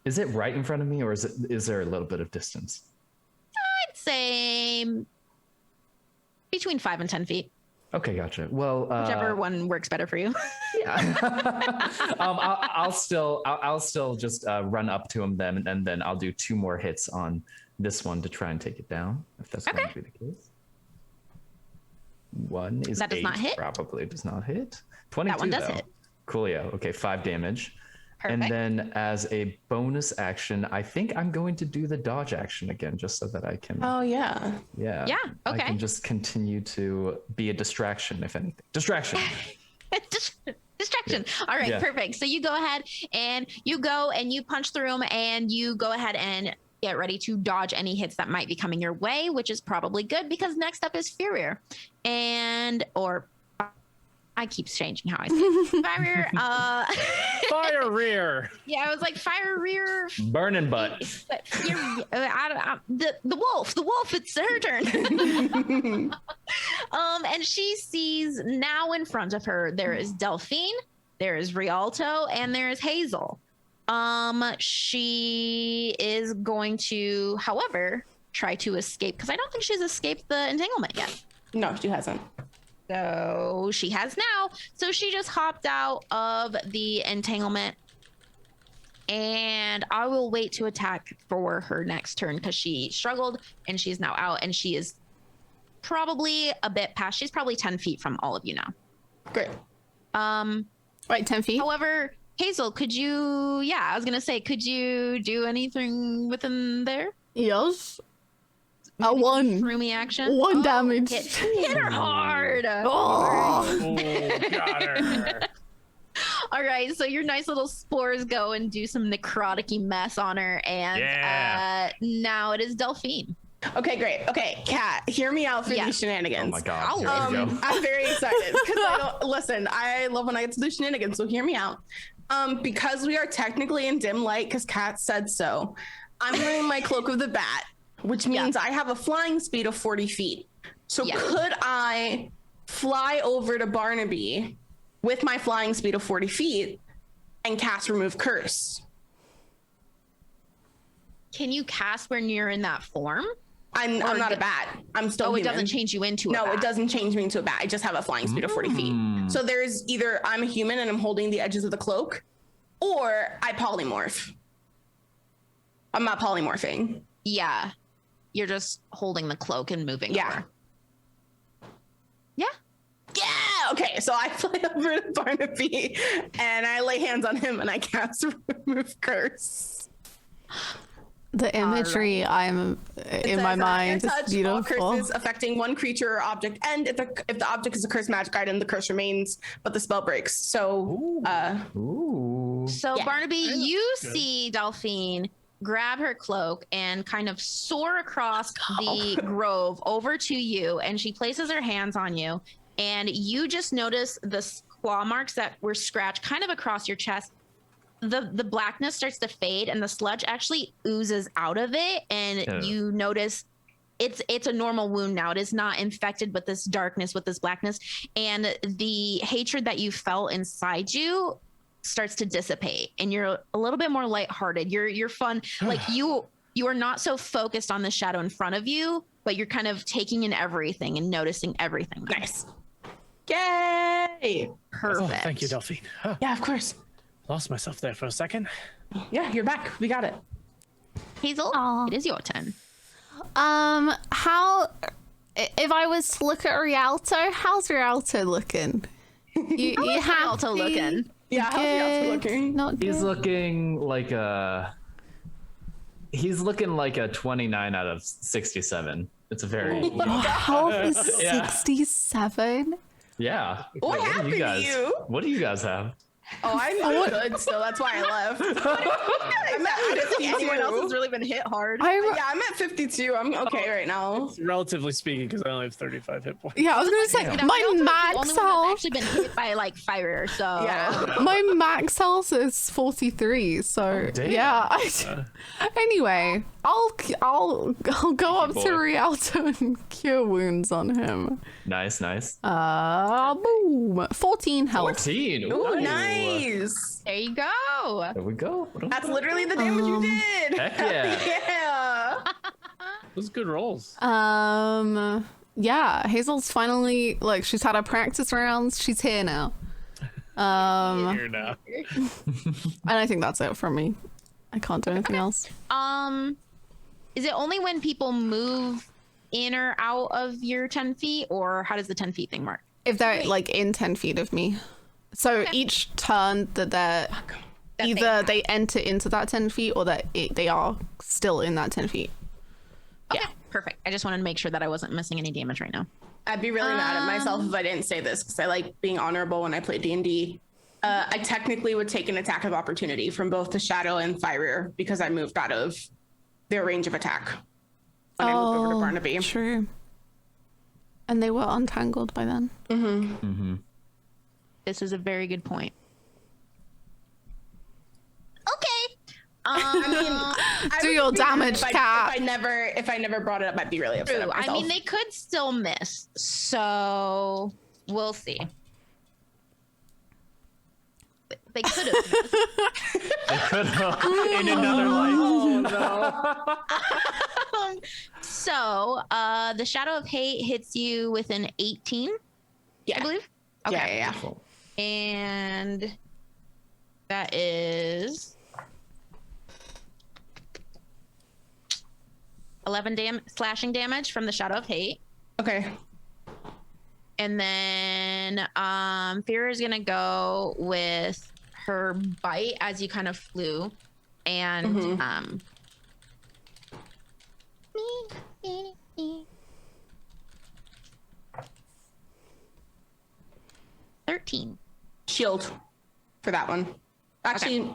[SPEAKER 5] Is it right in front of me, or is there a little bit of distance?
[SPEAKER 4] I'd say between 5 and 10 feet.
[SPEAKER 5] Okay, gotcha. Well,
[SPEAKER 4] whichever one works better for you.
[SPEAKER 5] Yeah. I'll still just run up to him then, and then I'll do 2 more hits on this one to try and take it down, if that's going to be the case. One is
[SPEAKER 4] that does
[SPEAKER 5] 8,
[SPEAKER 4] not hit.
[SPEAKER 5] Probably does not hit. 22.
[SPEAKER 4] That one does hit.
[SPEAKER 5] Coolio. Okay, 5 damage.
[SPEAKER 4] Perfect.
[SPEAKER 5] And then as a bonus action, I think I'm going to do the dodge action again, just so that I can.
[SPEAKER 2] Oh yeah.
[SPEAKER 5] Yeah.
[SPEAKER 4] Yeah. Okay.
[SPEAKER 5] I can just continue to be a distraction, if anything. Distraction.
[SPEAKER 4] Distraction. All right. Yeah. Perfect. So you go ahead and you go and you punch through them, and you go ahead and get ready to dodge any hits that might be coming your way, which is probably good because next up is Furier, or I keep changing how I say Fire.
[SPEAKER 3] Fire rear.
[SPEAKER 4] Yeah, I was like fire rear.
[SPEAKER 5] Burning butt.
[SPEAKER 4] The wolf. It's her turn. And she sees now in front of her there is Delphine, there is Rialto, and there is Hazel. She is going to, however, try to escape because I don't think she's escaped the entanglement yet.
[SPEAKER 2] No, she hasn't.
[SPEAKER 4] So she has now. So she just hopped out of the entanglement, and I will wait to attack for her next turn because she struggled and she's now out, and she is probably a bit past. She's probably 10 feet from all of you now.
[SPEAKER 2] Great.
[SPEAKER 1] Right, 10 feet.
[SPEAKER 4] However, Hazel, could you? Yeah, I was gonna say, could you do anything within there?
[SPEAKER 1] Yes. A 1.
[SPEAKER 4] Roomy action.
[SPEAKER 1] 1 damage.
[SPEAKER 4] Hit her hard.
[SPEAKER 1] Oh,
[SPEAKER 3] Got her.
[SPEAKER 4] All right, so your nice little spores go and do some necrotic-y mess on her, and now it is Delphine.
[SPEAKER 2] Okay, great. Okay, Kat, hear me out for these shenanigans.
[SPEAKER 5] Oh my god. Here we go.
[SPEAKER 2] I'm very excited because I love when I get to do shenanigans, so hear me out. Because we are technically in dim light, because Kat said so, I'm wearing my cloak of the bat, which means I have a flying speed of 40 feet. So could I fly over to Barnaby with my flying speed of 40 feet and cast Remove Curse?
[SPEAKER 4] Can you cast when you're in that form?
[SPEAKER 2] I'm not a bat. I'm still human.
[SPEAKER 4] It doesn't change you into a bat.
[SPEAKER 2] No, it doesn't change me into a bat. I just have a flying speed of 40 feet. So there's either I'm a human and I'm holding the edges of the cloak, or I polymorph. I'm not polymorphing.
[SPEAKER 4] Yeah. You're just holding the cloak and moving.
[SPEAKER 2] Yeah.
[SPEAKER 4] Over. Yeah.
[SPEAKER 2] Yeah. Okay. So I fly over to Barnaby and I lay hands on him and I cast Remove Curse.
[SPEAKER 1] The imagery I'm in my mind is beautiful.
[SPEAKER 2] Curses affecting one creature or object, and if the object is a cursed magic item, the curse remains, but the spell breaks. So,
[SPEAKER 4] So Barnaby, you see Delphine grab her cloak and kind of soar across the grove over to you, and she places her hands on you, and you just notice the claw marks that were scratched kind of across your chest. The blackness starts to fade and the sludge actually oozes out of it, and you notice it's a normal wound now. It is not infected with this darkness, with this blackness, and the hatred that you felt inside you starts to dissipate, and you're a little bit more lighthearted. You're fun. Like you are not so focused on the shadow in front of you, but you're kind of taking in everything and noticing everything.
[SPEAKER 2] Nice. Yay!
[SPEAKER 4] Perfect.
[SPEAKER 3] Oh, thank you, Delphine. Oh,
[SPEAKER 2] Yeah, of course.
[SPEAKER 3] lost myself there for a second.
[SPEAKER 2] Yeah, you're back. We got it.
[SPEAKER 4] Hazel, it is your turn.
[SPEAKER 1] How, if I was to look at Rialto, how's Rialto looking? You have
[SPEAKER 4] Rialto looking.
[SPEAKER 2] Yeah, how's Rialto looking?
[SPEAKER 1] Not
[SPEAKER 5] He's
[SPEAKER 1] good.
[SPEAKER 5] looking like a 29 out of 67. It's a very
[SPEAKER 1] Health is 67.
[SPEAKER 5] yeah.
[SPEAKER 2] What happened to you?
[SPEAKER 5] What do you guys have?
[SPEAKER 2] Oh, I'm not good still. That's why I left.
[SPEAKER 4] I don't think anyone else has really been hit hard.
[SPEAKER 2] Yeah, I'm at 52. I'm okay right now.
[SPEAKER 3] Relatively speaking, because I only have 35 hit points.
[SPEAKER 1] Yeah, I was gonna say my
[SPEAKER 4] Rialto's the
[SPEAKER 1] max
[SPEAKER 4] only one that's
[SPEAKER 1] health.
[SPEAKER 4] actually been hit by like fire. So
[SPEAKER 2] Yeah.
[SPEAKER 1] My max health is 43. So
[SPEAKER 5] damn.
[SPEAKER 1] yeah. Anyway, I'll go up
[SPEAKER 5] boy.
[SPEAKER 1] to Rialto and cure wounds on him.
[SPEAKER 5] Nice.
[SPEAKER 1] Boom. 14 health.
[SPEAKER 5] 14.
[SPEAKER 2] Ooh, nice.
[SPEAKER 4] there you go.
[SPEAKER 5] There we go.
[SPEAKER 2] That's literally the damage you did.
[SPEAKER 5] Heck yeah.
[SPEAKER 2] Yeah.
[SPEAKER 3] Those are good rolls.
[SPEAKER 1] Yeah, Hazel's finally like she's had her practice rounds. She's here now.
[SPEAKER 3] Here now.
[SPEAKER 1] And I think that's it from me. I can't do anything else.
[SPEAKER 4] Is it only when people move in or out of your 10 feet, or how does the 10 feet thing work?
[SPEAKER 1] If they're like in 10 feet of me. So each turn that they're either they enter into that 10 feet or that they are still in that 10 feet.
[SPEAKER 4] Okay, perfect. I just wanted to make sure that I wasn't missing any damage right now.
[SPEAKER 2] I'd be really mad at myself if I didn't say this because I like being honorable when I play D&D. I technically would take an attack of opportunity from both the Shadow and Fire because I moved out of their range of attack when I moved over to Barnaby.
[SPEAKER 1] True. And they were untangled by then.
[SPEAKER 4] This is a very good point.
[SPEAKER 6] Okay.
[SPEAKER 2] I mean, I
[SPEAKER 1] Do
[SPEAKER 2] would
[SPEAKER 1] your
[SPEAKER 2] be mad
[SPEAKER 1] damage, Cat.
[SPEAKER 2] if I never brought it up, I'd be really upset
[SPEAKER 4] True.
[SPEAKER 2] at
[SPEAKER 4] I
[SPEAKER 2] myself.
[SPEAKER 4] mean, they could still miss, so we'll see. They could have missed.
[SPEAKER 5] In another life.
[SPEAKER 4] So, the Shadow of Hate hits you with an 18,
[SPEAKER 2] Yeah.
[SPEAKER 4] I believe.
[SPEAKER 2] Yeah.
[SPEAKER 4] And that is 11 slashing damage from the Shadow of Hate.
[SPEAKER 2] Okay.
[SPEAKER 4] And then Fira is gonna go with her bite as you kind of flew, and 13.
[SPEAKER 2] Shield for that one. Actually,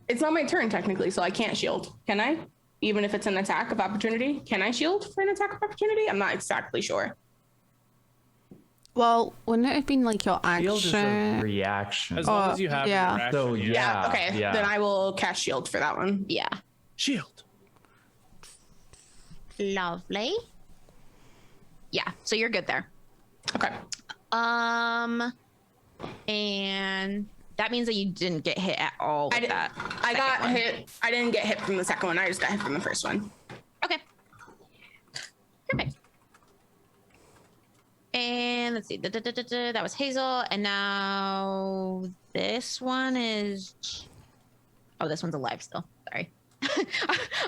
[SPEAKER 2] it's not my turn technically, so I can't shield. Can I? Even if it's an attack of opportunity, can I shield for an attack of opportunity? I'm not exactly sure.
[SPEAKER 1] Well, wouldn't it have been like your
[SPEAKER 5] Shield is a
[SPEAKER 1] action?
[SPEAKER 5] reaction.
[SPEAKER 3] As long as you have
[SPEAKER 1] yeah.
[SPEAKER 3] your action,
[SPEAKER 5] So yeah.
[SPEAKER 2] Okay. Then I will cast shield for that one.
[SPEAKER 4] Yeah.
[SPEAKER 3] shield.
[SPEAKER 4] Lovely. Yeah, so you're good there.
[SPEAKER 2] Okay.
[SPEAKER 4] And that means that you didn't get hit at all with that.
[SPEAKER 2] I got
[SPEAKER 4] second one.
[SPEAKER 2] hit. I didn't get hit from the second one. I just got hit from the first one.
[SPEAKER 4] Okay. Perfect. And let's see. That was Hazel. And now this one is... Oh, this one's alive still. Sorry.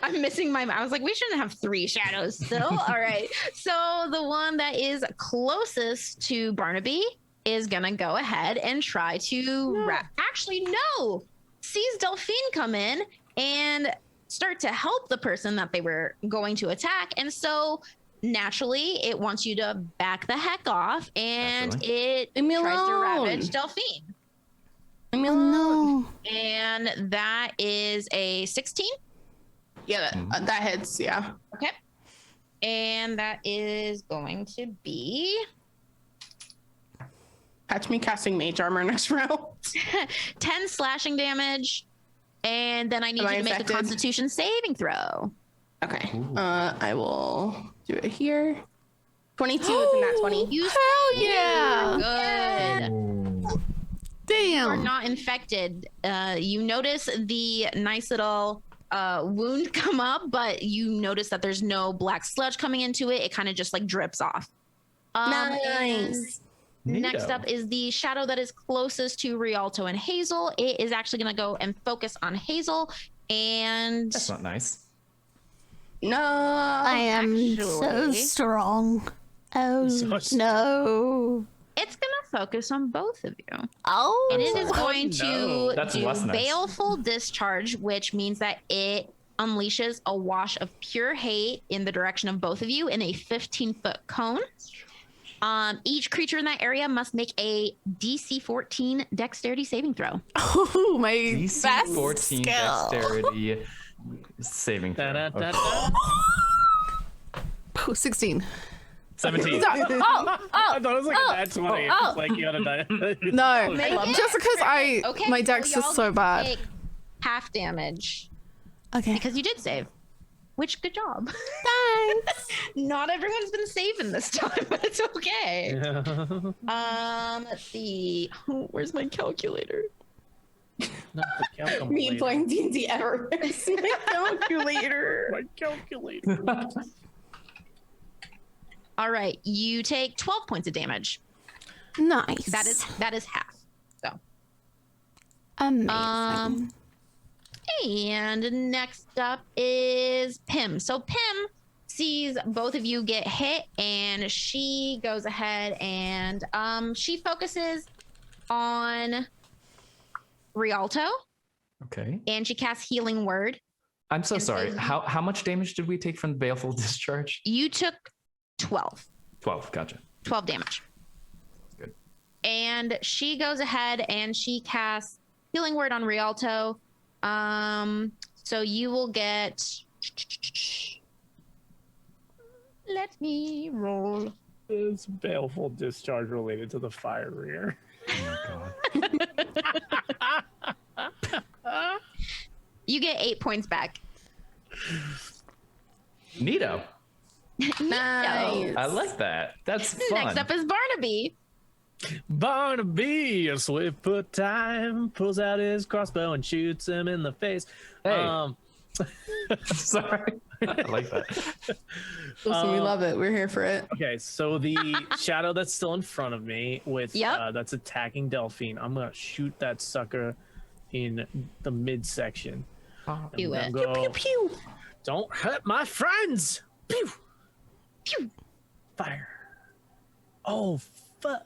[SPEAKER 4] I'm missing my... I was like, we shouldn't have 3 shadows still. All right. So the one that is closest to Barnaby is going to go ahead and try to... Actually, no. Sees Delphine come in and start to help the person that they were going to attack. And so... naturally, it wants you to back the heck off, and it
[SPEAKER 2] Leave me
[SPEAKER 4] tries to
[SPEAKER 2] alone.
[SPEAKER 4] ravage Delphine.
[SPEAKER 2] Leave me
[SPEAKER 1] Oh
[SPEAKER 2] alone.
[SPEAKER 1] no.
[SPEAKER 4] And that is a 16.
[SPEAKER 2] Yeah, that hits. Yeah.
[SPEAKER 4] Okay. And that is going to be
[SPEAKER 2] Catch me casting mage armor next round.
[SPEAKER 4] 10 slashing damage. And then I need
[SPEAKER 2] Am
[SPEAKER 4] you
[SPEAKER 2] I
[SPEAKER 4] to make a
[SPEAKER 2] infected?
[SPEAKER 4] Constitution saving throw.
[SPEAKER 2] Okay. I will do it here. 22 is in that 20.
[SPEAKER 4] You
[SPEAKER 1] Hell yeah.
[SPEAKER 4] good. You're
[SPEAKER 1] Damn.
[SPEAKER 4] not infected. You notice the nice little wound come up, but you notice that there's no black sludge coming into it. It kind of just like drips off.
[SPEAKER 2] Nice.
[SPEAKER 4] And next up is the shadow that is closest to Rialto and Hazel. It is actually going to go and focus on Hazel. And
[SPEAKER 5] That's not nice.
[SPEAKER 2] No.
[SPEAKER 1] I am so
[SPEAKER 4] actually-
[SPEAKER 1] strong. Oh
[SPEAKER 3] So strong.
[SPEAKER 1] no.
[SPEAKER 4] it's going to focus on both of you.
[SPEAKER 1] Oh.
[SPEAKER 4] And it is going
[SPEAKER 3] no.
[SPEAKER 4] to
[SPEAKER 5] That's
[SPEAKER 4] do
[SPEAKER 5] less nice.
[SPEAKER 4] baleful discharge, which means that it unleashes a wash of pure hate in the direction of both of you in a 15-foot cone. Each creature in that area must make a DC 14 dexterity saving throw.
[SPEAKER 1] Oh, my
[SPEAKER 5] DC
[SPEAKER 1] best
[SPEAKER 5] 14
[SPEAKER 1] skill.
[SPEAKER 5] dexterity saving throw.
[SPEAKER 3] Da-da-da-da.
[SPEAKER 1] Ooh, 16.
[SPEAKER 3] 17.
[SPEAKER 1] Oh,
[SPEAKER 3] I
[SPEAKER 1] oh,
[SPEAKER 3] thought it was like a nat 20.
[SPEAKER 1] oh.
[SPEAKER 3] It's like you gotta die.
[SPEAKER 1] no.
[SPEAKER 4] Make it.
[SPEAKER 1] Just because
[SPEAKER 4] Okay,
[SPEAKER 1] my dex
[SPEAKER 4] y'all
[SPEAKER 1] is so
[SPEAKER 4] get to
[SPEAKER 1] bad.
[SPEAKER 4] take half damage
[SPEAKER 1] Okay.
[SPEAKER 4] because you did save. Which, good job.
[SPEAKER 1] Thanks.
[SPEAKER 4] Not everyone's been saving this time, but it's okay. Let's see. Oh, where's my calculator?
[SPEAKER 3] Not the calculator.
[SPEAKER 2] Me playing D&D ever. My calculator.
[SPEAKER 3] My calculator.
[SPEAKER 4] All right, you take 12 points of damage.
[SPEAKER 1] Nice.
[SPEAKER 4] That is half. So,
[SPEAKER 1] amazing.
[SPEAKER 4] and next up is Pim. So Pim sees both of you get hit, and she goes ahead and she focuses on Rialto,
[SPEAKER 5] Okay.
[SPEAKER 4] and she casts Healing Word.
[SPEAKER 5] I'm so
[SPEAKER 4] And
[SPEAKER 5] sorry.
[SPEAKER 4] says-
[SPEAKER 5] How much damage did we take from the baleful discharge?
[SPEAKER 4] You took 12
[SPEAKER 5] Gotcha.
[SPEAKER 4] damage.
[SPEAKER 5] Good.
[SPEAKER 4] And she goes ahead and she casts Healing Word on Rialto. So you will get. Let me roll.
[SPEAKER 3] Is baleful discharge related to the fire rear?
[SPEAKER 5] Oh my god.
[SPEAKER 4] You get 8 points back.
[SPEAKER 5] Neato.
[SPEAKER 2] Nice.
[SPEAKER 5] I like that. That's fun.
[SPEAKER 4] Next up is Barnaby.
[SPEAKER 3] Barnaby, a swift foot time, pulls out his crossbow and shoots him in the face.
[SPEAKER 5] Hey. Sorry. I like that.
[SPEAKER 2] Listen, we love it. We're here for it.
[SPEAKER 3] Okay, so the shadow that's still in front of me with
[SPEAKER 4] Yep.
[SPEAKER 3] that's attacking Delphine, I'm gonna shoot that sucker in the midsection.
[SPEAKER 4] Do it.
[SPEAKER 3] Go, pew, pew, pew. Don't hurt my friends. Pew.
[SPEAKER 4] Pew.
[SPEAKER 3] Fire. Oh fuck.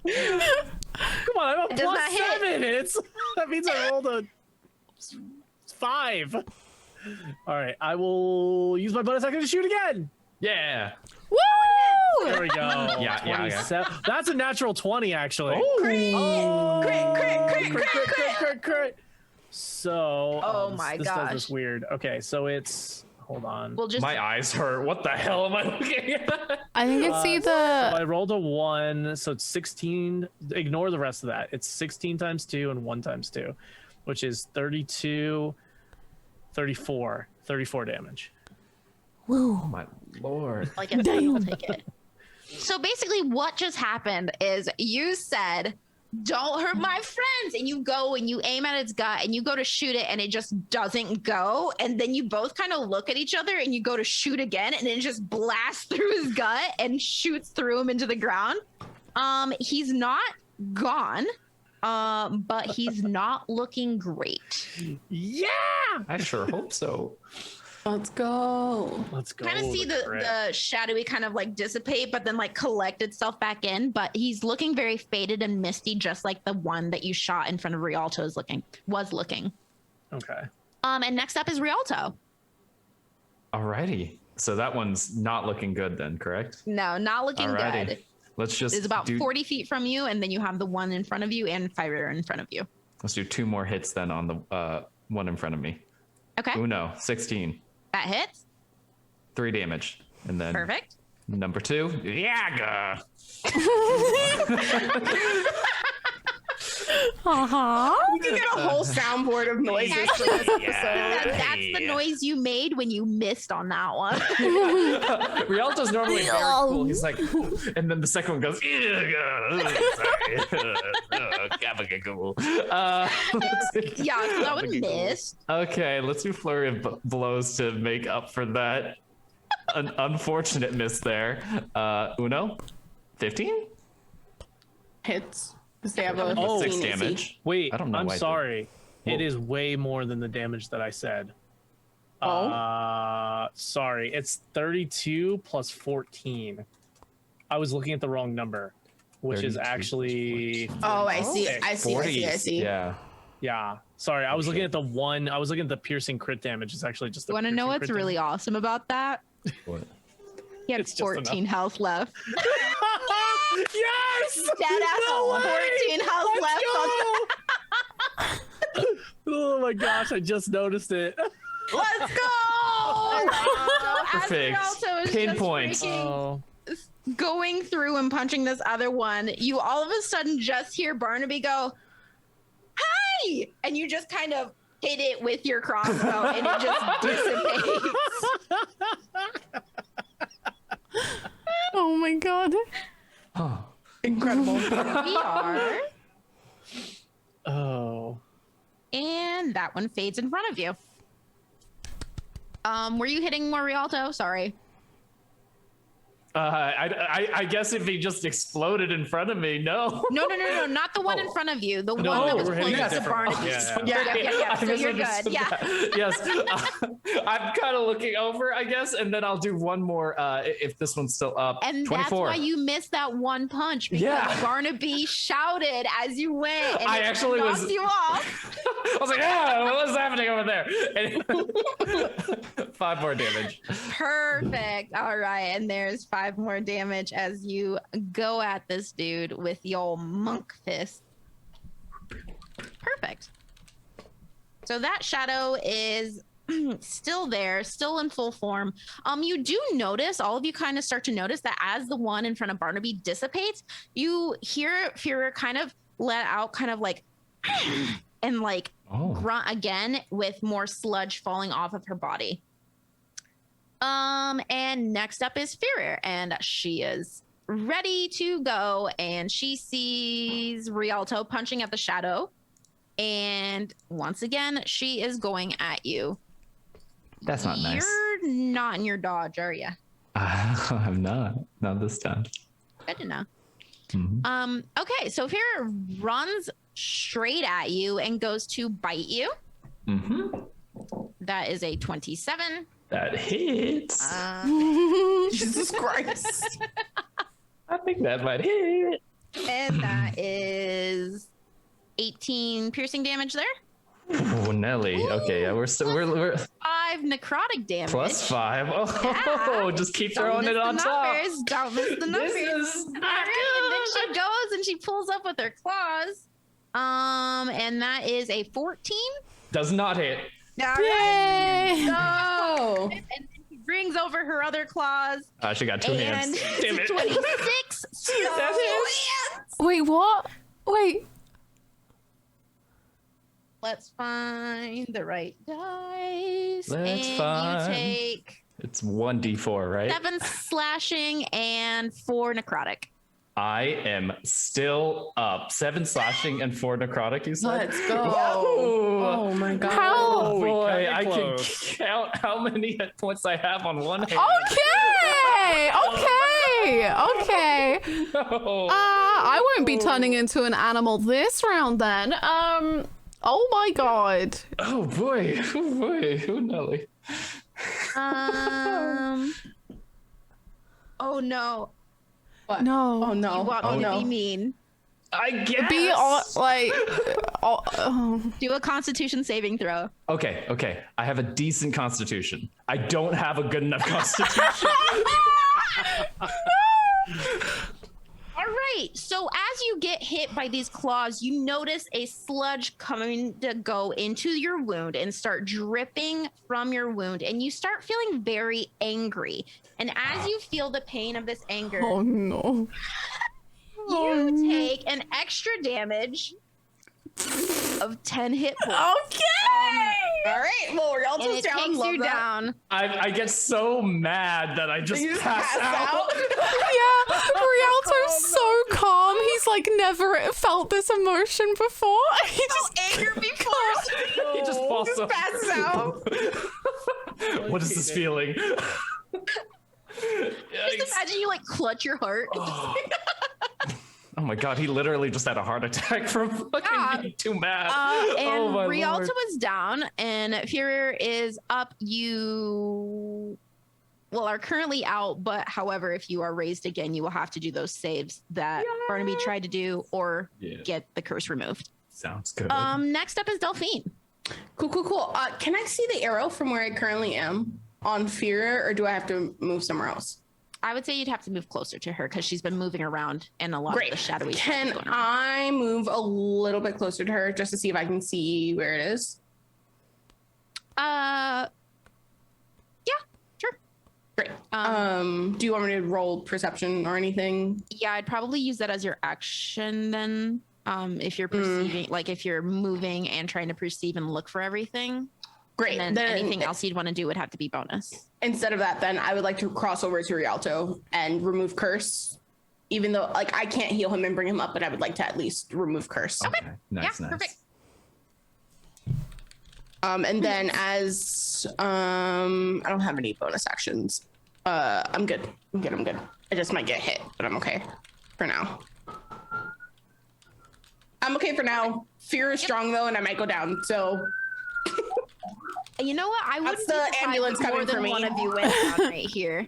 [SPEAKER 3] Come on, I'm a
[SPEAKER 4] It does
[SPEAKER 3] plus
[SPEAKER 4] not hit.
[SPEAKER 3] 7. That means I rolled a 5. All right, I will use my bonus action to shoot again.
[SPEAKER 5] Yeah.
[SPEAKER 1] Woo!
[SPEAKER 3] There we go.
[SPEAKER 5] Yeah.
[SPEAKER 3] 27. That's a natural 20, actually.
[SPEAKER 5] Oh.
[SPEAKER 3] Crit. So.
[SPEAKER 4] Oh my
[SPEAKER 3] this does
[SPEAKER 4] gosh.
[SPEAKER 3] this weird. Okay, so it's. Hold on.
[SPEAKER 4] We'll just.
[SPEAKER 5] My eyes hurt. What the hell am I looking at?
[SPEAKER 1] I think it's
[SPEAKER 3] So
[SPEAKER 1] either.
[SPEAKER 3] I rolled a 1, so it's 16. Ignore the rest of that. It's 16 times 2 and 1 times 2, which is 32, 34 damage.
[SPEAKER 1] Woo.
[SPEAKER 5] Oh my lord.
[SPEAKER 4] Like it, I'll take it. So basically, what just happened is you said, "Don't hurt my friends," and you go and you aim at its gut and you go to shoot it, and it just doesn't go. And then you both kind of look at each other and you go to shoot again, and it just blasts through his gut and shoots through him into the ground. He's not gone, but he's not looking great.
[SPEAKER 3] Yeah.
[SPEAKER 5] I sure hope so.
[SPEAKER 2] Let's go.
[SPEAKER 3] Let's go.
[SPEAKER 4] Kind of see the shadowy kind of like dissipate, but then like collect itself back in. But he's looking very faded and misty, just like the one that you shot in front of Rialto was looking.
[SPEAKER 3] Okay.
[SPEAKER 4] And next up is Rialto.
[SPEAKER 5] Alrighty. So that one's not looking good then, correct?
[SPEAKER 4] No, not looking
[SPEAKER 5] Alrighty.
[SPEAKER 4] good.
[SPEAKER 5] Let's just
[SPEAKER 4] It's about
[SPEAKER 5] do,
[SPEAKER 4] 40 feet from you, and then you have the one in front of you and fire in front of you.
[SPEAKER 5] let's do 2 more hits then on the one in front of me.
[SPEAKER 4] Okay,
[SPEAKER 5] Uno, 16.
[SPEAKER 4] that hits.
[SPEAKER 5] 3 damage. And then
[SPEAKER 4] Perfect.
[SPEAKER 5] number 2. Yaga.
[SPEAKER 2] We can get a whole soundboard of noises for this episode.
[SPEAKER 4] That's the noise you made when you missed on that one.
[SPEAKER 5] Rialto's normally very cool. He's like, and then the second one goes, gabagool.
[SPEAKER 4] Yeah, so that one missed.
[SPEAKER 5] Okay, let's do flurry of blows to make up for that an unfortunate miss there. Uno, 15?
[SPEAKER 2] Hits. Because they have a
[SPEAKER 3] Oh,
[SPEAKER 5] 6
[SPEAKER 2] 15 AC.
[SPEAKER 5] damage.
[SPEAKER 3] Wait,
[SPEAKER 5] I don't know
[SPEAKER 3] I'm
[SPEAKER 5] why I did-
[SPEAKER 3] sorry.
[SPEAKER 5] Whoa.
[SPEAKER 3] It is way more than the damage that I said.
[SPEAKER 2] Oh?
[SPEAKER 3] Sorry. It's 32 plus 14. I was looking at the wrong number, which is
[SPEAKER 5] 32 plus
[SPEAKER 3] actually
[SPEAKER 5] 14.
[SPEAKER 2] Oh, I see. I see.
[SPEAKER 5] 40.
[SPEAKER 2] I see.
[SPEAKER 5] Yeah.
[SPEAKER 3] yeah. Sorry, I was looking at the one. I was looking at the piercing crit damage. It's actually just.
[SPEAKER 4] You want to know what's really awesome about that?
[SPEAKER 5] What?
[SPEAKER 4] He had
[SPEAKER 3] It's just
[SPEAKER 4] 14 health left.
[SPEAKER 3] Yes!
[SPEAKER 4] Dead ass
[SPEAKER 3] No way!
[SPEAKER 4] 14 health left.
[SPEAKER 3] Oh my gosh, I just noticed it.
[SPEAKER 4] Let's go!
[SPEAKER 5] Perfect.
[SPEAKER 4] As Rialto is
[SPEAKER 5] Pinpoint.
[SPEAKER 4] just freaking
[SPEAKER 3] Oh.
[SPEAKER 4] going through and punching this other one, you all of a sudden just hear Barnaby go, "Hey!" And you just kind of hit it with your crossbow and it just dissipates.
[SPEAKER 1] Oh my god.
[SPEAKER 5] Oh.
[SPEAKER 2] Incredible.
[SPEAKER 4] We are.
[SPEAKER 3] Oh.
[SPEAKER 4] And that one fades in front of you. Were you hitting more Rialto? Sorry.
[SPEAKER 5] I guess if he just exploded in front of me, no.
[SPEAKER 4] No, not the one in front of you. The one
[SPEAKER 3] No,
[SPEAKER 4] that was
[SPEAKER 3] we're hitting
[SPEAKER 4] closest
[SPEAKER 3] a
[SPEAKER 4] to
[SPEAKER 3] different
[SPEAKER 4] Barnaby.
[SPEAKER 3] one. Yeah.
[SPEAKER 4] Yeah.
[SPEAKER 5] I
[SPEAKER 4] So you're
[SPEAKER 5] misunderstood
[SPEAKER 4] good. Yeah.
[SPEAKER 5] that. Yes. I'm kind of looking over, I guess, and then I'll do one more if this one's still up.
[SPEAKER 4] And
[SPEAKER 5] 24.
[SPEAKER 4] that's why you missed that one punch because
[SPEAKER 5] Yeah.
[SPEAKER 4] Barnaby shouted as you went and
[SPEAKER 5] I
[SPEAKER 4] it
[SPEAKER 5] actually
[SPEAKER 4] knocked
[SPEAKER 5] was-
[SPEAKER 4] you off.
[SPEAKER 5] I was like, what's happening over there? And 5 more damage.
[SPEAKER 4] Perfect. All right. And there's 5 more damage as you go at this dude with your monk fist. Perfect. So that shadow is still there, still in full form. You do notice, all of you kind of start to notice that as the one in front of Barnaby dissipates, you hear Führer kind of let out kind of like and like grunt again with more sludge falling off of her body. And next up is Führer, and she is ready to go, and she sees Rialto punching at the shadow, and once again she is going at you.
[SPEAKER 5] That's not nice.
[SPEAKER 4] You're not in your dodge, are you?
[SPEAKER 5] I'm not this time.
[SPEAKER 4] Good to know.
[SPEAKER 5] Mm-hmm.
[SPEAKER 4] Okay, so Führer runs straight at you and goes to bite you.
[SPEAKER 5] Mm-hmm.
[SPEAKER 4] That is a 27.
[SPEAKER 5] That hits.
[SPEAKER 2] Jesus Christ.
[SPEAKER 5] I think that might hit.
[SPEAKER 4] And that is 18 piercing damage there.
[SPEAKER 5] Oh, Nelly. Okay, yeah, we're
[SPEAKER 4] 5 necrotic damage.
[SPEAKER 5] +5. Oh,
[SPEAKER 4] Yeah.
[SPEAKER 5] just keep
[SPEAKER 4] Don't
[SPEAKER 5] throwing
[SPEAKER 4] miss
[SPEAKER 5] it
[SPEAKER 4] the
[SPEAKER 5] on top.
[SPEAKER 4] numbers. Don't miss the numbers.
[SPEAKER 5] This is
[SPEAKER 4] All right, and then she goes and she pulls up with her claws. And that is a 14.
[SPEAKER 5] Does not hit.
[SPEAKER 4] All right.
[SPEAKER 1] Yay!
[SPEAKER 2] No.
[SPEAKER 4] And then she brings over her other claws.
[SPEAKER 5] She got 2 hands.
[SPEAKER 4] And
[SPEAKER 5] Damn
[SPEAKER 4] it's
[SPEAKER 5] it.
[SPEAKER 4] a 26. So
[SPEAKER 5] That hits.
[SPEAKER 1] Wait, what? Wait.
[SPEAKER 4] let's find the right dice.
[SPEAKER 5] Let's
[SPEAKER 4] and
[SPEAKER 5] find-
[SPEAKER 4] you take
[SPEAKER 5] It's 1d4, right?
[SPEAKER 4] 7 slashing and 4 necrotic.
[SPEAKER 5] I am still up. 7 slashing and 4 necrotic, you said?
[SPEAKER 2] Let's go.
[SPEAKER 5] Whoa.
[SPEAKER 2] Oh my god.
[SPEAKER 1] How-
[SPEAKER 5] Oh
[SPEAKER 3] we
[SPEAKER 5] boy,
[SPEAKER 3] kinda
[SPEAKER 5] I can
[SPEAKER 3] close.
[SPEAKER 5] count how many hit points I have on one hand.
[SPEAKER 1] Okay.
[SPEAKER 5] No.
[SPEAKER 1] I won't be turning into an animal this round then. Oh my god.
[SPEAKER 5] Oh boy. Oh boy. Oh Nelly.
[SPEAKER 4] Oh no.
[SPEAKER 2] What?
[SPEAKER 1] No.
[SPEAKER 2] Oh no.
[SPEAKER 4] You want
[SPEAKER 2] Oh
[SPEAKER 4] me to
[SPEAKER 2] no.
[SPEAKER 4] be mean.
[SPEAKER 5] I guess.
[SPEAKER 1] Be all like
[SPEAKER 4] Do a constitution saving throw.
[SPEAKER 5] Okay. I have a decent constitution. I don't have a good enough constitution.
[SPEAKER 4] All right. So as you get hit by these claws, you notice a sludge coming to go into your wound and start dripping from your wound. And you start feeling very angry. And as you feel the pain of this anger,
[SPEAKER 1] oh no.
[SPEAKER 4] you take an extra damage of 10 hit points.
[SPEAKER 1] Okay.
[SPEAKER 2] All right. Well, we're all
[SPEAKER 4] And
[SPEAKER 2] just
[SPEAKER 4] it
[SPEAKER 2] down.
[SPEAKER 4] takes
[SPEAKER 2] Love
[SPEAKER 4] you
[SPEAKER 2] that.
[SPEAKER 4] down.
[SPEAKER 5] I get so mad that I just,
[SPEAKER 2] You just
[SPEAKER 5] pass out.
[SPEAKER 1] Yeah, Rialto's so calm. He's like never felt this emotion before. He just
[SPEAKER 4] Anger before.
[SPEAKER 5] He just falls
[SPEAKER 2] Just
[SPEAKER 5] off.
[SPEAKER 2] passes out.
[SPEAKER 5] What is this feeling?
[SPEAKER 4] Just imagine you like clutch your heart.
[SPEAKER 5] Oh my god, he literally just had a heart attack from fucking being too mad.
[SPEAKER 4] And
[SPEAKER 5] Oh my
[SPEAKER 4] Rialto
[SPEAKER 5] lord.
[SPEAKER 4] is down and Führer is up. You are currently out, but however, if you are raised again, you will have to do those saves that Barnaby tried to do or get the curse removed.
[SPEAKER 5] Sounds good.
[SPEAKER 4] Next up is Delphine.
[SPEAKER 2] Cool. Can I see the arrow from where I currently am? on Fear, or do I have to move somewhere else?
[SPEAKER 4] I would say you'd have to move closer to her because she's been moving around and a lot of the shadowy stuff is
[SPEAKER 2] Can
[SPEAKER 4] going on.
[SPEAKER 2] I move a little bit closer to her just to see if I can see where it is?
[SPEAKER 4] Yeah, sure.
[SPEAKER 2] Great. Do you want me to roll perception or anything?
[SPEAKER 4] Yeah, I'd probably use that as your action then. If you're perceiving, like if you're moving and trying to perceive and look for everything.
[SPEAKER 2] Great.
[SPEAKER 4] And then anything else you'd want to do would have to be bonus.
[SPEAKER 2] Instead of that, then I would like to cross over to Rialto and remove curse. Even though, like, I can't heal him and bring him up, but I would like to at least remove curse.
[SPEAKER 5] Okay. Nice,
[SPEAKER 4] Yeah,
[SPEAKER 5] nice.
[SPEAKER 4] perfect.
[SPEAKER 2] And then as I don't have any bonus actions. I'm good. I'm good. I just might get hit, but I'm okay for now. I'm okay for now. Fear is strong though, and I might go down. So
[SPEAKER 4] You know what? I wouldn't
[SPEAKER 2] That's
[SPEAKER 4] be
[SPEAKER 2] the
[SPEAKER 4] surprised
[SPEAKER 2] ambulance
[SPEAKER 4] if more
[SPEAKER 2] coming for
[SPEAKER 4] than
[SPEAKER 2] me.
[SPEAKER 4] one of you went down right here.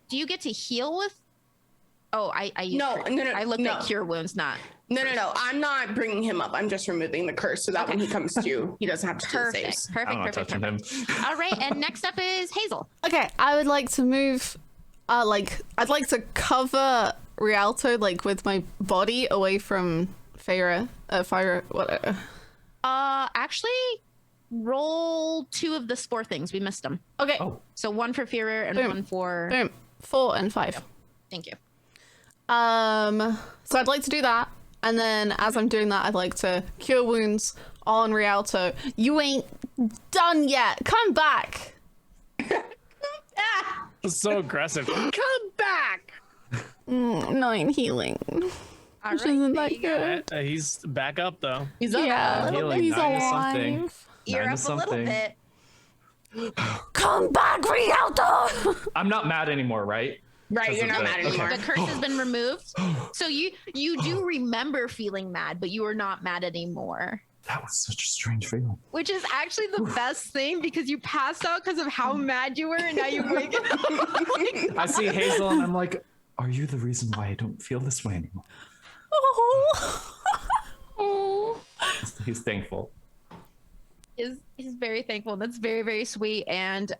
[SPEAKER 4] Do you get to heal with? Oh, I used
[SPEAKER 2] No,
[SPEAKER 4] cure.
[SPEAKER 2] no,
[SPEAKER 4] I looked
[SPEAKER 2] no.
[SPEAKER 4] at cure wounds, not
[SPEAKER 2] no. I'm not bringing him up. I'm just removing the curse so that when he comes to, he doesn't have to do the saves.
[SPEAKER 4] perfect.
[SPEAKER 5] I'm not touching him.
[SPEAKER 4] All right, and next up is Hazel.
[SPEAKER 1] Okay, I would like to move, I'd like to cover Rialto, like, with my body away from Fire, whatever.
[SPEAKER 4] Actually, roll 2 of the spore things. We missed them.
[SPEAKER 1] Okay,
[SPEAKER 5] Oh,
[SPEAKER 4] So 1 for Führer and
[SPEAKER 1] Boom.
[SPEAKER 4] 1 for.
[SPEAKER 1] boom. 4 and 5.
[SPEAKER 4] Thank you.
[SPEAKER 1] So I'd like to do that. And then as I'm doing that, I'd like to cure wounds on Rialto. You ain't done yet. Come back.
[SPEAKER 3] So aggressive. Come back.
[SPEAKER 1] 9 healing.
[SPEAKER 4] All
[SPEAKER 1] Which
[SPEAKER 4] right,
[SPEAKER 1] isn't
[SPEAKER 4] there
[SPEAKER 1] that
[SPEAKER 4] you go.
[SPEAKER 1] good.
[SPEAKER 3] He's back up though.
[SPEAKER 2] He's up.
[SPEAKER 1] Yeah,
[SPEAKER 5] healing,
[SPEAKER 1] he's
[SPEAKER 5] 9 to something.
[SPEAKER 1] alive.
[SPEAKER 4] You're
[SPEAKER 5] 9
[SPEAKER 4] up
[SPEAKER 5] to
[SPEAKER 4] a little
[SPEAKER 5] something.
[SPEAKER 4] bit.
[SPEAKER 1] Come back, Rialto.
[SPEAKER 5] I'm not mad anymore, right?
[SPEAKER 2] Right, you're not
[SPEAKER 5] Okay.
[SPEAKER 2] mad anymore.
[SPEAKER 4] The curse has been removed. So you do remember feeling mad, but you are not mad anymore.
[SPEAKER 5] That was such a strange feeling.
[SPEAKER 4] Which is actually the best thing because you passed out because of how mad you were, and now you wake up.
[SPEAKER 5] I see Hazel and I'm like, are you the reason why I don't feel this way anymore?
[SPEAKER 1] Oh.
[SPEAKER 5] He's thankful.
[SPEAKER 4] Is very thankful. That's very, very sweet. And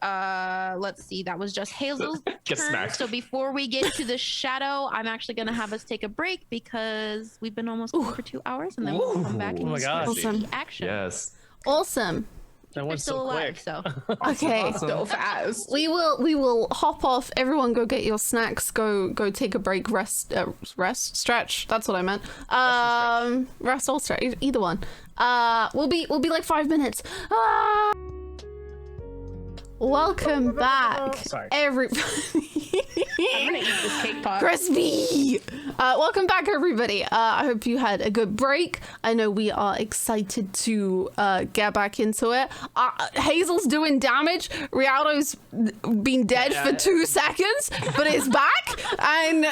[SPEAKER 4] let's see, that was just Hazel's
[SPEAKER 5] Get
[SPEAKER 4] turn.
[SPEAKER 5] smacked.
[SPEAKER 4] So before we get to the shadow, I'm actually gonna have us take a break because we've been almost going for 2 hours, and then we'll come back
[SPEAKER 5] Ooh.
[SPEAKER 4] and
[SPEAKER 3] Oh my gosh.
[SPEAKER 1] Awesome.
[SPEAKER 4] see action.
[SPEAKER 5] Yes.
[SPEAKER 1] Awesome.
[SPEAKER 3] That
[SPEAKER 4] We're
[SPEAKER 3] went
[SPEAKER 4] still
[SPEAKER 3] so
[SPEAKER 4] alive,
[SPEAKER 3] quick.
[SPEAKER 4] so
[SPEAKER 1] Okay.
[SPEAKER 2] So fast.
[SPEAKER 1] We will hop off. Everyone go get your snacks. Go take a break. Rest, stretch. That's what I meant. Rest or stretch. Either one. We'll be like 5 minutes. Welcome back,
[SPEAKER 3] Sorry.
[SPEAKER 1] everybody.
[SPEAKER 2] I'm gonna eat this cake pop.
[SPEAKER 1] Crispy! Welcome back, everybody. I hope you had a good break. I know we are excited to get back into it. Hazel's doing damage. Rialto's been dead for 2 seconds, but is back, and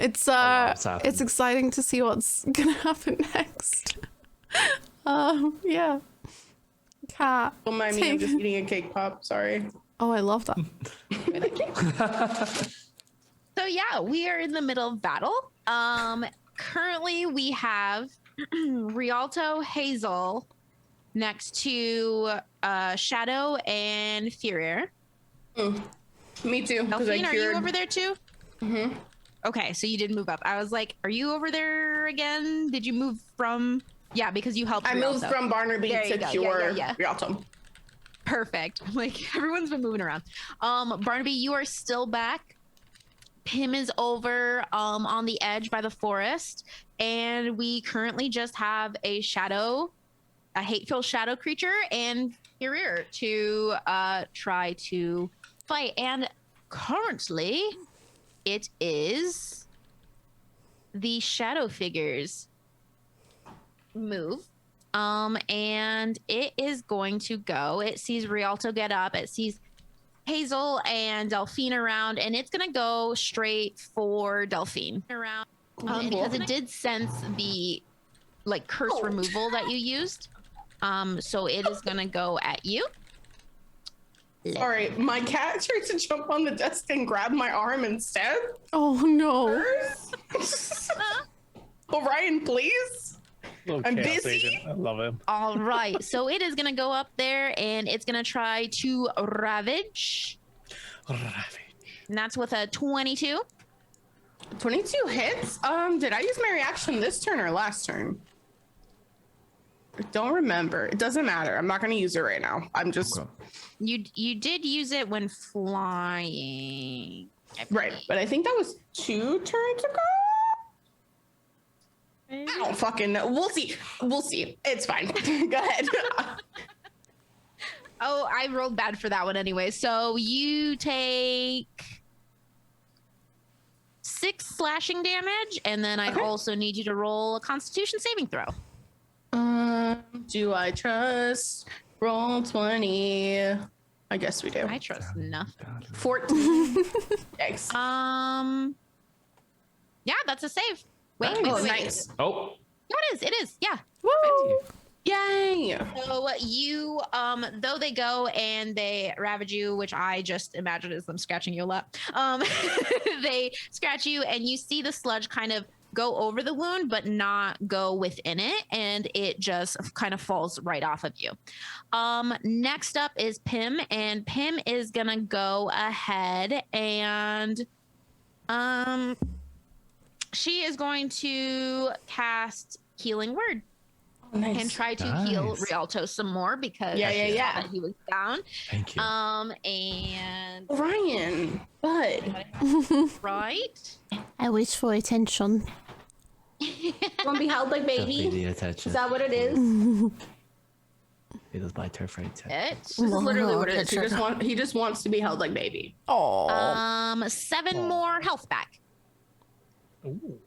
[SPEAKER 1] it's
[SPEAKER 5] happened.
[SPEAKER 1] it's exciting to see what's gonna happen next. Yeah. Cat.
[SPEAKER 2] Don't mind me, I'm just eating a cake pop. Sorry.
[SPEAKER 1] Oh, I love that.
[SPEAKER 4] So yeah, we are in the middle of battle. Currently we have Rialto, Hazel next to Shadow and Führer.
[SPEAKER 2] Me too. 'cause I
[SPEAKER 4] Delphine, are you
[SPEAKER 2] cured-
[SPEAKER 4] over there too?
[SPEAKER 2] Mhm.
[SPEAKER 4] Okay, so you did move up. I was like, are you over there again? Did you move from? Yeah, because you helped.
[SPEAKER 2] I moved
[SPEAKER 4] Rialto.
[SPEAKER 2] from Barnaby
[SPEAKER 4] There you
[SPEAKER 2] to
[SPEAKER 4] go.
[SPEAKER 2] cure
[SPEAKER 4] Yeah.
[SPEAKER 2] Rialto.
[SPEAKER 4] Perfect. Like everyone's been moving around. Barnaby, you are still back. Pim is over on the edge by the forest, and we currently just have a hateful shadow creature and Führer to try to fight. And currently, it is the shadow figures move. And it is going to go. It sees Rialto get up. It sees Hazel and Delphine around, and it's gonna go straight for Delphine around because it did sense the curse removal that you used. So it is gonna go at you.
[SPEAKER 2] Sorry, my cat tried to jump on the desk and grab my arm instead.
[SPEAKER 1] Oh no.
[SPEAKER 2] Orion, please.
[SPEAKER 3] Little
[SPEAKER 2] I'm
[SPEAKER 3] chaos
[SPEAKER 2] busy.
[SPEAKER 3] agent. I love him.
[SPEAKER 4] All right. So it is going to go up there and it's going to try to ravage. And that's with a 22.
[SPEAKER 2] 22 hits. Did I use my reaction this turn or last turn? I don't remember. It doesn't matter. I'm not going to use it right now. I'm just
[SPEAKER 4] You did use it when flying.
[SPEAKER 2] right, but I think that was 2 turns ago. I don't fucking know. We'll see. We'll see. It's fine. Go ahead.
[SPEAKER 4] Oh, I rolled bad for that one anyway. So you take 6 slashing damage, and then I also need you to roll a Constitution saving throw.
[SPEAKER 2] Do I trust? Roll 20. I guess we do.
[SPEAKER 4] I trust nothing.
[SPEAKER 2] 14. Yikes.
[SPEAKER 4] Yeah, that's a save. Wait,
[SPEAKER 2] Oh,
[SPEAKER 4] wait.
[SPEAKER 2] nice.
[SPEAKER 5] Oh,
[SPEAKER 4] No, it is. Yeah.
[SPEAKER 1] Woo!
[SPEAKER 2] Yay.
[SPEAKER 4] So you, though they go and they ravage you, which I just imagine is them scratching your lap. They scratch you, and you see the sludge kind of go over the wound, but not go within it, and it just kind of falls right off of you. Next up is Pim, and Pim is gonna go ahead and she is going to cast Healing Word.
[SPEAKER 2] Oh, nice.
[SPEAKER 4] And try to heal Rialto some more because
[SPEAKER 2] Yeah.
[SPEAKER 4] he was down.
[SPEAKER 5] thank you.
[SPEAKER 4] And
[SPEAKER 2] Ryan, bud.
[SPEAKER 4] right.
[SPEAKER 1] I wish for attention.
[SPEAKER 2] Want to be held like baby? Is that what it is?
[SPEAKER 5] It is my turf right
[SPEAKER 2] This is literally what it is. He just wants to be held like baby.
[SPEAKER 1] Oh,
[SPEAKER 4] 7 more health back.
[SPEAKER 3] Ooh.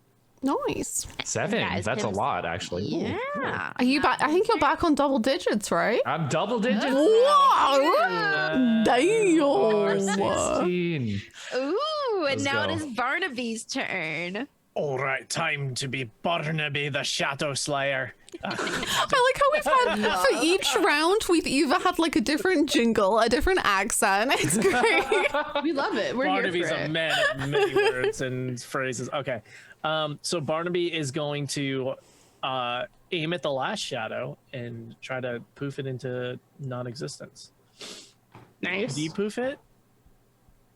[SPEAKER 1] nice.
[SPEAKER 5] 7.
[SPEAKER 4] Guys,
[SPEAKER 5] That's a
[SPEAKER 4] Pim's-
[SPEAKER 5] lot, actually. Ooh.
[SPEAKER 4] Yeah.
[SPEAKER 1] Are you back? I think you're back on double digits, right?
[SPEAKER 5] I'm double digits.
[SPEAKER 1] Wow! Damn!
[SPEAKER 5] 16.
[SPEAKER 4] Ooh, and
[SPEAKER 5] Let's
[SPEAKER 4] now
[SPEAKER 5] go.
[SPEAKER 4] it is Barnaby's turn.
[SPEAKER 3] All right, time to be Barnaby the Shadow Slayer.
[SPEAKER 1] I like how we've had for each round we've either had like a different jingle, a different accent. It's great.
[SPEAKER 2] We love it. We're
[SPEAKER 3] Barnaby's
[SPEAKER 2] here for
[SPEAKER 3] a
[SPEAKER 2] it.
[SPEAKER 3] man of many words and phrases. Okay, so Barnaby is going to aim at the last shadow and try to poof it into non-existence.
[SPEAKER 2] Nice.
[SPEAKER 3] Do you poof it?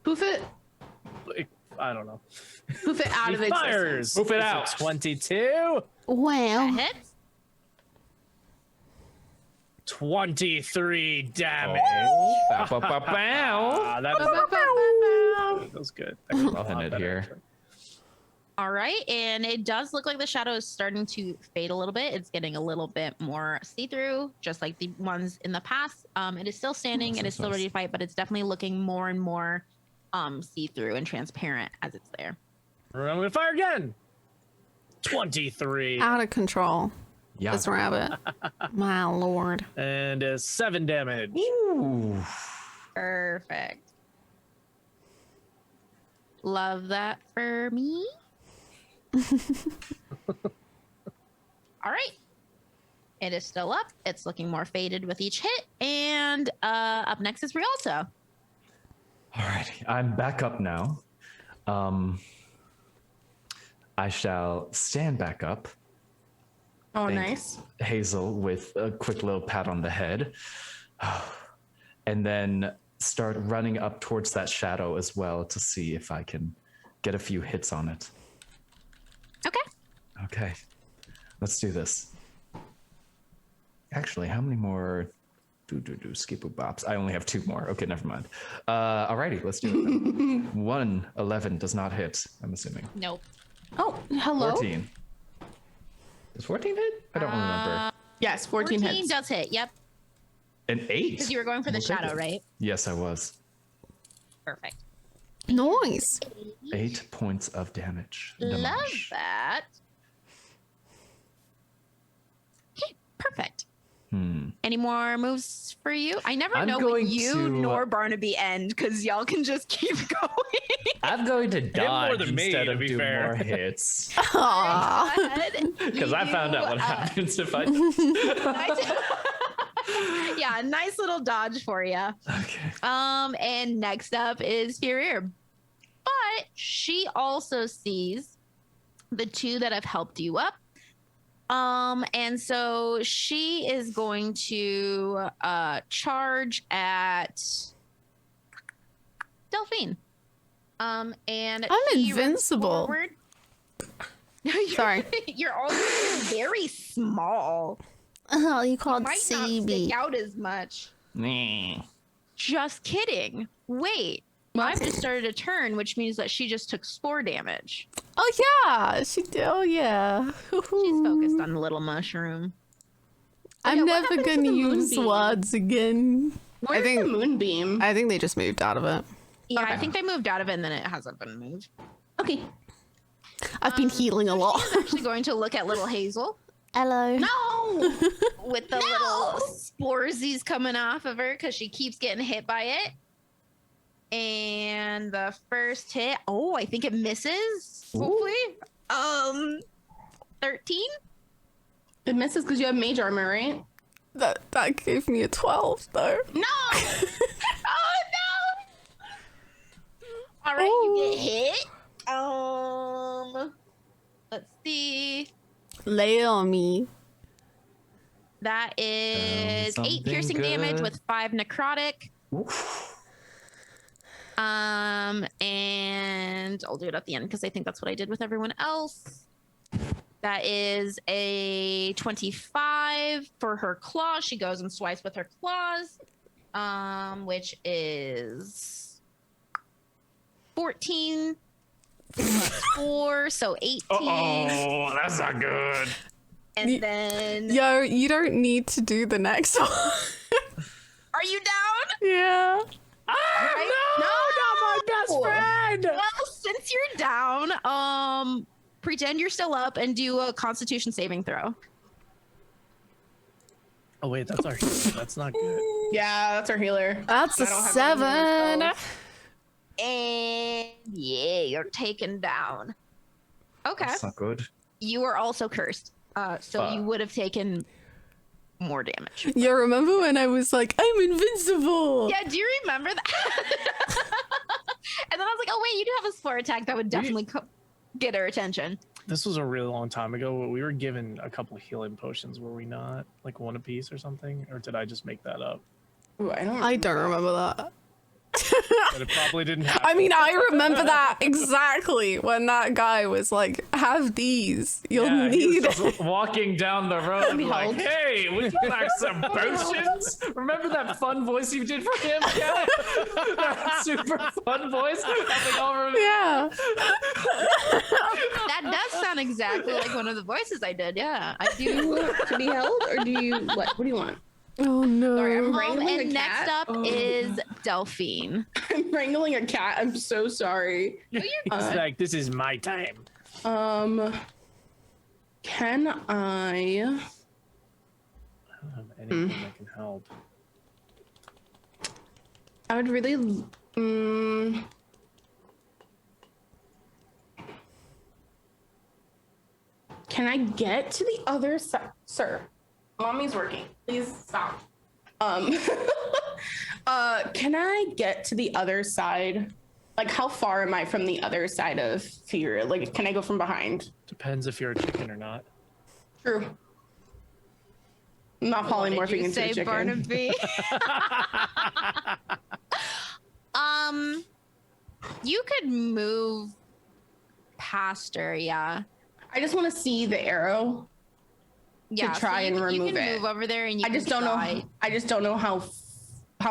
[SPEAKER 2] Poof it.
[SPEAKER 3] I don't know.
[SPEAKER 2] Poof it out
[SPEAKER 3] He
[SPEAKER 2] of existence.
[SPEAKER 3] fires.
[SPEAKER 5] Poof it
[SPEAKER 3] It's a
[SPEAKER 5] out.
[SPEAKER 3] 22.
[SPEAKER 1] Wow.
[SPEAKER 4] Hits.
[SPEAKER 3] 23 damage.
[SPEAKER 5] Bow, bow, bow, bow.
[SPEAKER 3] Ah, that was good. That was a
[SPEAKER 5] Loving
[SPEAKER 3] lot
[SPEAKER 5] it
[SPEAKER 3] better,
[SPEAKER 5] here.
[SPEAKER 3] actually.
[SPEAKER 4] All right, and it does look like the shadow is starting to fade a little bit. It's getting a little bit more see-through, just like the ones in the past. It is still standing, it is still ready to fight, but it's definitely looking more and more see-through and transparent as it's there.
[SPEAKER 3] I'm gonna fire again. 23
[SPEAKER 1] Out of control.
[SPEAKER 5] Yeah.
[SPEAKER 1] This rabbit. My lord.
[SPEAKER 3] and 7 damage.
[SPEAKER 5] Ooh.
[SPEAKER 4] Perfect. Love that for me. All right. It is still up. It's looking more faded with each hit. And up next is Rialto.
[SPEAKER 5] Alrighty, I'm back up now. I shall stand back up.
[SPEAKER 2] Oh,
[SPEAKER 5] Thank
[SPEAKER 2] nice.
[SPEAKER 5] Hazel with a quick little pat on the head. And then start running up towards that shadow as well to see if I can get a few hits on it.
[SPEAKER 4] Okay.
[SPEAKER 5] Okay, let's do this. Actually, how many more? Skip bops. I only have 2 more. Okay, never mind. Alrighty, let's do it then. 11 does not hit, I'm assuming.
[SPEAKER 4] Nope.
[SPEAKER 2] Oh, hello.
[SPEAKER 5] 14. Does 14 hit? I don't remember.
[SPEAKER 2] Yes, 14 hits.
[SPEAKER 4] does hit. Yep.
[SPEAKER 5] An 8.
[SPEAKER 4] Because you were going for the
[SPEAKER 5] Okay.
[SPEAKER 4] shadow, right?
[SPEAKER 5] Yes, I was.
[SPEAKER 4] Perfect.
[SPEAKER 1] Nice.
[SPEAKER 5] 8 points of damage.
[SPEAKER 4] Love
[SPEAKER 5] Damage.
[SPEAKER 4] that. Okay, perfect. Any more moves for you? I never
[SPEAKER 5] I'm
[SPEAKER 4] know when
[SPEAKER 5] going
[SPEAKER 4] you
[SPEAKER 5] to-
[SPEAKER 4] nor Barnaby end because y'all can just keep going.
[SPEAKER 5] I'm going to
[SPEAKER 3] more
[SPEAKER 5] dodge
[SPEAKER 3] than me,
[SPEAKER 5] instead
[SPEAKER 3] to
[SPEAKER 5] of
[SPEAKER 3] be
[SPEAKER 5] do
[SPEAKER 3] fair.
[SPEAKER 5] more hits.
[SPEAKER 4] Because
[SPEAKER 5] I found out what happens if I.
[SPEAKER 4] Yeah, nice little dodge for you.
[SPEAKER 5] Okay.
[SPEAKER 4] And next up is Furier. But she also sees the 2 that have helped you up. And so she is going to charge at Delphine. And
[SPEAKER 1] I'm
[SPEAKER 4] she runs
[SPEAKER 1] invincible.
[SPEAKER 4] forward.
[SPEAKER 1] Sorry.
[SPEAKER 4] You're also very small.
[SPEAKER 1] Oh, you called
[SPEAKER 4] Might not stick out as much.
[SPEAKER 5] Nah.
[SPEAKER 4] Just kidding. Wait. I've just started a turn, which means that she just took spore damage.
[SPEAKER 1] Oh yeah, she did. Oh yeah.
[SPEAKER 4] She's focused on the little mushroom.
[SPEAKER 1] I'm
[SPEAKER 2] yeah, what
[SPEAKER 1] never
[SPEAKER 2] happened to
[SPEAKER 1] gonna
[SPEAKER 2] the
[SPEAKER 1] use
[SPEAKER 2] moonbeam?
[SPEAKER 1] words again.
[SPEAKER 2] Where's
[SPEAKER 1] think-
[SPEAKER 2] the moonbeam?
[SPEAKER 1] I think they just moved out of it.
[SPEAKER 4] Yeah, I
[SPEAKER 2] Okay.
[SPEAKER 4] think they moved out of it and then it hasn't been moved.
[SPEAKER 2] Okay.
[SPEAKER 1] I've been healing a lot.
[SPEAKER 4] She's actually going to look at little Hazel
[SPEAKER 1] Hello.
[SPEAKER 2] No.
[SPEAKER 4] with the little sporesies coming off of her because she keeps getting hit by it. And the first hit, I think it misses. Hopefully. 13.
[SPEAKER 2] It misses because you have mage armor, right?
[SPEAKER 1] That gave me a 12 though.
[SPEAKER 2] No.
[SPEAKER 4] Oh no! All right, you get hit. Let's see.
[SPEAKER 1] Lay on me.
[SPEAKER 4] That is 8
[SPEAKER 5] Something
[SPEAKER 4] piercing damage
[SPEAKER 5] good.
[SPEAKER 4] with 5 necrotic. And I'll do it at the end because I think that's what I did with everyone else. That is a 25 for her claw. She goes and swipes with her claws, which is 14 plus 4, so 18.
[SPEAKER 5] Oh, that's not good.
[SPEAKER 4] And then,
[SPEAKER 1] Yo, you don't need to do the next one.
[SPEAKER 4] are you down?
[SPEAKER 1] Yeah.
[SPEAKER 4] Right?
[SPEAKER 3] No, not my best friend.
[SPEAKER 4] Well, since you're down, pretend you're still up and do a Constitution saving throw.
[SPEAKER 3] Oh wait, that's our. That's not good.
[SPEAKER 2] Yeah, that's our healer.
[SPEAKER 1] That's a
[SPEAKER 2] I don't have any healing
[SPEAKER 1] 7.
[SPEAKER 2] spells.
[SPEAKER 4] And yeah, you're taken down. Okay.
[SPEAKER 5] That's not good.
[SPEAKER 4] You are also cursed. So
[SPEAKER 5] Fuck.
[SPEAKER 4] you would have taken more damage.
[SPEAKER 1] Yeah, remember when I was like, I'm invincible?
[SPEAKER 4] Yeah, do you remember that? And then I was like, oh wait, you do have a spore attack that would definitely get her attention.
[SPEAKER 3] This was a really long time ago, but we were given a couple of healing potions, were we not? Like one apiece or something? Or did I just make that up?
[SPEAKER 2] Ooh,
[SPEAKER 1] I don't remember that.
[SPEAKER 3] But it probably didn't happen.
[SPEAKER 1] I mean, I remember that exactly when that guy was like, have these. You'll
[SPEAKER 5] Yeah, he
[SPEAKER 1] need
[SPEAKER 5] was
[SPEAKER 1] it.
[SPEAKER 5] just walking down the road
[SPEAKER 2] me
[SPEAKER 5] like,
[SPEAKER 2] hold.
[SPEAKER 5] hey, would you like some potions? Remember that fun voice you did for him, Kat? That super fun voice? I think I'll remember.
[SPEAKER 1] Yeah.
[SPEAKER 4] That does sound exactly like one of the voices I did. Yeah, I
[SPEAKER 2] Do you
[SPEAKER 4] do.
[SPEAKER 2] want to be held, or do you what? What do you want?
[SPEAKER 1] Oh no.
[SPEAKER 2] Sorry, I'm wrangling
[SPEAKER 4] And
[SPEAKER 2] a
[SPEAKER 4] next
[SPEAKER 2] cat.
[SPEAKER 4] up is Delphine.
[SPEAKER 2] I'm wrangling a cat. I'm so sorry.
[SPEAKER 3] It's like, this is my time.
[SPEAKER 2] Can I?
[SPEAKER 3] I don't have anything that can help.
[SPEAKER 2] I would really. Can I get to the other side, sir? Mommy's working. Please stop. Can I get to the other side? Like, how far am I from the other side of fear? Like, can I go from behind?
[SPEAKER 3] Depends if you're a chicken or not.
[SPEAKER 2] True. I'm not polymorphing
[SPEAKER 4] Did you
[SPEAKER 2] into
[SPEAKER 4] say
[SPEAKER 2] a chicken.
[SPEAKER 4] Barnaby? You could move past her, yeah.
[SPEAKER 2] I just want to see the arrow.
[SPEAKER 4] Yeah,
[SPEAKER 2] try and
[SPEAKER 4] you
[SPEAKER 2] remove
[SPEAKER 4] can
[SPEAKER 2] it.
[SPEAKER 4] move over there and you
[SPEAKER 2] I just
[SPEAKER 4] can
[SPEAKER 2] don't know.
[SPEAKER 4] try.
[SPEAKER 2] I just don't know how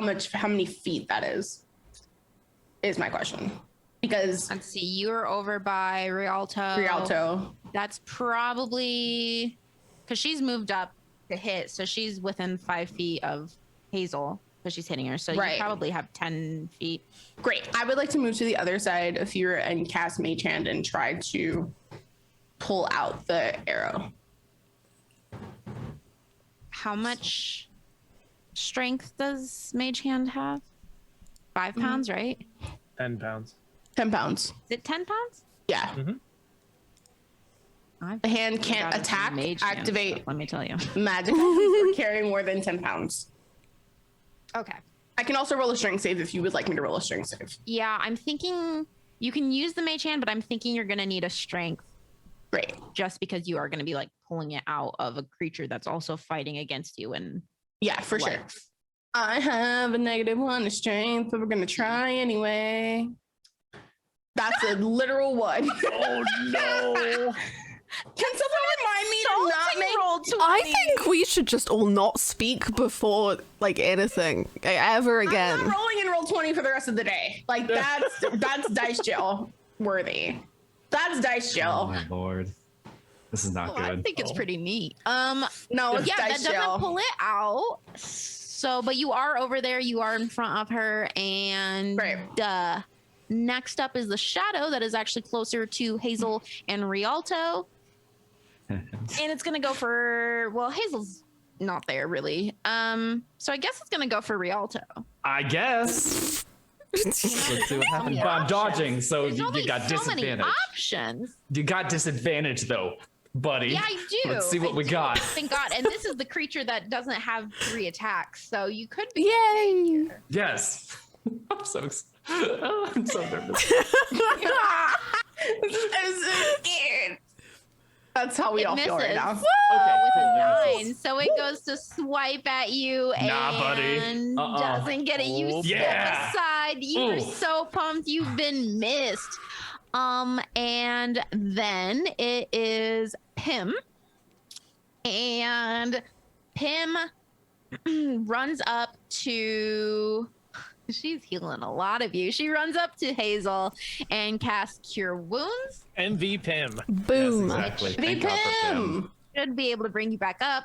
[SPEAKER 2] many feet that is. Is my question. Because
[SPEAKER 4] Let's see, you're over by Rialto.
[SPEAKER 2] Rialto.
[SPEAKER 4] That's probably because she's moved up to hit, so she's within 5 feet of Hazel because she's hitting her. So
[SPEAKER 2] Right.
[SPEAKER 4] you probably have 10 feet.
[SPEAKER 2] Great. I would like to move to the other side of fear and cast Mage Hand and try to pull out the arrow.
[SPEAKER 4] How much strength does Mage Hand have? 5 pounds, right?
[SPEAKER 3] 10 pounds.
[SPEAKER 2] 10 pounds.
[SPEAKER 4] Is it 10 pounds?
[SPEAKER 2] Yeah.
[SPEAKER 4] I've
[SPEAKER 2] The hand can't
[SPEAKER 4] forgotten
[SPEAKER 2] attack,
[SPEAKER 4] Mage Hand
[SPEAKER 2] activate
[SPEAKER 4] stuff, let me tell you.
[SPEAKER 2] magic items or carry more than 10 pounds.
[SPEAKER 4] Okay.
[SPEAKER 2] I can also roll a strength save if you would like me to roll a strength save.
[SPEAKER 4] Yeah, I'm thinking you can use the Mage Hand, but I'm thinking you're going to need a strength
[SPEAKER 2] Great.
[SPEAKER 4] just because you are going to be like pulling it out of a creature that's also fighting against you. And
[SPEAKER 2] Yeah, for sure.
[SPEAKER 4] Like-
[SPEAKER 2] I have a -1 to strength, but we're gonna try anyway. That's a literal 1.
[SPEAKER 3] Oh no!
[SPEAKER 2] Can someone remind me to not make
[SPEAKER 4] roll 20.
[SPEAKER 1] I think we should just all not speak before like anything ever
[SPEAKER 2] I'm
[SPEAKER 1] again.
[SPEAKER 2] not rolling in roll 20 for the rest of the day. Like that's dice jail worthy. That's dice
[SPEAKER 5] Oh
[SPEAKER 2] jail.
[SPEAKER 5] my lord. This is not
[SPEAKER 4] Oh, I
[SPEAKER 5] good.
[SPEAKER 4] think it's pretty neat.
[SPEAKER 2] No, it's
[SPEAKER 4] Yeah, that
[SPEAKER 2] dice
[SPEAKER 4] doesn't
[SPEAKER 2] jail.
[SPEAKER 4] pull it out. So, but you are over there. You are in front of her, and
[SPEAKER 2] Right.
[SPEAKER 4] next up is the shadow that is actually closer to Hazel and Rialto, and it's gonna go for Hazel's not there really. So I guess it's gonna go for Rialto.
[SPEAKER 5] I guess. Let's see what happens. But I'm dodging, so
[SPEAKER 4] There's
[SPEAKER 5] you
[SPEAKER 4] only
[SPEAKER 5] got
[SPEAKER 4] so many
[SPEAKER 5] disadvantage.
[SPEAKER 4] options.
[SPEAKER 5] You got disadvantage though, buddy.
[SPEAKER 4] Yeah, I do.
[SPEAKER 5] Let's see what
[SPEAKER 4] I
[SPEAKER 5] we
[SPEAKER 4] do.
[SPEAKER 5] got.
[SPEAKER 4] Thank God. And this is the creature that doesn't have 3 attacks, so you could be
[SPEAKER 1] Yay!
[SPEAKER 5] Yes. I'm so I'm so nervous.
[SPEAKER 2] I'm so scared. That's how we
[SPEAKER 4] It
[SPEAKER 2] all feel right
[SPEAKER 4] misses.
[SPEAKER 2] now.
[SPEAKER 5] Okay,
[SPEAKER 4] with
[SPEAKER 5] cool.
[SPEAKER 4] a 9. So it goes to swipe at you
[SPEAKER 5] Nah, buddy.
[SPEAKER 4] and doesn't get it. You
[SPEAKER 3] Oh,
[SPEAKER 4] step
[SPEAKER 5] yeah.
[SPEAKER 4] aside. You're
[SPEAKER 5] Ooh.
[SPEAKER 4] so pumped. You've been missed. And then it is Pim. And Pim runs up to... She's healing a lot of you. She runs up to Hazel and casts Cure Wounds.
[SPEAKER 3] MV Pim.
[SPEAKER 1] Boom.
[SPEAKER 5] Yes, exactly.
[SPEAKER 2] Be
[SPEAKER 5] Thank God for Pim.
[SPEAKER 2] Pim.
[SPEAKER 4] Should be able to bring you back up.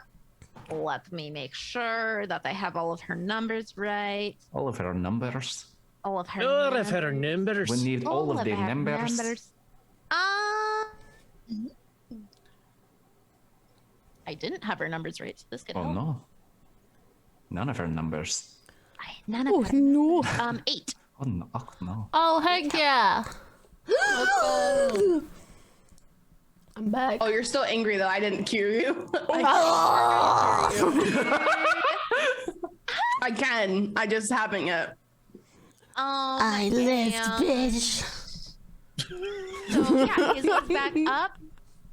[SPEAKER 4] Let me make sure that I have all of her numbers right.
[SPEAKER 5] All of her numbers.
[SPEAKER 4] All of her
[SPEAKER 3] Oh, I've had her numbers.
[SPEAKER 5] We need all of the
[SPEAKER 4] her
[SPEAKER 5] numbers.
[SPEAKER 4] I didn't have her numbers right, so this could
[SPEAKER 5] Oh
[SPEAKER 4] help.
[SPEAKER 5] no. None of her numbers.
[SPEAKER 4] None of
[SPEAKER 1] Oh
[SPEAKER 4] her.
[SPEAKER 1] no.
[SPEAKER 4] 8.
[SPEAKER 5] Oh no. Oh, no.
[SPEAKER 1] Oh heck yeah. I'm back.
[SPEAKER 2] Oh, you're still angry though. I didn't cue you. I can. I just haven't yet.
[SPEAKER 1] I lived, bitch.
[SPEAKER 4] So yeah, Hazel's back up.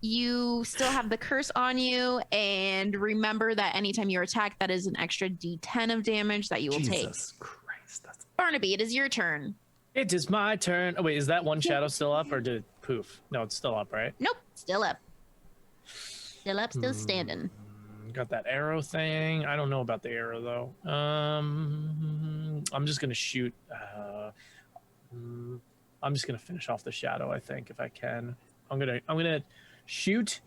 [SPEAKER 4] You still have the curse on you, and remember that anytime you're attacked, that is an extra D10 of damage that you will take.
[SPEAKER 5] Jesus Christ. That's
[SPEAKER 4] Barnaby, it is your turn.
[SPEAKER 3] It is my turn. Oh wait, is that one shadow still up or did it poof? No, it's still up, right?
[SPEAKER 4] Nope, still up. Still up, still standing.
[SPEAKER 3] Got that arrow thing. I don't know about the arrow though. I'm just gonna shoot. I'm just gonna finish off the shadow. I think if I can, I'm gonna shoot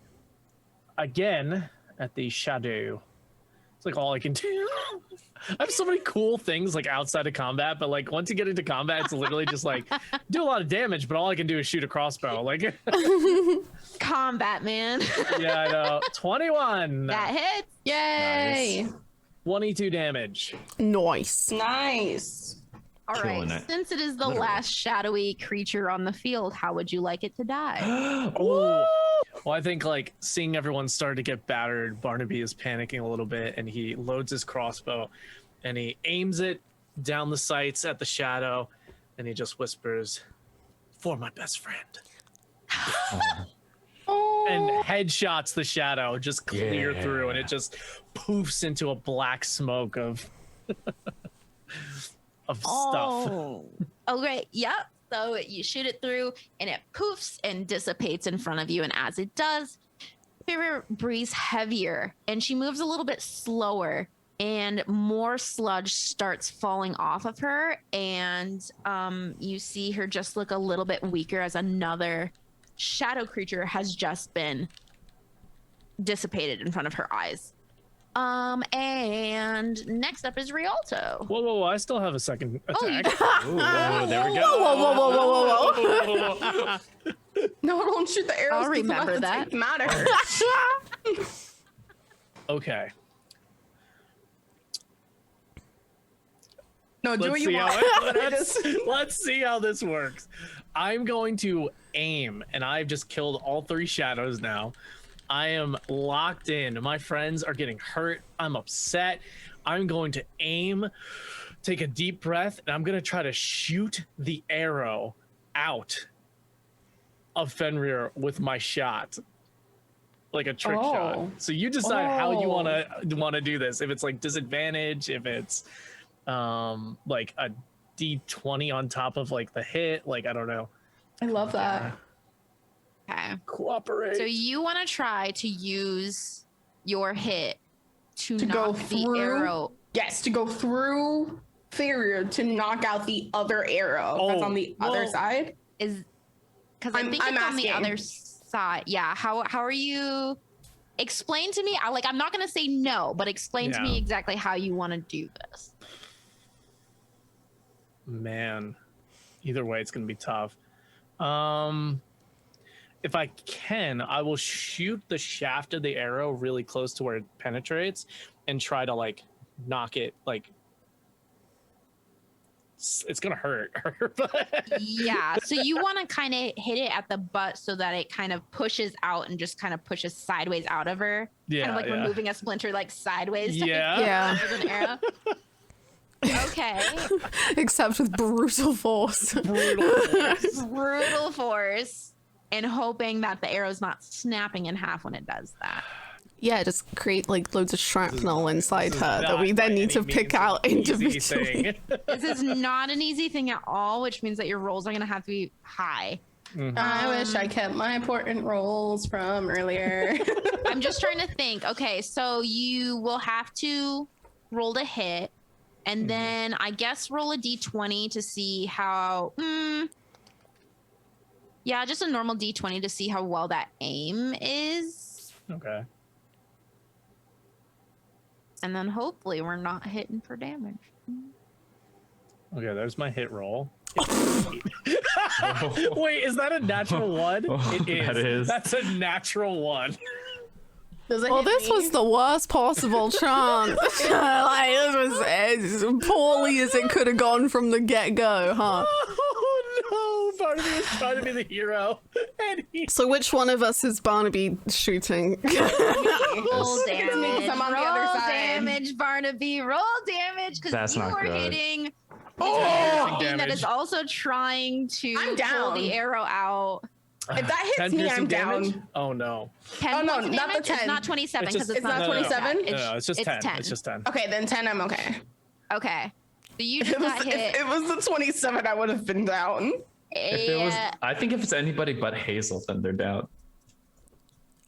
[SPEAKER 3] again at the shadow. It's like all I can do. I have so many cool things like outside of combat, but like once you get into combat, it's literally just like do a lot of damage, but all I can do is shoot a crossbow. Like
[SPEAKER 4] Combat, man.
[SPEAKER 3] yeah, I know. 21.
[SPEAKER 4] That hits.
[SPEAKER 2] Yay!
[SPEAKER 3] 22 damage.
[SPEAKER 1] Nice.
[SPEAKER 2] Nice.
[SPEAKER 4] All right.
[SPEAKER 5] Killing it.
[SPEAKER 4] Since it is the
[SPEAKER 5] Literally.
[SPEAKER 4] last shadowy creature on the field, how would you like it to die?
[SPEAKER 3] Oh, well, I think like seeing everyone start to get battered, Barnaby is panicking a little bit, and he loads his crossbow, and he aims it down the sights at the shadow, and he just whispers, "For my best friend," and headshots the shadow, just clear through, and it just poofs into a black smoke of stuff.
[SPEAKER 4] Oh. Okay. Yep. So you shoot it through and it poofs and dissipates in front of you. And as it does, Fear breathes heavier and she moves a little bit slower and more sludge starts falling off of her. And you see her just look a little bit weaker as another shadow creature has just been dissipated in front of her eyes. And next up is Rialto.
[SPEAKER 3] Whoa! I still have a second attack.
[SPEAKER 5] Ooh, there we go.
[SPEAKER 1] Whoa.
[SPEAKER 2] No, don't shoot the arrows.
[SPEAKER 4] I'll remember that.
[SPEAKER 2] Matter.
[SPEAKER 3] Okay.
[SPEAKER 2] No, do what
[SPEAKER 3] Let's
[SPEAKER 2] you
[SPEAKER 3] see,
[SPEAKER 2] want.
[SPEAKER 3] let's see how this works. I'm going to aim, and I've just killed all 3 shadows now. I am locked in. My friends are getting hurt. I'm upset. I'm going to aim, take a deep breath, and I'm going to try to shoot the arrow out of Fenrir with my shot. like a trick shot. So you decide how you wanna do this. If it's like disadvantage, if it's like a D20 on top of like the hit, like I don't know.
[SPEAKER 2] I love that.
[SPEAKER 4] Okay.
[SPEAKER 3] Cooperate.
[SPEAKER 4] So you want to try to use your hit to knock
[SPEAKER 2] go
[SPEAKER 4] the
[SPEAKER 2] through?
[SPEAKER 4] arrow.
[SPEAKER 2] Yes, to go through Farrier to knock out the other arrow that's on the other side.
[SPEAKER 4] Is because I think it's on the other side. Yeah. How are you? Explain to me. I'm not gonna say no, but explain to me exactly how you want to do this.
[SPEAKER 3] Man, either way, it's gonna be tough. If I can, I will shoot the shaft of the arrow really close to where it penetrates and try to like knock it. Like it's gonna hurt.
[SPEAKER 4] Yeah. So you want to kind of hit it at the butt so that it kind of pushes out and just kind of pushes sideways out of her.
[SPEAKER 3] Yeah.
[SPEAKER 4] Kind of like removing a splinter like sideways.
[SPEAKER 1] Yeah.
[SPEAKER 4] With an arrow. Okay.
[SPEAKER 1] Except with brutal force.
[SPEAKER 4] Brutal force. And hoping that the arrow's not snapping in half when it does that.
[SPEAKER 1] Yeah, just create like loads of shrapnel inside her that we then need to pick out individually.
[SPEAKER 4] This is not an easy thing at all, which means that your rolls are going to have to be high.
[SPEAKER 2] I wish I kept my important rolls from earlier.
[SPEAKER 4] I'm just trying to think. Okay, so you will have to roll to hit, and then I guess roll a d20 to see how... Yeah, just a normal d20 to see how well that aim is.
[SPEAKER 3] Okay.
[SPEAKER 4] And then hopefully we're not hitting for damage.
[SPEAKER 3] Okay, there's my hit roll. Wait, is that a natural one? It is.
[SPEAKER 5] That is.
[SPEAKER 3] That's a natural one.
[SPEAKER 1] Well, this was the worst possible chance. Like, this was as poorly as it could have gone from the get-go, huh?
[SPEAKER 3] Oh no, Barnaby was trying to be the hero. And
[SPEAKER 1] So which one of us is Barnaby shooting?
[SPEAKER 4] Roll damage.
[SPEAKER 2] I'm on the
[SPEAKER 4] Roll
[SPEAKER 2] other side.
[SPEAKER 4] damage, Barnaby. Roll damage
[SPEAKER 5] That's
[SPEAKER 4] because you
[SPEAKER 5] not
[SPEAKER 4] are
[SPEAKER 5] good.
[SPEAKER 4] hitting
[SPEAKER 3] Oh!
[SPEAKER 4] the thing that is also trying to
[SPEAKER 2] I'm
[SPEAKER 4] pull
[SPEAKER 2] down.
[SPEAKER 4] the arrow out.
[SPEAKER 2] If that hits
[SPEAKER 3] 10
[SPEAKER 2] me,
[SPEAKER 3] piercing
[SPEAKER 2] I'm
[SPEAKER 3] damage?
[SPEAKER 2] down.
[SPEAKER 3] Oh no.
[SPEAKER 4] 10
[SPEAKER 2] Oh, no,
[SPEAKER 4] points of
[SPEAKER 2] not the
[SPEAKER 4] damage?
[SPEAKER 2] 10.
[SPEAKER 4] It's not 27
[SPEAKER 3] It's
[SPEAKER 4] because
[SPEAKER 3] just-
[SPEAKER 2] It's not 27?
[SPEAKER 3] No, it's just 10. It's just 10.
[SPEAKER 2] Okay, then 10, I'm okay.
[SPEAKER 4] Okay. So you
[SPEAKER 2] If
[SPEAKER 4] just
[SPEAKER 2] it, was,
[SPEAKER 4] got hit.
[SPEAKER 2] if it was the 27, I would have been down.
[SPEAKER 5] If it was, I think if it's anybody but Hazel, then they're down.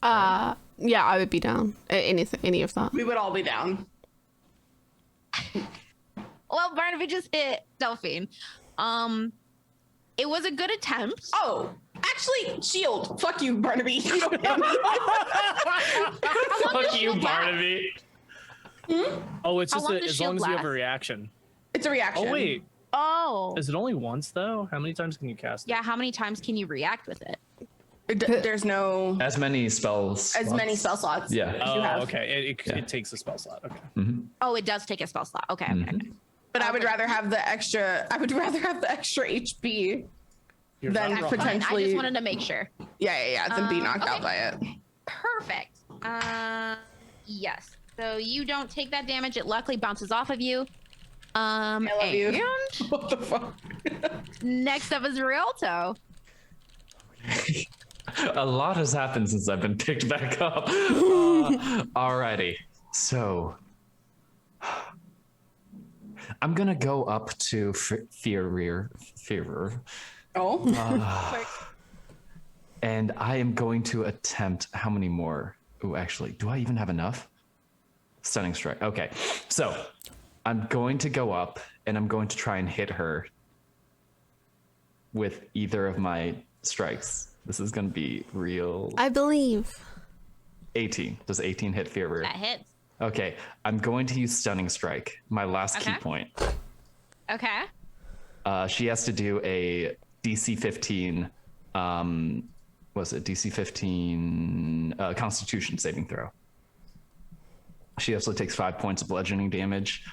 [SPEAKER 1] Yeah, I would be down. Any of that.
[SPEAKER 2] We would all be down.
[SPEAKER 4] Well, Barnaby just hit Delphine. It was a good attempt.
[SPEAKER 2] Oh, actually, shield. Fuck you, Barnaby. You don't have me.
[SPEAKER 5] Fuck you, Barnaby.
[SPEAKER 3] Oh, it's
[SPEAKER 4] How
[SPEAKER 3] just
[SPEAKER 4] long
[SPEAKER 3] a,
[SPEAKER 4] does
[SPEAKER 3] as long
[SPEAKER 4] shield
[SPEAKER 3] as you have a
[SPEAKER 4] last?
[SPEAKER 3] reaction.
[SPEAKER 2] It's a reaction.
[SPEAKER 3] Oh wait,
[SPEAKER 4] Oh.
[SPEAKER 3] is it only once though? How many times can you cast it?
[SPEAKER 4] Yeah, how many times can you react with it?
[SPEAKER 2] There's no
[SPEAKER 5] As many spells.
[SPEAKER 2] as many spell slots.
[SPEAKER 5] Yeah.
[SPEAKER 2] as you
[SPEAKER 3] Oh,
[SPEAKER 2] have.
[SPEAKER 3] okay.
[SPEAKER 5] Yeah.
[SPEAKER 3] It takes a spell slot. Okay.
[SPEAKER 4] Oh, it does take a spell slot. Okay. Okay.
[SPEAKER 2] But I would rather have the extra. I would rather have the extra HP
[SPEAKER 3] You're
[SPEAKER 2] than
[SPEAKER 3] not wrong.
[SPEAKER 4] Fine. I
[SPEAKER 2] potentially.
[SPEAKER 4] just wanted to make sure.
[SPEAKER 2] Yeah, than be knocked out
[SPEAKER 4] okay.
[SPEAKER 2] by it.
[SPEAKER 4] Perfect. Yes. So you don't take that damage. It luckily bounces off of you.
[SPEAKER 2] I love you.
[SPEAKER 4] And
[SPEAKER 2] What the fuck?
[SPEAKER 4] next up is Rialto.
[SPEAKER 5] A lot has happened since I've been picked back up. Alrighty. So I'm gonna go up to Fearer.
[SPEAKER 2] Oh,
[SPEAKER 5] And I am going to attempt how many more? Oh, actually, do I even have enough? Stunning strike. Okay. So I'm going to go up and I'm going to try and hit her with either of my strikes. This is going to be real.
[SPEAKER 1] I believe.
[SPEAKER 5] 18. Does 18 hit Fearer?
[SPEAKER 4] That hits.
[SPEAKER 5] Okay. I'm going to use stunning strike, my last key
[SPEAKER 4] Okay.
[SPEAKER 5] point.
[SPEAKER 4] Okay.
[SPEAKER 5] She has to do a DC 15. Was it DC 15 Constitution saving throw? She also takes 5 points of bludgeoning damage.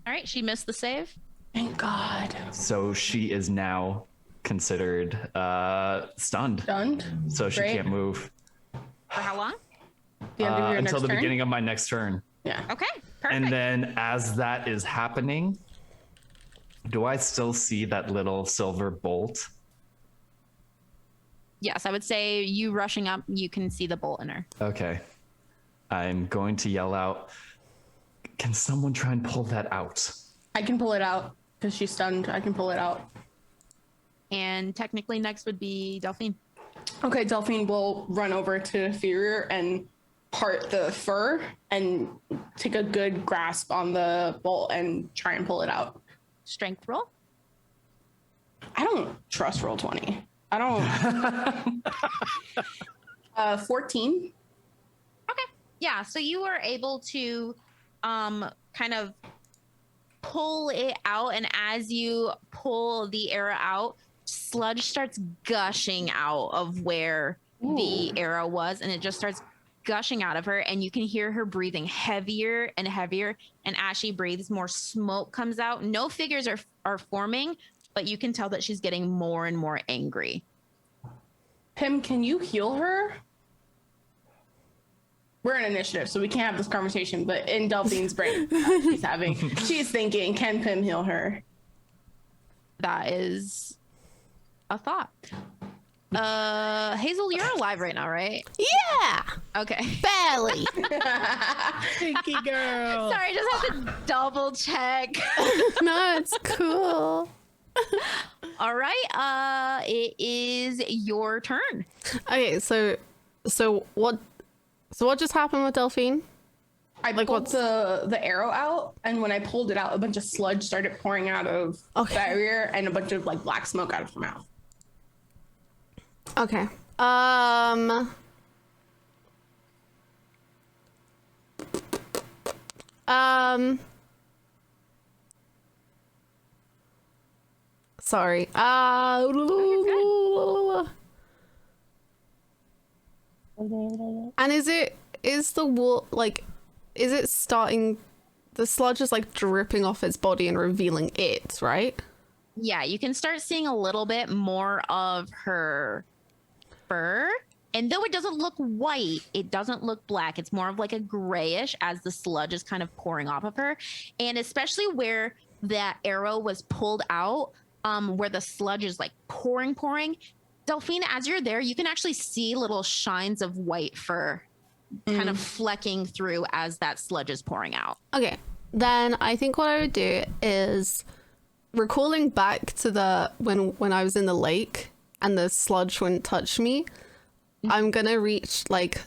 [SPEAKER 4] All right. She missed the save.
[SPEAKER 2] thank God.
[SPEAKER 5] So she is now considered stunned.
[SPEAKER 2] Stunned.
[SPEAKER 5] So she
[SPEAKER 2] Great.
[SPEAKER 5] can't move
[SPEAKER 4] For how long?
[SPEAKER 2] The end of your
[SPEAKER 5] until
[SPEAKER 2] next
[SPEAKER 5] the
[SPEAKER 2] turn?
[SPEAKER 5] beginning of my next turn.
[SPEAKER 2] Yeah.
[SPEAKER 4] Okay. Perfect.
[SPEAKER 5] And then as that is happening, do I still see that little silver bolt?
[SPEAKER 4] Yes, I would say you rushing up, you can see the bolt in her.
[SPEAKER 5] Okay. I'm going to yell out, can someone try and pull that out?
[SPEAKER 2] I can pull it out because she's stunned. I can pull it out.
[SPEAKER 4] And technically next would be Delphine.
[SPEAKER 2] Okay, Delphine will run over to Inferior and part the fur and take a good grasp on the bolt and try and pull it out.
[SPEAKER 4] Strength roll.
[SPEAKER 2] I don't trust roll 20. I don't. 14.
[SPEAKER 4] Okay. Yeah. So you were able to kind of pull it out. And as you pull the arrow out, sludge starts gushing out of where the arrow was. And it just starts gushing out of her. And you can hear her breathing heavier and heavier. And as she breathes, more smoke comes out. No figures are forming, but you can tell that she's getting more and more angry.
[SPEAKER 2] Pim, can you heal her? We're in initiative, so we can't have this conversation, but in Delphine's brain, she's thinking, can Pim heal her?
[SPEAKER 4] That is a thought. Hazel, you're alive right now, right?
[SPEAKER 1] Yeah,
[SPEAKER 4] Okay.
[SPEAKER 1] barely.
[SPEAKER 3] Pinky girl.
[SPEAKER 4] Sorry, I just have to double check.
[SPEAKER 1] No, it's cool.
[SPEAKER 4] All right, it is your turn.
[SPEAKER 1] Okay, so what just happened with Delphine?
[SPEAKER 2] I pulled the arrow out, and when I pulled it out, a bunch of sludge started pouring out of the barrier, and a bunch of like black smoke out of her mouth.
[SPEAKER 1] Okay. Sorry. And is the wool like, is it starting, the sludge is like dripping off its body and revealing it, right?
[SPEAKER 4] Yeah, you can start seeing a little bit more of her fur. And though it doesn't look white, it doesn't look black. It's more of like a grayish as the sludge is kind of pouring off of her. And especially where that arrow was pulled out, where the sludge is like pouring. Delphine, as you're there, you can actually see little shines of white fur kind of flecking through as that sludge is pouring out.
[SPEAKER 1] Okay, then I think what I would do is, recalling back to the when I was in the lake and the sludge wouldn't touch me, I'm gonna reach, like,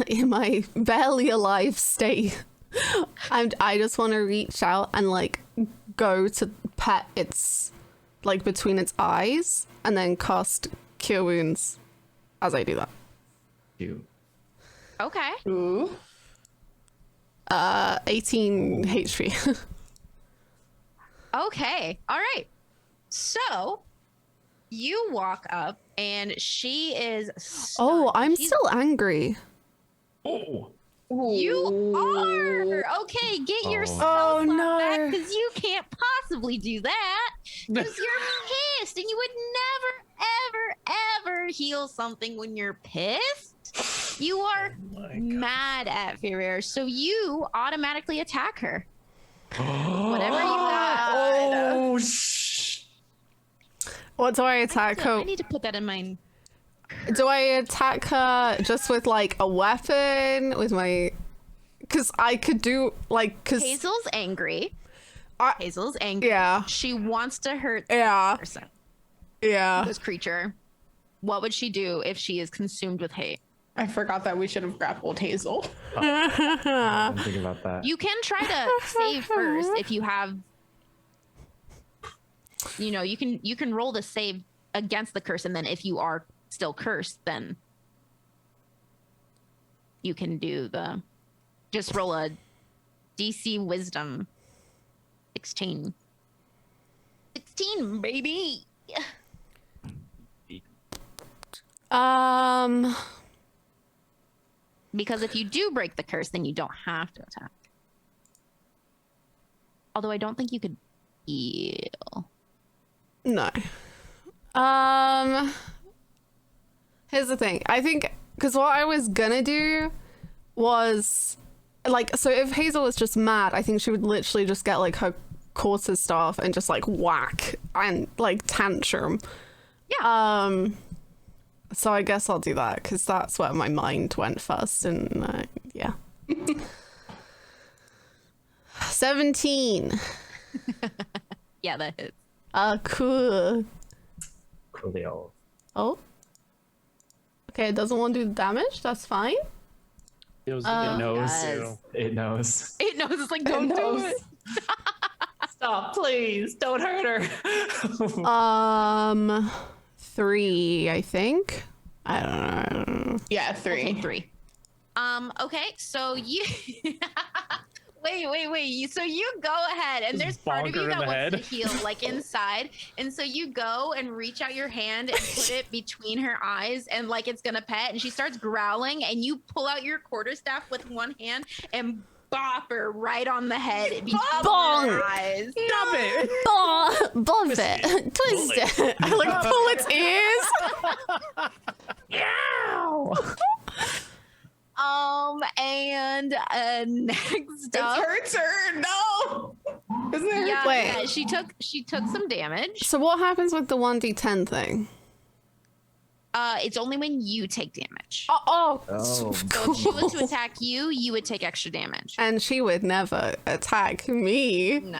[SPEAKER 1] in my barely alive state, and I just want to reach out and like go to pet its, like, between its eyes, and then cast Cure Wounds as I do that.
[SPEAKER 5] You.
[SPEAKER 4] Okay.
[SPEAKER 2] Ooh.
[SPEAKER 1] 18 HP.
[SPEAKER 4] Okay. All right. So you walk up and she is stunned.
[SPEAKER 1] Oh, I'm
[SPEAKER 4] She's-
[SPEAKER 1] still angry.
[SPEAKER 5] Oh.
[SPEAKER 4] You are. Okay, get your spell
[SPEAKER 1] Oh,
[SPEAKER 4] slot
[SPEAKER 1] no.
[SPEAKER 4] back, because you can't possibly do that. Because you're pissed, and you would never, ever heal something when you're pissed. You are mad at Ferrer, so you automatically attack her. Whatever you got.
[SPEAKER 5] Oh,
[SPEAKER 1] What do I attack her?
[SPEAKER 4] I need to put that in my...
[SPEAKER 1] Do I attack her just with like a weapon? With my... Because I could do like... Cause
[SPEAKER 4] Hazel's angry. Hazel's angry.
[SPEAKER 1] Yeah.
[SPEAKER 4] She wants to hurt
[SPEAKER 1] Yeah.
[SPEAKER 4] this person,
[SPEAKER 1] Yeah.
[SPEAKER 4] this creature. What would she do if she is consumed with hate?
[SPEAKER 2] I forgot that we should have grappled Hazel.
[SPEAKER 5] I didn't think about that.
[SPEAKER 4] You can try to save first if you have... You know, you can roll the save against the curse, and then if you are still cursed, then you can do the... Just roll a DC Wisdom 16. 16, baby! Because if you do break the curse, then you don't have to attack. Although I don't think you could heal.
[SPEAKER 1] No. Here's the thing. I think, because what I was gonna do was, like, so if Hazel was just mad, I think she would literally just get like her quarterstaff and just like whack and like tantrum.
[SPEAKER 4] Yeah.
[SPEAKER 1] So I guess I'll do that because that's where my mind went first, and yeah. 17.
[SPEAKER 4] Yeah, that hits.
[SPEAKER 1] Cool.
[SPEAKER 5] Coolio.
[SPEAKER 1] Oh. Okay, it doesn't want to do damage. That's fine.
[SPEAKER 3] It was
[SPEAKER 5] It knows.
[SPEAKER 4] Yes.
[SPEAKER 5] It knows.
[SPEAKER 4] It knows. It's like, don't do it.
[SPEAKER 5] Stop, please. Don't hurt her.
[SPEAKER 1] 3, I think. I don't know.
[SPEAKER 2] Yeah, 3.
[SPEAKER 4] Okay, 3. Okay, so you wait. So you go ahead, and there's part of
[SPEAKER 3] bonk her
[SPEAKER 4] you
[SPEAKER 3] in
[SPEAKER 4] that
[SPEAKER 3] the
[SPEAKER 4] wants to
[SPEAKER 3] head.
[SPEAKER 4] heal, like inside, and so you go and reach out your hand and put it between her eyes, and like it's gonna pet, and she starts growling, and you pull out your quarterstaff with one hand and bop her right on the head between
[SPEAKER 1] Bonk.
[SPEAKER 4] her eyes.
[SPEAKER 3] Stop it!
[SPEAKER 1] Bomb it. Twist it. I like pull its ears.
[SPEAKER 4] And next
[SPEAKER 2] It's
[SPEAKER 4] up,
[SPEAKER 2] her turn. No. Isn't it her
[SPEAKER 4] yeah,
[SPEAKER 1] Wait.
[SPEAKER 4] yeah, she took some damage.
[SPEAKER 1] So what happens with the 1d10 thing?
[SPEAKER 4] It's only when you take damage.
[SPEAKER 1] Oh.
[SPEAKER 4] So if she was to attack you, you would take extra damage.
[SPEAKER 1] And she would never attack me.
[SPEAKER 4] No.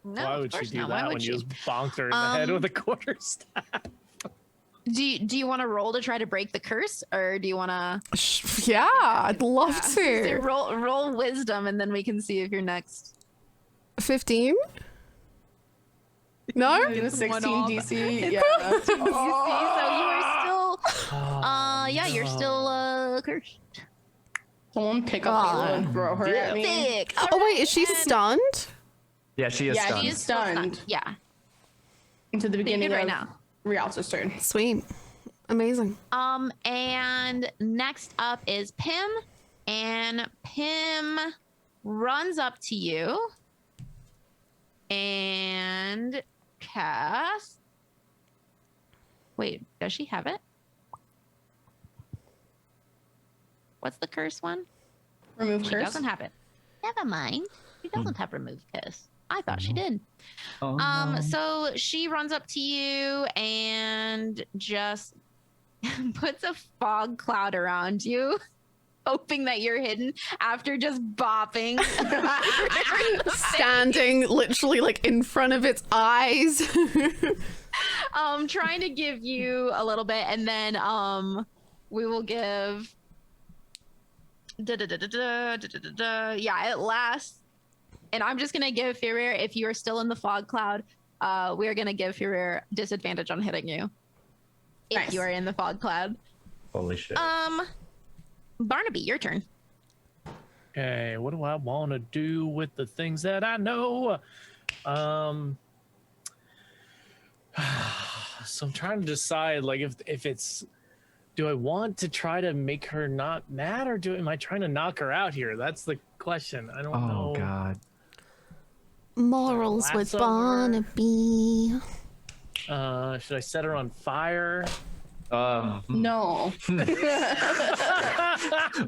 [SPEAKER 4] No,
[SPEAKER 3] Why
[SPEAKER 4] of
[SPEAKER 3] would she
[SPEAKER 4] course
[SPEAKER 3] do
[SPEAKER 4] not. Why
[SPEAKER 3] that
[SPEAKER 4] would
[SPEAKER 3] when
[SPEAKER 4] she?
[SPEAKER 3] you just bonked her in the head with a quarterstaff?
[SPEAKER 4] Do you want to roll to try to break the curse, or do you want to
[SPEAKER 1] Yeah, I'd love to.
[SPEAKER 4] roll wisdom, and then we can see if you're next?
[SPEAKER 1] 15? No?
[SPEAKER 2] In a 16
[SPEAKER 4] One off.
[SPEAKER 2] DC. Yeah.
[SPEAKER 4] So you are still, yeah, you're still cursed.
[SPEAKER 2] Someone pick up Layla and throw her at me.
[SPEAKER 4] Sick.
[SPEAKER 1] Oh, wait, is she stunned?
[SPEAKER 5] Yeah, she is
[SPEAKER 2] Yeah,
[SPEAKER 5] stunned.
[SPEAKER 2] she is stunned.
[SPEAKER 4] Yeah.
[SPEAKER 2] Into the beginning
[SPEAKER 4] right
[SPEAKER 2] of
[SPEAKER 4] now.
[SPEAKER 2] Rialto's turn.
[SPEAKER 1] Sweet. Amazing.
[SPEAKER 4] And next up is Pim, and Pim runs up to you and casts. Wait, does she have it? What's the curse one?
[SPEAKER 2] Remove
[SPEAKER 4] She
[SPEAKER 2] curse.
[SPEAKER 4] doesn't have it. Never mind. She doesn't have remove curse. I thought she did.
[SPEAKER 5] Oh, no.
[SPEAKER 4] So she runs up to you and just puts a fog cloud around you, hoping that you're hidden after just bopping.
[SPEAKER 1] Standing literally like in front of its eyes.
[SPEAKER 4] Trying to give you a little bit, and then we will give yeah, it lasts. And I'm just gonna give Furir, if you are still in the fog cloud, we're gonna give Furir disadvantage on hitting you if
[SPEAKER 2] Nice.
[SPEAKER 4] you are in the fog cloud.
[SPEAKER 5] Holy shit.
[SPEAKER 4] Barnaby, your turn.
[SPEAKER 3] Okay, what do I want to do with the things that I know? So I'm trying to decide, like, if it's, do I want to try to make her not mad, or am I trying to knock her out here? That's the question. I don't know.
[SPEAKER 5] Oh god.
[SPEAKER 1] Morals with
[SPEAKER 3] Lasso her.
[SPEAKER 1] Barnaby.
[SPEAKER 3] Should I set her on fire?
[SPEAKER 2] No.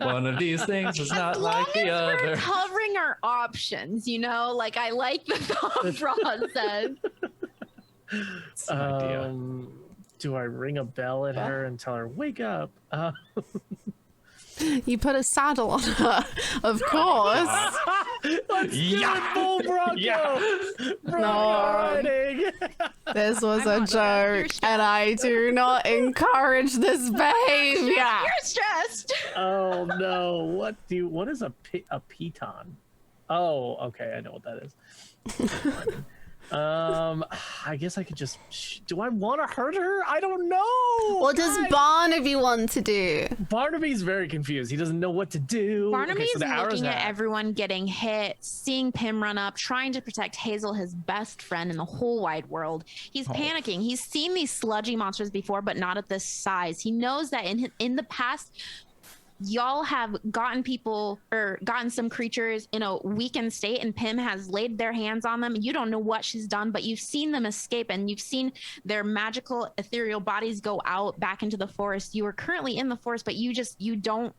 [SPEAKER 5] One of these things is not
[SPEAKER 4] As long
[SPEAKER 5] like the
[SPEAKER 4] as we're
[SPEAKER 5] other.
[SPEAKER 4] covering our options, you know, like I like the thought process.
[SPEAKER 5] It's an idea.
[SPEAKER 3] Do I ring a bell at her and tell her, wake up?
[SPEAKER 1] You put a saddle on her, of course.
[SPEAKER 3] Let's do it, Bull Bronco!
[SPEAKER 5] Yeah.
[SPEAKER 1] No.
[SPEAKER 3] Riding.
[SPEAKER 1] This was
[SPEAKER 4] I'm
[SPEAKER 1] a
[SPEAKER 4] not gonna- you're
[SPEAKER 1] joke, and I do not encourage this behavior.
[SPEAKER 4] You're stressed.
[SPEAKER 3] Oh no! What is a piton? Oh, okay, I know what that is. I guess I could just. Do I want to hurt her? I don't know.
[SPEAKER 1] What does Barnaby want to do?
[SPEAKER 3] Barnaby's very confused. He doesn't know what to do.
[SPEAKER 4] Barnaby's
[SPEAKER 3] the hour's
[SPEAKER 4] looking at
[SPEAKER 3] out.
[SPEAKER 4] everyone getting hit, seeing Pim run up, trying to protect Hazel, his best friend in the whole wide world. He's panicking. He's seen these sludgy monsters before, but not at this size. He knows that in the past, y'all have gotten people or gotten some creatures in a weakened state, and Pim has laid their hands on them. You don't know what she's done, but you've seen them escape, and you've seen their magical ethereal bodies go out back into the forest. You are currently in the forest, but you don't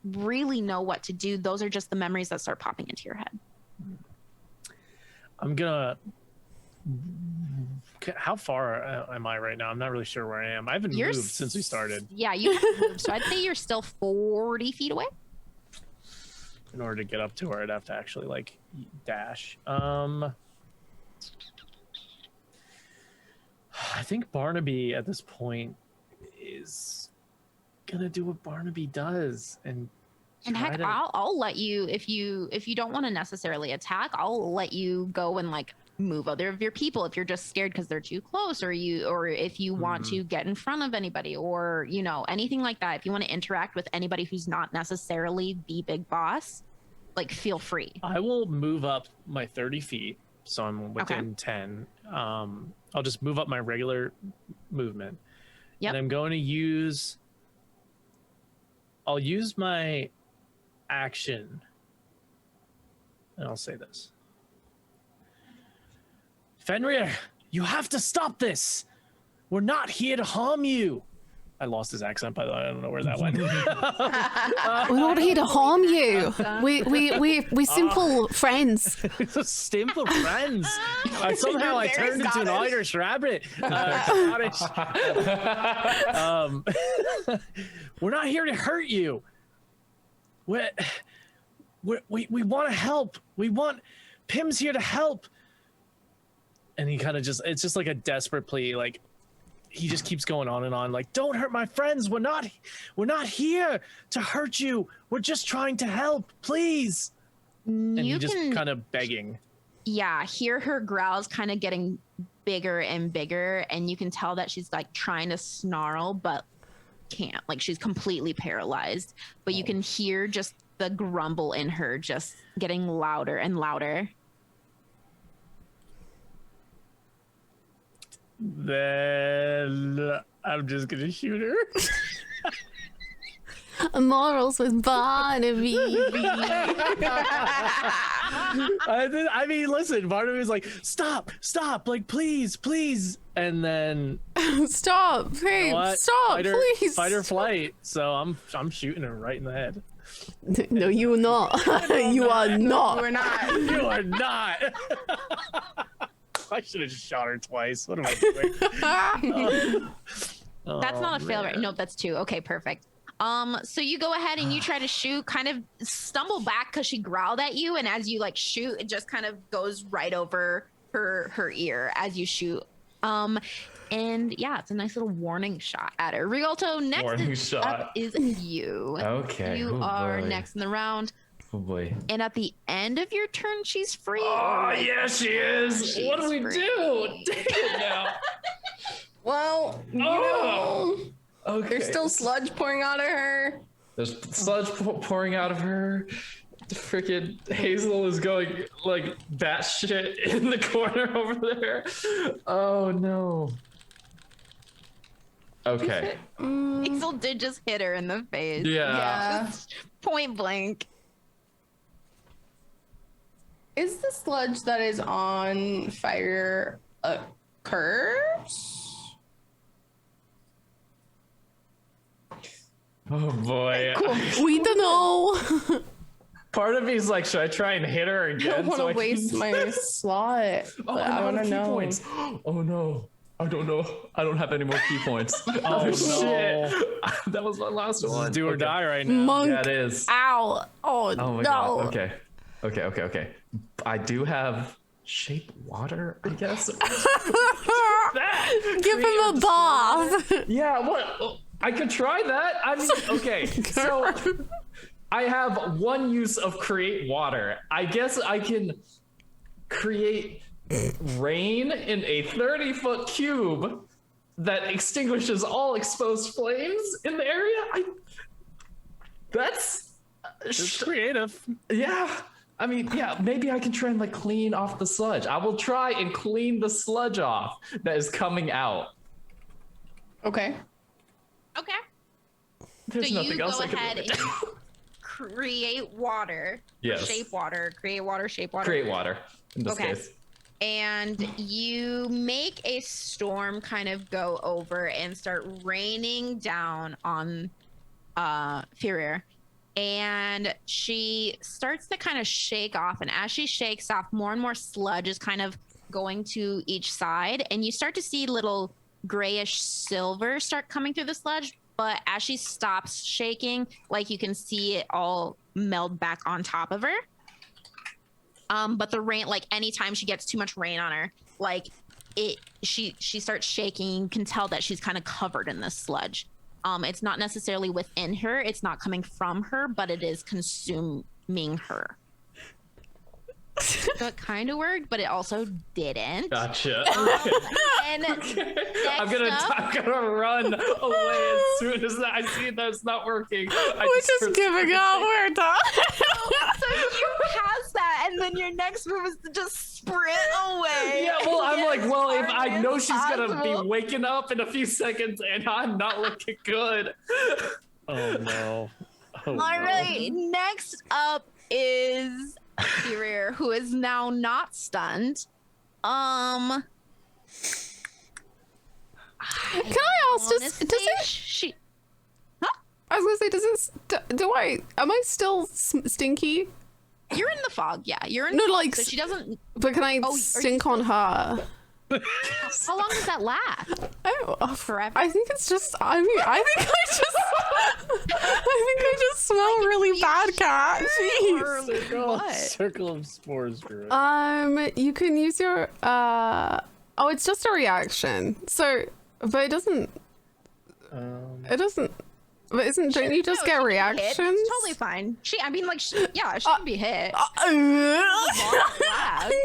[SPEAKER 4] really know what to do. Those are just the memories that start popping into your head.
[SPEAKER 3] I'm gonna how far am I right now? I'm not really sure where I am. I haven't moved since we started.
[SPEAKER 4] Yeah, you haven't moved. So I'd say you're still 40 feet away.
[SPEAKER 3] In order to get up to her, I'd have to actually like dash. I think Barnaby at this point is gonna do what Barnaby does and
[SPEAKER 4] heck, I'll let you, if you don't want to necessarily attack, I'll let you go and like move other of your people if you're just scared because they're too close, or if you want to get in front of anybody, or you know, anything like that. If you want to interact with anybody who's not necessarily the big boss, like feel free.
[SPEAKER 3] I will move up my 30 feet, so I'm within 10. I'll just move up my regular movement.
[SPEAKER 4] Yep.
[SPEAKER 3] And I'm going to use. I'll use my action, and I'll say this. Fenrir, you have to stop this. We're not here to harm you. I lost his accent, by the way. I don't know where that went.
[SPEAKER 1] We're not here to harm you. We simple friends.
[SPEAKER 3] Simple friends. Somehow I turned into an Irish rabbit. Scottish. We're not here to hurt you. We want to help. Pim's here to help. And he kind of it's just like a desperate plea. Like, he just keeps going on and on, like, don't hurt my friends. We're not here to hurt you. We're just trying to help, please. And he just kind of begging.
[SPEAKER 4] Yeah, hear her growls kind of getting bigger and bigger, and you can tell that she's like trying to snarl but can't. Like, she's completely paralyzed. But you can hear just the grumble in her just getting louder and louder.
[SPEAKER 3] Then I'm just gonna shoot her.
[SPEAKER 1] Morals with Barnaby.
[SPEAKER 3] I mean, listen, Barnaby's like, stop, like, please, and then
[SPEAKER 1] Stop, please, stop, please.
[SPEAKER 3] Fight or flight. So I'm shooting her right in the head.
[SPEAKER 1] No, you're not. You are not.
[SPEAKER 2] We're not.
[SPEAKER 3] You are not. I should have just shot her twice. What am I doing?
[SPEAKER 4] That's not a fail, right? No, that's 2. Okay, perfect. So you go ahead and you try to shoot, kind of stumble back because she growled at you, and as you like shoot, it just kind of goes right over her ear as you shoot. And yeah, it's a nice little warning shot at her. Rialto, next up is you.
[SPEAKER 5] Okay.
[SPEAKER 4] You are next in the round.
[SPEAKER 5] Oh boy.
[SPEAKER 4] And at the end of your turn, she's free.
[SPEAKER 5] Oh yeah, she is. What do we do? Dang it now.
[SPEAKER 2] Well, you know,
[SPEAKER 5] Okay.
[SPEAKER 2] there's still sludge pouring out of her.
[SPEAKER 5] There's sludge pouring out of her. The freaking Hazel is going like batshit in the corner over there. Oh no. Okay.
[SPEAKER 4] Hazel did just hit her in the face.
[SPEAKER 5] Yeah.
[SPEAKER 4] Just point blank.
[SPEAKER 2] Is the sludge that is on fire a curse?
[SPEAKER 5] Oh boy.
[SPEAKER 2] Cool.
[SPEAKER 1] We don't know.
[SPEAKER 5] Part of me is like, should I try and hit her
[SPEAKER 2] I
[SPEAKER 5] again?
[SPEAKER 2] don't want to waste my slot. But I want to know.
[SPEAKER 5] Points. Oh no. I don't know. I don't have any more key points. Oh
[SPEAKER 3] no.
[SPEAKER 5] Shit. That was my last one.
[SPEAKER 3] Do or die right now.
[SPEAKER 1] Monk.
[SPEAKER 5] Yeah, it is.
[SPEAKER 1] Ow. Oh
[SPEAKER 5] Oh my
[SPEAKER 1] no.
[SPEAKER 5] god. Okay. I do have shape water, I guess.
[SPEAKER 1] Give him a bath.
[SPEAKER 5] Yeah, what? I could try that. I mean, okay. So I have one use of create water. I guess I can create rain in a 30-foot cube that extinguishes all exposed flames in the area. That's
[SPEAKER 3] It's creative.
[SPEAKER 5] yeah. I mean, yeah, maybe I can try and like clean off the sludge. I will try and clean the sludge off that is coming out.
[SPEAKER 2] Okay.
[SPEAKER 4] Okay.
[SPEAKER 5] There's
[SPEAKER 4] So
[SPEAKER 5] nothing
[SPEAKER 4] you
[SPEAKER 5] else
[SPEAKER 4] go
[SPEAKER 5] I can
[SPEAKER 4] ahead
[SPEAKER 5] do.
[SPEAKER 4] and create water.
[SPEAKER 5] Yes.
[SPEAKER 4] Shape water. Create water. Shape water.
[SPEAKER 5] Create water in this
[SPEAKER 4] Okay.
[SPEAKER 5] case.
[SPEAKER 4] And you make a storm kind of go over and start raining down on Fenrir. And she starts to kind of shake off. And as she shakes off, more and more sludge is kind of going to each side, and you start to see little grayish silver start coming through the sludge. But as she stops shaking, like you can see it all meld back on top of her. But the rain, like anytime she gets too much rain on her, like she starts shaking. You can tell that she's kind of covered in this sludge. It's not necessarily within her. It's not coming from her, but it is consuming her. So it kind of worked, but it also didn't.
[SPEAKER 5] Gotcha.
[SPEAKER 4] And
[SPEAKER 5] I'm gonna run away as soon as I see that it's not working.
[SPEAKER 1] We're just giving up. We're done.
[SPEAKER 4] So you pass that, and then your next move is to just sprint away.
[SPEAKER 5] Yeah, well, I'm like, well, if
[SPEAKER 4] As
[SPEAKER 5] I
[SPEAKER 4] far
[SPEAKER 5] know
[SPEAKER 4] as
[SPEAKER 5] she's gonna
[SPEAKER 4] possible.
[SPEAKER 5] be waking up in a few seconds and I'm not looking good.
[SPEAKER 3] Oh no. Oh,
[SPEAKER 4] All
[SPEAKER 3] no.
[SPEAKER 4] right, next up is Superior, who is now not stunned.
[SPEAKER 1] Can I ask, does
[SPEAKER 4] Honestly,
[SPEAKER 1] it?
[SPEAKER 4] she
[SPEAKER 1] I was gonna say, does it? Do I? Am I still stinky?
[SPEAKER 4] you're in the fog, yeah. You're in
[SPEAKER 1] No,
[SPEAKER 4] the fog,
[SPEAKER 1] like,
[SPEAKER 4] so she doesn't.
[SPEAKER 1] But can I
[SPEAKER 4] Oh, are you
[SPEAKER 1] stink on her?
[SPEAKER 4] How long does that last?
[SPEAKER 1] Oh,
[SPEAKER 4] Forever?
[SPEAKER 1] I think it's just. I mean, I think I just smell really bad, cat. Jeez.
[SPEAKER 3] Circle of spores grew.
[SPEAKER 1] You can use your. Oh, it's just a reaction. So, but it doesn't. It doesn't. But don't you just
[SPEAKER 4] No,
[SPEAKER 1] get
[SPEAKER 4] she can be hit.
[SPEAKER 1] reactions?
[SPEAKER 4] It's totally fine. She can be hit.
[SPEAKER 3] No, I think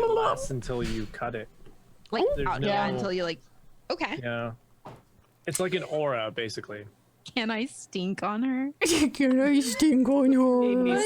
[SPEAKER 3] it lasts until you cut it.
[SPEAKER 4] Like
[SPEAKER 3] There's
[SPEAKER 4] yeah,
[SPEAKER 3] no-
[SPEAKER 4] until you like. Okay.
[SPEAKER 3] Yeah. It's like an aura, basically.
[SPEAKER 4] Can I stink on her?
[SPEAKER 1] Can I stink on her?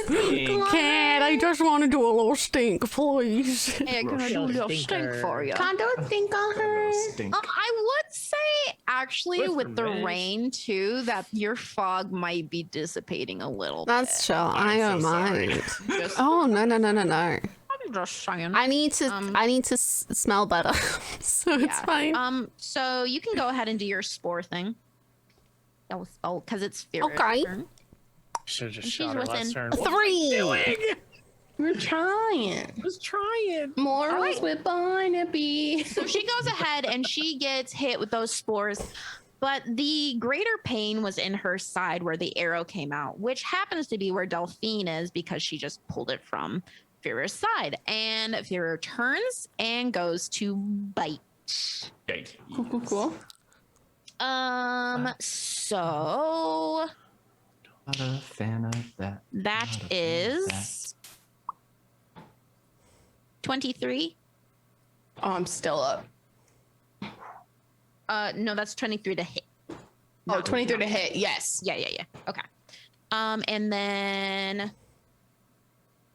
[SPEAKER 1] Can I just want to do a little stink, please?
[SPEAKER 4] Hey, can I do a little stink for you?
[SPEAKER 2] Condo think on her.
[SPEAKER 5] Stink.
[SPEAKER 4] I would say actually with the
[SPEAKER 3] revenge.
[SPEAKER 4] rain too that your fog might be dissipating a little
[SPEAKER 1] That's chill. I don't mind.
[SPEAKER 4] bit. Just,
[SPEAKER 1] Oh no.
[SPEAKER 4] I'm just saying.
[SPEAKER 1] I need to smell better, so it's fine.
[SPEAKER 4] So you can go ahead and do your spore thing. That was because it's Fear's
[SPEAKER 1] Okay.
[SPEAKER 4] turn.
[SPEAKER 3] Should have just
[SPEAKER 4] And
[SPEAKER 3] shot her
[SPEAKER 4] she's
[SPEAKER 3] last
[SPEAKER 4] within-
[SPEAKER 3] turn.
[SPEAKER 1] 3.
[SPEAKER 2] We're trying.
[SPEAKER 3] Just trying.
[SPEAKER 2] Morals
[SPEAKER 4] right.
[SPEAKER 2] with Barnaby.
[SPEAKER 4] So she goes ahead and she gets hit with those spores, but the greater pain was in her side where the arrow came out, which happens to be where Delphine is because she just pulled it from Fear's side. And Fear turns and goes to bite.
[SPEAKER 2] Cool.
[SPEAKER 4] So
[SPEAKER 5] Not a fan of that.
[SPEAKER 4] that
[SPEAKER 5] Not a fan of
[SPEAKER 4] is 23.
[SPEAKER 2] Oh, I'm still up.
[SPEAKER 4] No, that's 23 to hit.
[SPEAKER 2] Oh, 23 to hit. Yes.
[SPEAKER 4] Yeah. Okay. And then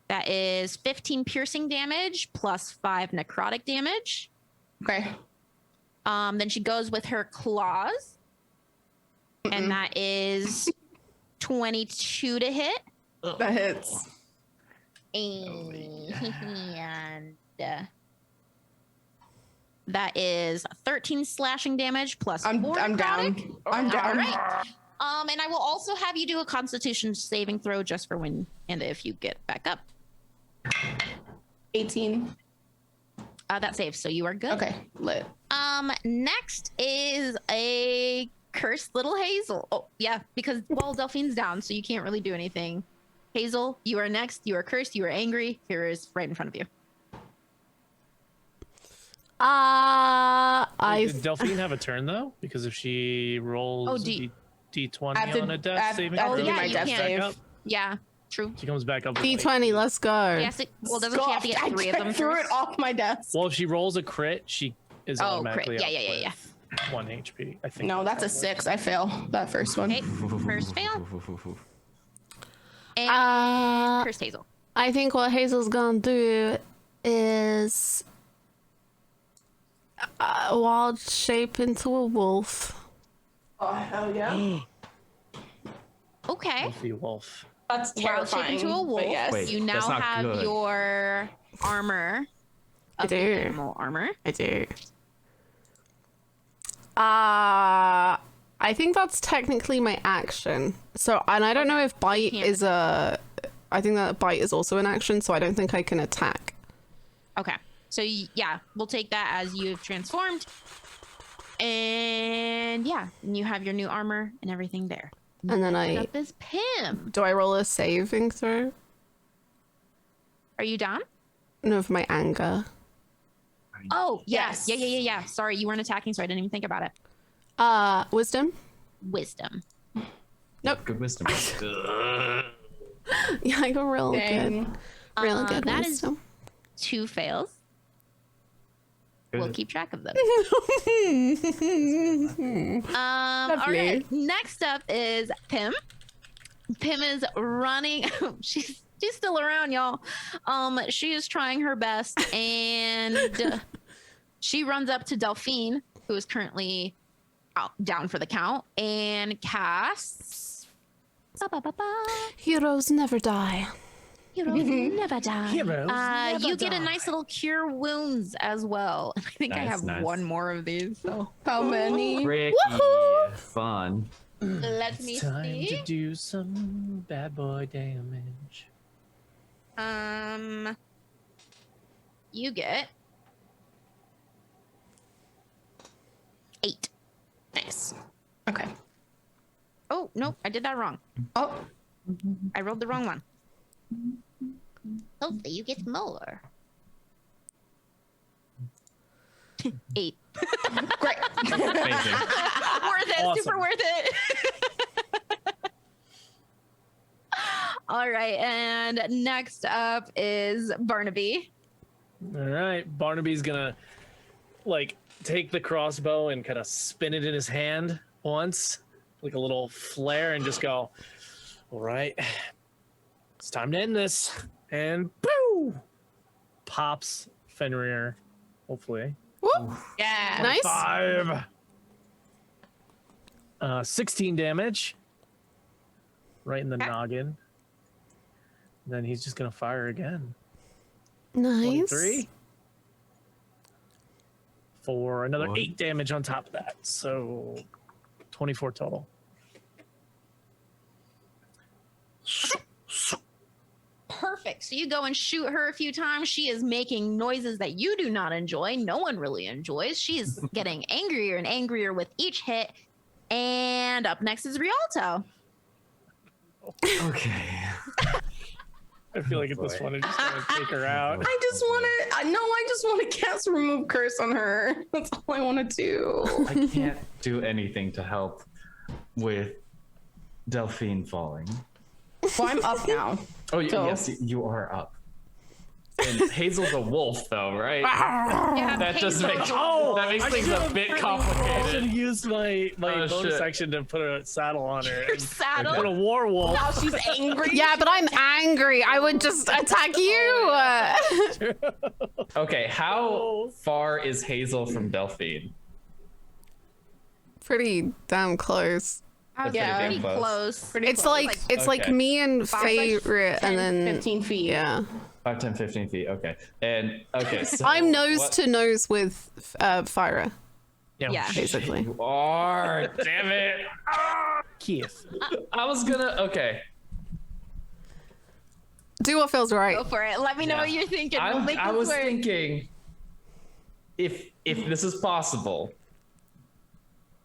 [SPEAKER 4] that is 15 piercing damage plus 5 necrotic damage.
[SPEAKER 2] Okay.
[SPEAKER 4] Then she goes with her claws, and that is 22 to hit.
[SPEAKER 2] That hits.
[SPEAKER 4] And that is 13 slashing damage plus 4
[SPEAKER 2] I'm
[SPEAKER 4] necrotic.
[SPEAKER 2] down. I'm down.
[SPEAKER 4] All right. And I will also have you do a Constitution saving throw just for when and if you get back up.
[SPEAKER 2] 18.
[SPEAKER 4] That saves, so you are good.
[SPEAKER 2] Okay. Lit.
[SPEAKER 4] Next is a cursed little Hazel. Oh, yeah, because Delphine's down, so you can't really do anything. Hazel, you are next. You are cursed. You are angry. Fear is right in front of you.
[SPEAKER 3] Did Delphine have a turn though? Because if she rolls D20
[SPEAKER 2] I have to-
[SPEAKER 3] on a
[SPEAKER 2] I
[SPEAKER 3] death
[SPEAKER 2] have-
[SPEAKER 3] saving
[SPEAKER 2] I have
[SPEAKER 3] throw,
[SPEAKER 2] to do
[SPEAKER 3] she
[SPEAKER 2] my
[SPEAKER 3] comes
[SPEAKER 2] death
[SPEAKER 3] back
[SPEAKER 2] save.
[SPEAKER 3] up.
[SPEAKER 4] Yeah, true.
[SPEAKER 3] She comes back up. with
[SPEAKER 1] D20, let's go.
[SPEAKER 4] Yes. Doesn't she have to get
[SPEAKER 2] Scoffed.
[SPEAKER 4] 3 of them
[SPEAKER 2] I threw
[SPEAKER 4] first?
[SPEAKER 2] it off my desk.
[SPEAKER 3] Well, if she rolls a crit, she is
[SPEAKER 4] Oh, crit.
[SPEAKER 3] automatically
[SPEAKER 4] Yeah.
[SPEAKER 3] up with 1 HP. I think.
[SPEAKER 2] No, that's a 6. I fail that first one.
[SPEAKER 4] Okay, first fail. And cursed Hazel.
[SPEAKER 1] I think what Hazel's gonna do is wild shape into a wolf.
[SPEAKER 2] Oh, hell yeah.
[SPEAKER 4] Okay.
[SPEAKER 3] Wolfy wolf.
[SPEAKER 2] That's
[SPEAKER 4] Wild shape
[SPEAKER 2] terrifying.
[SPEAKER 4] into a wolf.
[SPEAKER 2] But yes.
[SPEAKER 5] Wait.
[SPEAKER 4] You now
[SPEAKER 5] that's not
[SPEAKER 4] have
[SPEAKER 5] good.
[SPEAKER 4] your armor.
[SPEAKER 1] I
[SPEAKER 4] Of the
[SPEAKER 1] do.
[SPEAKER 4] animal armor.
[SPEAKER 1] I do. I think that's technically my action. So, and I don't know if bite
[SPEAKER 4] Can't.
[SPEAKER 1] is a. I think that bite is also an action, so I don't think I can attack.
[SPEAKER 4] Okay. So yeah, we'll take that as you've transformed. And yeah, and you have your new armor and everything there.
[SPEAKER 1] And then
[SPEAKER 4] Next up is Pim.
[SPEAKER 1] do I roll a saving throw?
[SPEAKER 4] Are you down?
[SPEAKER 1] No, for my anger.
[SPEAKER 4] Oh,
[SPEAKER 2] Yes.
[SPEAKER 4] Yeah. Sorry, you weren't attacking, so I didn't even think about it.
[SPEAKER 1] Wisdom?
[SPEAKER 4] Wisdom.
[SPEAKER 1] Nope.
[SPEAKER 5] Good wisdom.
[SPEAKER 1] Yeah, I got real
[SPEAKER 2] Dang.
[SPEAKER 1] good. Real good
[SPEAKER 4] That is
[SPEAKER 1] wisdom.
[SPEAKER 4] 2 fails. We'll
[SPEAKER 5] Good.
[SPEAKER 4] keep track of them.
[SPEAKER 1] Lovely.
[SPEAKER 4] All right. Next up is Pim. Pim is running. She's still around, y'all. She is trying her best, and she runs up to Delphine, who is currently down for the count, and casts.
[SPEAKER 1] Heroes never die.
[SPEAKER 4] Heroes never die.
[SPEAKER 3] Heroes never
[SPEAKER 4] you get a
[SPEAKER 3] die.
[SPEAKER 4] nice little cure wounds as well. I think I have
[SPEAKER 5] Nice.
[SPEAKER 4] one more of these. So
[SPEAKER 2] How many?
[SPEAKER 5] Tricky.
[SPEAKER 1] Woohoo!
[SPEAKER 5] Fun.
[SPEAKER 4] let me
[SPEAKER 3] It's time
[SPEAKER 4] see.
[SPEAKER 3] to do some bad boy damage.
[SPEAKER 4] You get 8.
[SPEAKER 2] Nice. Okay.
[SPEAKER 4] Oh no, I did that wrong.
[SPEAKER 2] Oh,
[SPEAKER 4] I rolled the wrong one.
[SPEAKER 6] Hopefully you get more.
[SPEAKER 4] 8.
[SPEAKER 2] great.
[SPEAKER 5] Amazing.
[SPEAKER 4] Worth it.
[SPEAKER 3] Awesome.
[SPEAKER 4] Super worth it. All right, and next up is Barnaby.
[SPEAKER 3] All right, Barnaby's gonna like take the crossbow and kind of spin it in his hand once, like a little flare, and just go, all right, it's time to end this. And boo! Pops Fenrir, hopefully.
[SPEAKER 1] Whoop.
[SPEAKER 2] Yeah.
[SPEAKER 1] Nice.
[SPEAKER 3] 5. 16 damage. Right in the
[SPEAKER 4] Okay.
[SPEAKER 3] noggin. Then he's just gonna fire again.
[SPEAKER 1] Nice.
[SPEAKER 3] 23. For another
[SPEAKER 5] What?
[SPEAKER 3] 8 damage on top of that. So 24 total.
[SPEAKER 4] Perfect. So you go and shoot her a few times. She is making noises that you do not enjoy. No one really enjoys. She is getting angrier and angrier with each hit. And up next is Rialto.
[SPEAKER 5] Okay.
[SPEAKER 3] I feel like at this
[SPEAKER 5] boy.
[SPEAKER 3] point, I'm just gonna take her out.
[SPEAKER 2] I just want to cast remove curse on her. That's all I want to do.
[SPEAKER 5] I can't do anything to help with Delphine falling.
[SPEAKER 2] Well, I'm up now.
[SPEAKER 5] Oh,
[SPEAKER 2] So-
[SPEAKER 5] yes, you are up. And Hazel's a wolf, though, right?
[SPEAKER 4] Yeah,
[SPEAKER 5] That just
[SPEAKER 4] Hazel.
[SPEAKER 5] makes that makes things a bit
[SPEAKER 3] I should
[SPEAKER 5] complicated.
[SPEAKER 3] have used my
[SPEAKER 5] Oh,
[SPEAKER 3] bonus
[SPEAKER 5] shit.
[SPEAKER 3] section to put a saddle on her.
[SPEAKER 4] Your saddle.
[SPEAKER 3] Put a war wolf.
[SPEAKER 2] Now she's angry.
[SPEAKER 1] Yeah, but I'm angry. I would just attack you.
[SPEAKER 5] Okay, how far is Hazel from Delphine?
[SPEAKER 1] Pretty damn close.
[SPEAKER 5] That's
[SPEAKER 2] Yeah.
[SPEAKER 5] pretty
[SPEAKER 4] Pretty
[SPEAKER 5] damn
[SPEAKER 4] close.
[SPEAKER 1] It's like
[SPEAKER 5] Okay.
[SPEAKER 1] me and
[SPEAKER 4] Five,
[SPEAKER 1] favorite, and then
[SPEAKER 2] 15 feet.
[SPEAKER 1] yeah.
[SPEAKER 5] 5, 10, 15 feet. Okay. And okay, so
[SPEAKER 1] I'm nose
[SPEAKER 5] what-
[SPEAKER 1] to nose with Fyra,
[SPEAKER 4] Yeah.
[SPEAKER 1] basically.
[SPEAKER 5] You are. Damn it.
[SPEAKER 3] Keith.
[SPEAKER 5] I was gonna. Okay.
[SPEAKER 1] Do what feels right.
[SPEAKER 4] Go for it. Let me know
[SPEAKER 5] Yeah.
[SPEAKER 4] what you're thinking. We'll make
[SPEAKER 5] I
[SPEAKER 4] this
[SPEAKER 5] was
[SPEAKER 4] work.
[SPEAKER 5] thinking, if this is possible,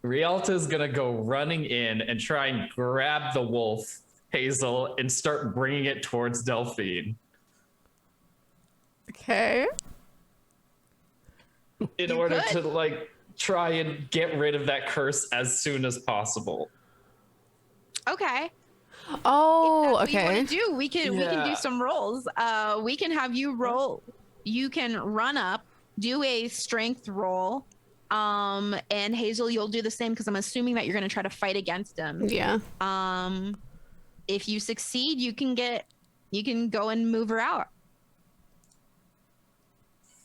[SPEAKER 5] Rialto's gonna go running in and try and grab the wolf, Hazel, and start bringing it towards Delphine
[SPEAKER 1] Okay.
[SPEAKER 5] in order to like try and get rid of that curse as soon as possible.
[SPEAKER 4] Okay.
[SPEAKER 1] Oh,
[SPEAKER 4] That's what you
[SPEAKER 1] okay.
[SPEAKER 4] want to do. We can do
[SPEAKER 5] Yeah.
[SPEAKER 4] some rolls. We can have you roll. You can run up, do a strength roll. And Hazel, you'll do the same because I'm assuming that you're going to try to fight against him.
[SPEAKER 1] Yeah.
[SPEAKER 4] If you succeed, you can go and move her out.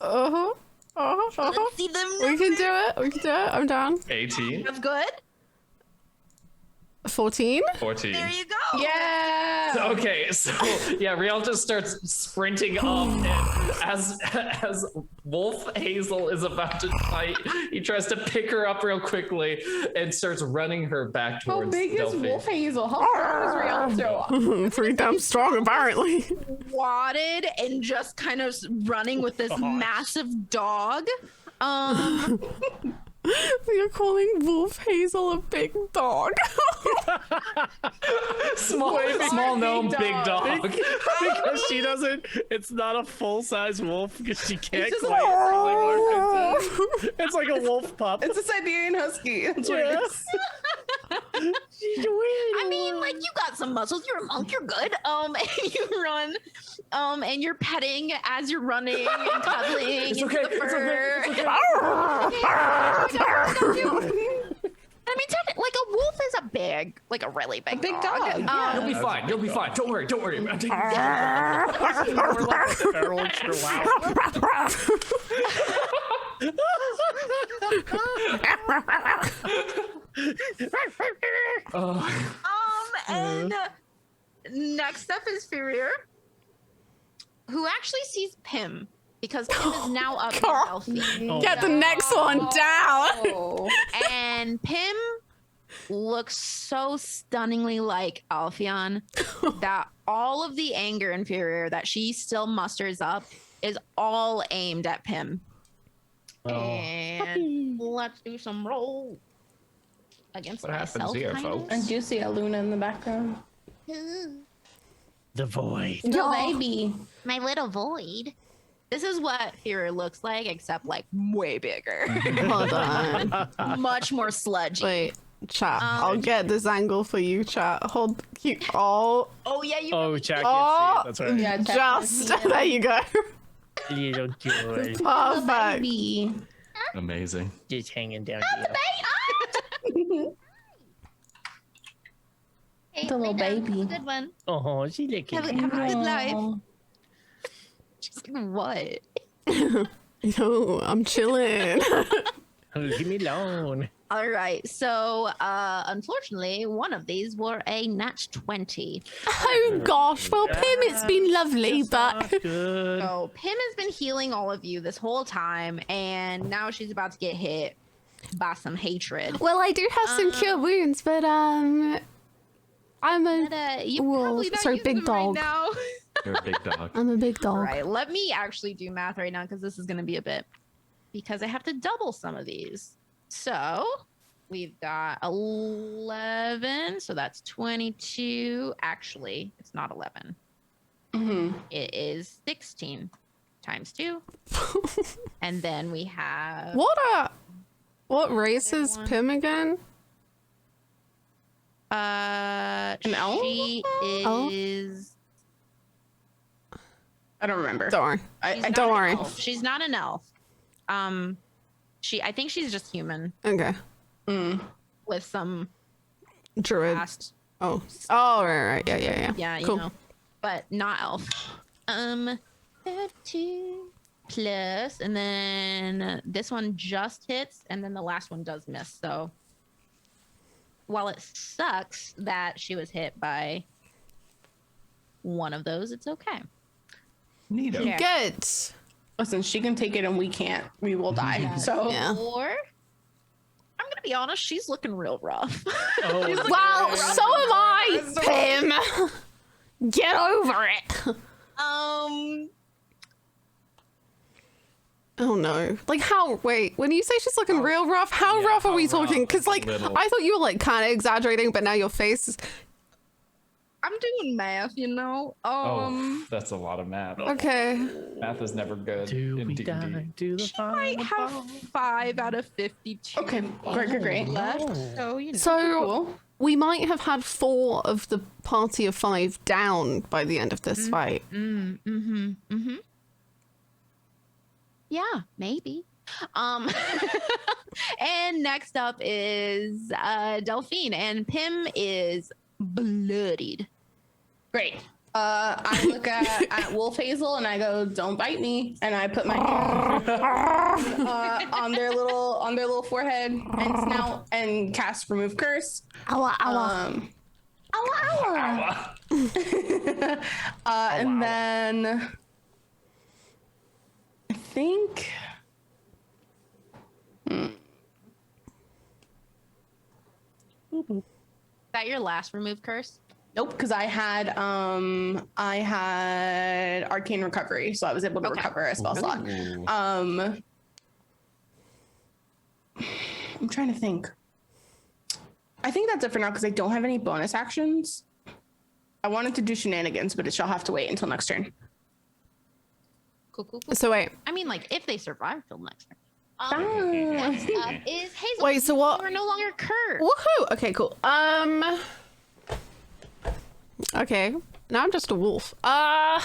[SPEAKER 1] Uh-huh. Uh-huh.
[SPEAKER 4] Let's see them.
[SPEAKER 1] We can do it. We can do it. I'm down.
[SPEAKER 5] 18.
[SPEAKER 4] That's good.
[SPEAKER 1] 14.
[SPEAKER 5] 14.
[SPEAKER 4] There you go.
[SPEAKER 2] Yeah.
[SPEAKER 5] Okay, so yeah, Rialto starts sprinting up, and as Wolf Hazel is about to fight, he tries to pick her up real quickly and starts running her back
[SPEAKER 2] How
[SPEAKER 5] towards
[SPEAKER 2] big is
[SPEAKER 5] Delphine.
[SPEAKER 2] Wolf Hazel? How strong is Rialto?
[SPEAKER 1] Pretty damn strong, apparently.
[SPEAKER 4] Wadded and just kind of running with this massive dog.
[SPEAKER 1] You're calling Wolf Hazel a big dog.
[SPEAKER 5] Small gnome, big dog.
[SPEAKER 3] Because she doesn't. It's not a full size wolf because she can't
[SPEAKER 2] just
[SPEAKER 3] quite.
[SPEAKER 1] Oh.
[SPEAKER 3] It's like a wolf pup.
[SPEAKER 2] It's a Siberian Husky. That's what it is.
[SPEAKER 4] I mean, like, you got some muscles. You're a monk. You're good. And you run, and you're petting as you're running and cuddling into the fur.
[SPEAKER 5] It's okay.
[SPEAKER 4] I mean, like a wolf is a really big
[SPEAKER 2] Big dog.
[SPEAKER 5] You'll be fine. You'll be fine. Don't worry.
[SPEAKER 3] More like a feral chihuahua.
[SPEAKER 4] And next up is Furier, who actually sees Pim because Pim is now up in Delphine.
[SPEAKER 1] Get the next one down.
[SPEAKER 2] Oh.
[SPEAKER 4] And Pim looks so stunningly like Alphion that all of the anger and Furier that she still musters up is all aimed at Pim. And let's do some roll against
[SPEAKER 5] What happens
[SPEAKER 4] myself,
[SPEAKER 5] here,
[SPEAKER 4] kind of.
[SPEAKER 5] folks?
[SPEAKER 2] And do you see a Luna in the background?
[SPEAKER 3] The void.
[SPEAKER 2] No, baby.
[SPEAKER 6] My little void.
[SPEAKER 4] This is what Furier looks like, except like way bigger,
[SPEAKER 1] Hold on.
[SPEAKER 4] much more sludgy.
[SPEAKER 1] Wait, chat. I'll get this angle for you, chat. Hold.
[SPEAKER 4] Oh yeah, you.
[SPEAKER 3] Oh, Jack
[SPEAKER 1] Oh,
[SPEAKER 3] can't see it. That's right.
[SPEAKER 2] Yeah,
[SPEAKER 1] just there you go.
[SPEAKER 3] Little joy.
[SPEAKER 1] Perfect.
[SPEAKER 2] Baby.
[SPEAKER 5] Amazing.
[SPEAKER 3] Just hanging down here.
[SPEAKER 6] Hey,
[SPEAKER 2] The little
[SPEAKER 6] lay down.
[SPEAKER 2] baby.
[SPEAKER 6] Good one.
[SPEAKER 3] Oh, she looking.
[SPEAKER 4] Have a good life.
[SPEAKER 2] Oh.
[SPEAKER 4] She's like, what?
[SPEAKER 1] Yo, I'm chilling.
[SPEAKER 3] Leave me alone.
[SPEAKER 4] All right. So, unfortunately, one of these were a nat 20.
[SPEAKER 1] Oh gosh, well, Pim, it's been lovely, but
[SPEAKER 3] Not good.
[SPEAKER 4] So Pim has been healing all of you this whole time, and now she's about to get hit by some hatred.
[SPEAKER 1] well, I do have some cure wounds, but I'm a
[SPEAKER 4] But, you're
[SPEAKER 1] wolf.
[SPEAKER 4] probably not
[SPEAKER 1] Sorry,
[SPEAKER 4] using
[SPEAKER 1] big
[SPEAKER 4] them right
[SPEAKER 1] dog.
[SPEAKER 4] now.
[SPEAKER 5] You're a big dog.
[SPEAKER 1] I'm a big dog.
[SPEAKER 4] All right, let me actually do math right now because this is going to be a bit, because I have to double some of these. So we've got 11, so that's 22. Actually, it's not 11.
[SPEAKER 2] Mm-hmm.
[SPEAKER 4] It is 16 times 2. And then we have
[SPEAKER 1] What race is
[SPEAKER 4] one.
[SPEAKER 1] Pim again?
[SPEAKER 2] An elf?
[SPEAKER 4] she
[SPEAKER 1] Elf?
[SPEAKER 4] is
[SPEAKER 2] I don't remember.
[SPEAKER 1] Don't worry.
[SPEAKER 4] she's
[SPEAKER 1] I
[SPEAKER 4] not
[SPEAKER 1] don't
[SPEAKER 4] an
[SPEAKER 1] worry.
[SPEAKER 4] elf. She's not an elf. I think she's just human
[SPEAKER 1] Okay.
[SPEAKER 2] Mm.
[SPEAKER 4] with some
[SPEAKER 1] Druid.
[SPEAKER 4] past.
[SPEAKER 1] Oh, right. Yeah.
[SPEAKER 4] Yeah, you
[SPEAKER 1] Cool.
[SPEAKER 4] know, but not elf. 32 plus, and then this one just hits, and then the last one does miss. So while it sucks that she was hit by one of those, it's okay.
[SPEAKER 5] Neato.
[SPEAKER 4] Yeah.
[SPEAKER 1] Good.
[SPEAKER 2] Listen, she can take it and we can't. We will die. So
[SPEAKER 1] Yeah.
[SPEAKER 4] Or I'm gonna be honest, she's looking real rough.
[SPEAKER 3] Oh,
[SPEAKER 1] Well, so am I, Pim. Get over it. Oh no. Like how, wait, when you say she's looking real rough, how
[SPEAKER 5] yeah,
[SPEAKER 1] rough are
[SPEAKER 5] how
[SPEAKER 1] we
[SPEAKER 5] rough?
[SPEAKER 1] talking? Because like,
[SPEAKER 5] Little.
[SPEAKER 1] I thought you were like kind of exaggerating, but now your face is,
[SPEAKER 4] I'm doing math, you know.
[SPEAKER 5] Oh, that's a lot of math.
[SPEAKER 1] okay.
[SPEAKER 5] Math is never good.
[SPEAKER 3] do
[SPEAKER 5] in
[SPEAKER 3] we
[SPEAKER 5] D&D.
[SPEAKER 3] die? Do the
[SPEAKER 4] I
[SPEAKER 3] final
[SPEAKER 4] have
[SPEAKER 3] boss?
[SPEAKER 4] 5 out of 52.
[SPEAKER 2] okay, great.
[SPEAKER 4] Left, so you know.
[SPEAKER 1] So
[SPEAKER 2] Cool.
[SPEAKER 1] we might have had 4 of the party of 5 down by the end of this fight.
[SPEAKER 4] Yeah, maybe. And next up is Delphine, and Pim is bloodied.
[SPEAKER 2] Great. I look at Wolf Hazel and I go, "Don't bite me," and I put my hand on their little forehead and snout and cast Remove Curse.
[SPEAKER 1] Ow, ow.
[SPEAKER 2] Ow, and then I think.
[SPEAKER 4] Is that your last remove curse?
[SPEAKER 2] Nope, because I had Arcane Recovery, so I was able to recover a spell slot. I'm trying to think. I think that's it for now because I don't have any bonus actions. I wanted to do shenanigans, but it shall have to wait until next turn.
[SPEAKER 4] Cool.
[SPEAKER 1] So wait.
[SPEAKER 4] I mean, like, if they survive till next turn.
[SPEAKER 2] Next
[SPEAKER 4] Up is Hazel.
[SPEAKER 1] Wait, so what?
[SPEAKER 4] You are no longer cursed.
[SPEAKER 1] Woohoo! Okay, cool. Okay. Now I'm just a wolf.
[SPEAKER 2] Can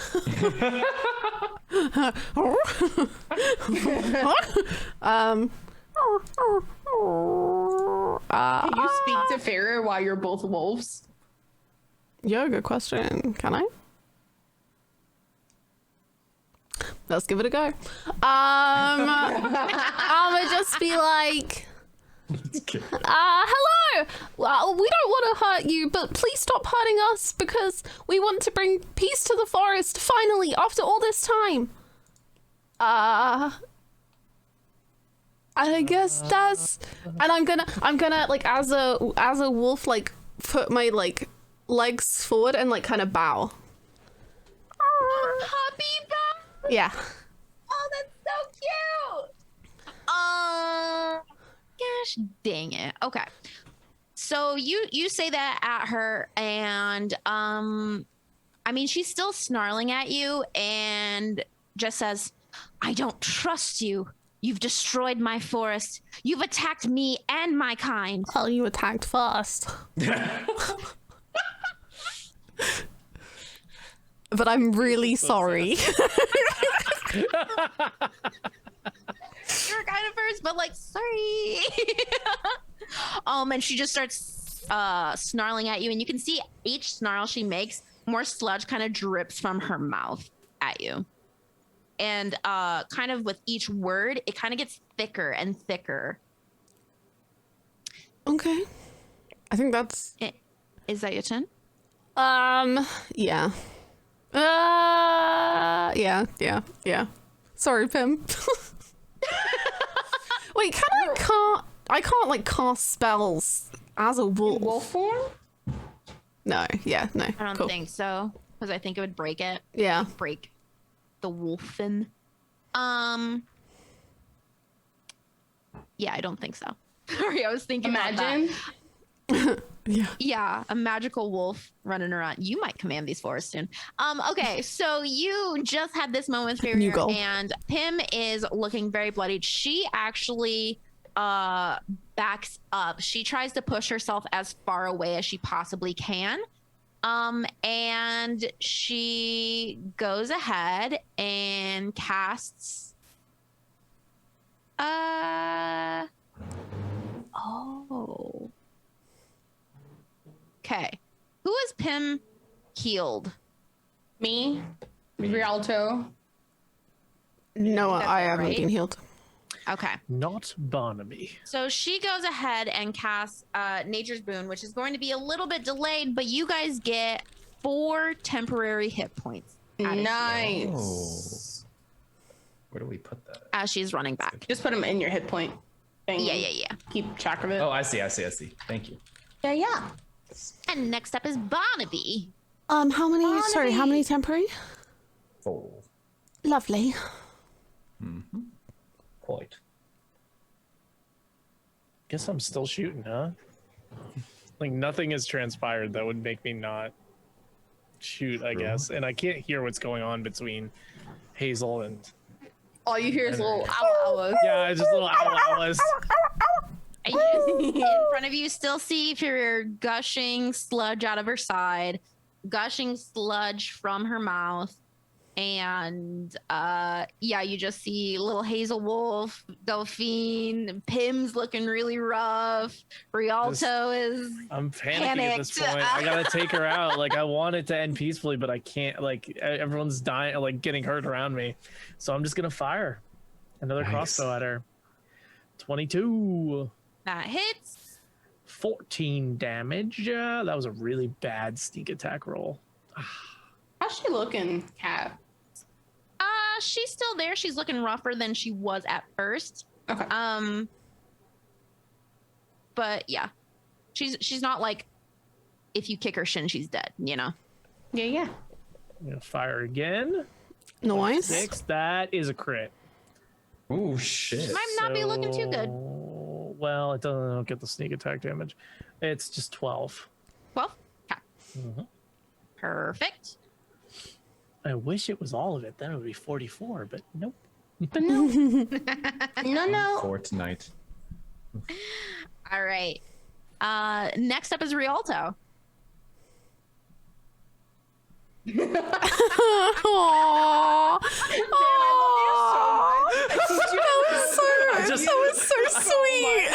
[SPEAKER 2] you speak to Farah while you're both wolves?
[SPEAKER 1] Yeah, good question. Can I? Let's give it a go. I'ma just be like, hello. Well, we don't want to hurt you, but please stop hurting us because we want to bring peace to the forest finally after all this time. I guess that's, and I'm gonna like as a wolf, like put my like legs forward and like kind of bow.
[SPEAKER 4] Puppy bow.
[SPEAKER 1] Yeah.
[SPEAKER 4] Oh, that's so cute. Gosh dang it. Okay. So you say that at her, and I mean, she's still snarling at you and just says, "I don't trust you. You've destroyed my forest. You've attacked me and my kind."
[SPEAKER 1] Well, you attacked first. But I'm really sorry.
[SPEAKER 4] You were kind of first, but like, sorry. And she just starts snarling at you, and you can see each snarl she makes, more sludge kind of drips from her mouth at you. And kind of with each word, it kind of gets thicker and thicker.
[SPEAKER 1] Okay. I think that's...
[SPEAKER 4] Is that your turn?
[SPEAKER 1] Yeah. Yeah. Sorry, Pim. Wait, I can't like cast spells as a wolf.
[SPEAKER 2] Wolf form?
[SPEAKER 1] No, no.
[SPEAKER 4] I don't think so, because I think it would break it.
[SPEAKER 1] Yeah.
[SPEAKER 4] Break the wolfen. Yeah, I don't think so. Sorry, I was thinking about that. Yeah, a magical wolf running around. You might command these forests soon. Okay, so you just had this moment with Farrier, and Pim is looking very bloodied. She actually backs up. She tries to push herself as far away as she possibly can. And she goes ahead and casts okay. Who is Pim healed?
[SPEAKER 2] Me? Rialto?
[SPEAKER 1] No, I haven't been healed.
[SPEAKER 4] Okay.
[SPEAKER 3] Not Barnaby.
[SPEAKER 4] So she goes ahead and casts Nature's Boon, which is going to be a little bit delayed, but you guys get 4 temporary hit points.
[SPEAKER 2] Nice.
[SPEAKER 5] Oh. Where do we put that?
[SPEAKER 4] As she's running back.
[SPEAKER 2] Just put them in your hit point thing.
[SPEAKER 4] Yeah.
[SPEAKER 2] Keep track of it.
[SPEAKER 5] Oh, I see. Thank you.
[SPEAKER 2] Yeah.
[SPEAKER 4] And next up is Barnaby.
[SPEAKER 1] How many? Sorry, how many temporary?
[SPEAKER 5] 4.
[SPEAKER 1] Lovely.
[SPEAKER 5] Mm-hmm. Quite.
[SPEAKER 3] Guess I'm still shooting, huh? Like nothing has transpired that would make me not shoot, I guess. And I can't hear what's going on between Hazel and...
[SPEAKER 2] All you hear is little ow-ows.
[SPEAKER 3] Yeah, just little ow-ows.
[SPEAKER 4] And you, in front of you, still see Fury gushing sludge out of her side, gushing sludge from her mouth. And yeah, you just see little Hazel Wolf, Delphine, Pim's looking really rough. Rialto is
[SPEAKER 3] I'm panicking at this point. I gotta take her out. Like, I want it to end peacefully, but I can't. Like, everyone's dying, like getting hurt around me. So I'm just gonna fire another crossbow at her. 22.
[SPEAKER 4] that hits.
[SPEAKER 3] 14 damage. That was a really bad sneak attack roll.
[SPEAKER 2] How's she looking, Kat?
[SPEAKER 4] She's still there. She's looking rougher than she was at first.
[SPEAKER 2] Okay.
[SPEAKER 4] But yeah, she's not like, if you kick her shin, she's dead, you know?
[SPEAKER 2] Yeah.
[SPEAKER 3] I'm gonna fire again.
[SPEAKER 1] Nice.
[SPEAKER 3] 6. That is a crit.
[SPEAKER 5] Oh shit.
[SPEAKER 4] Might not be looking too good.
[SPEAKER 3] Well, it doesn't, I don't get the sneak attack damage. It's just 12.
[SPEAKER 4] 12? Okay.
[SPEAKER 3] Mhm.
[SPEAKER 4] Perfect.
[SPEAKER 3] I wish it was all of it. Then it would be 44, but nope.
[SPEAKER 2] But no. No.
[SPEAKER 5] For tonight.
[SPEAKER 4] All right. Next up is Rialto.
[SPEAKER 1] Aww. That was so sweet.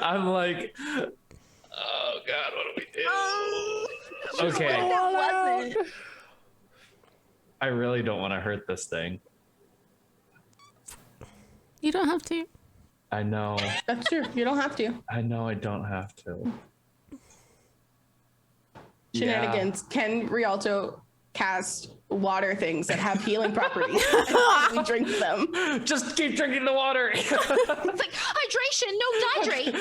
[SPEAKER 5] I'm like, oh god, what do we do? Okay,
[SPEAKER 4] That wasn't.
[SPEAKER 5] I really don't want to hurt this thing.
[SPEAKER 1] You don't have to.
[SPEAKER 5] I know.
[SPEAKER 2] That's true. You don't have to.
[SPEAKER 5] I know I don't have to.
[SPEAKER 2] Shenanigans. Can Rialto cast water things that have healing properties? We drink them.
[SPEAKER 5] Yeah. Just keep drinking the water.
[SPEAKER 4] It's like hydration, no dihydrate.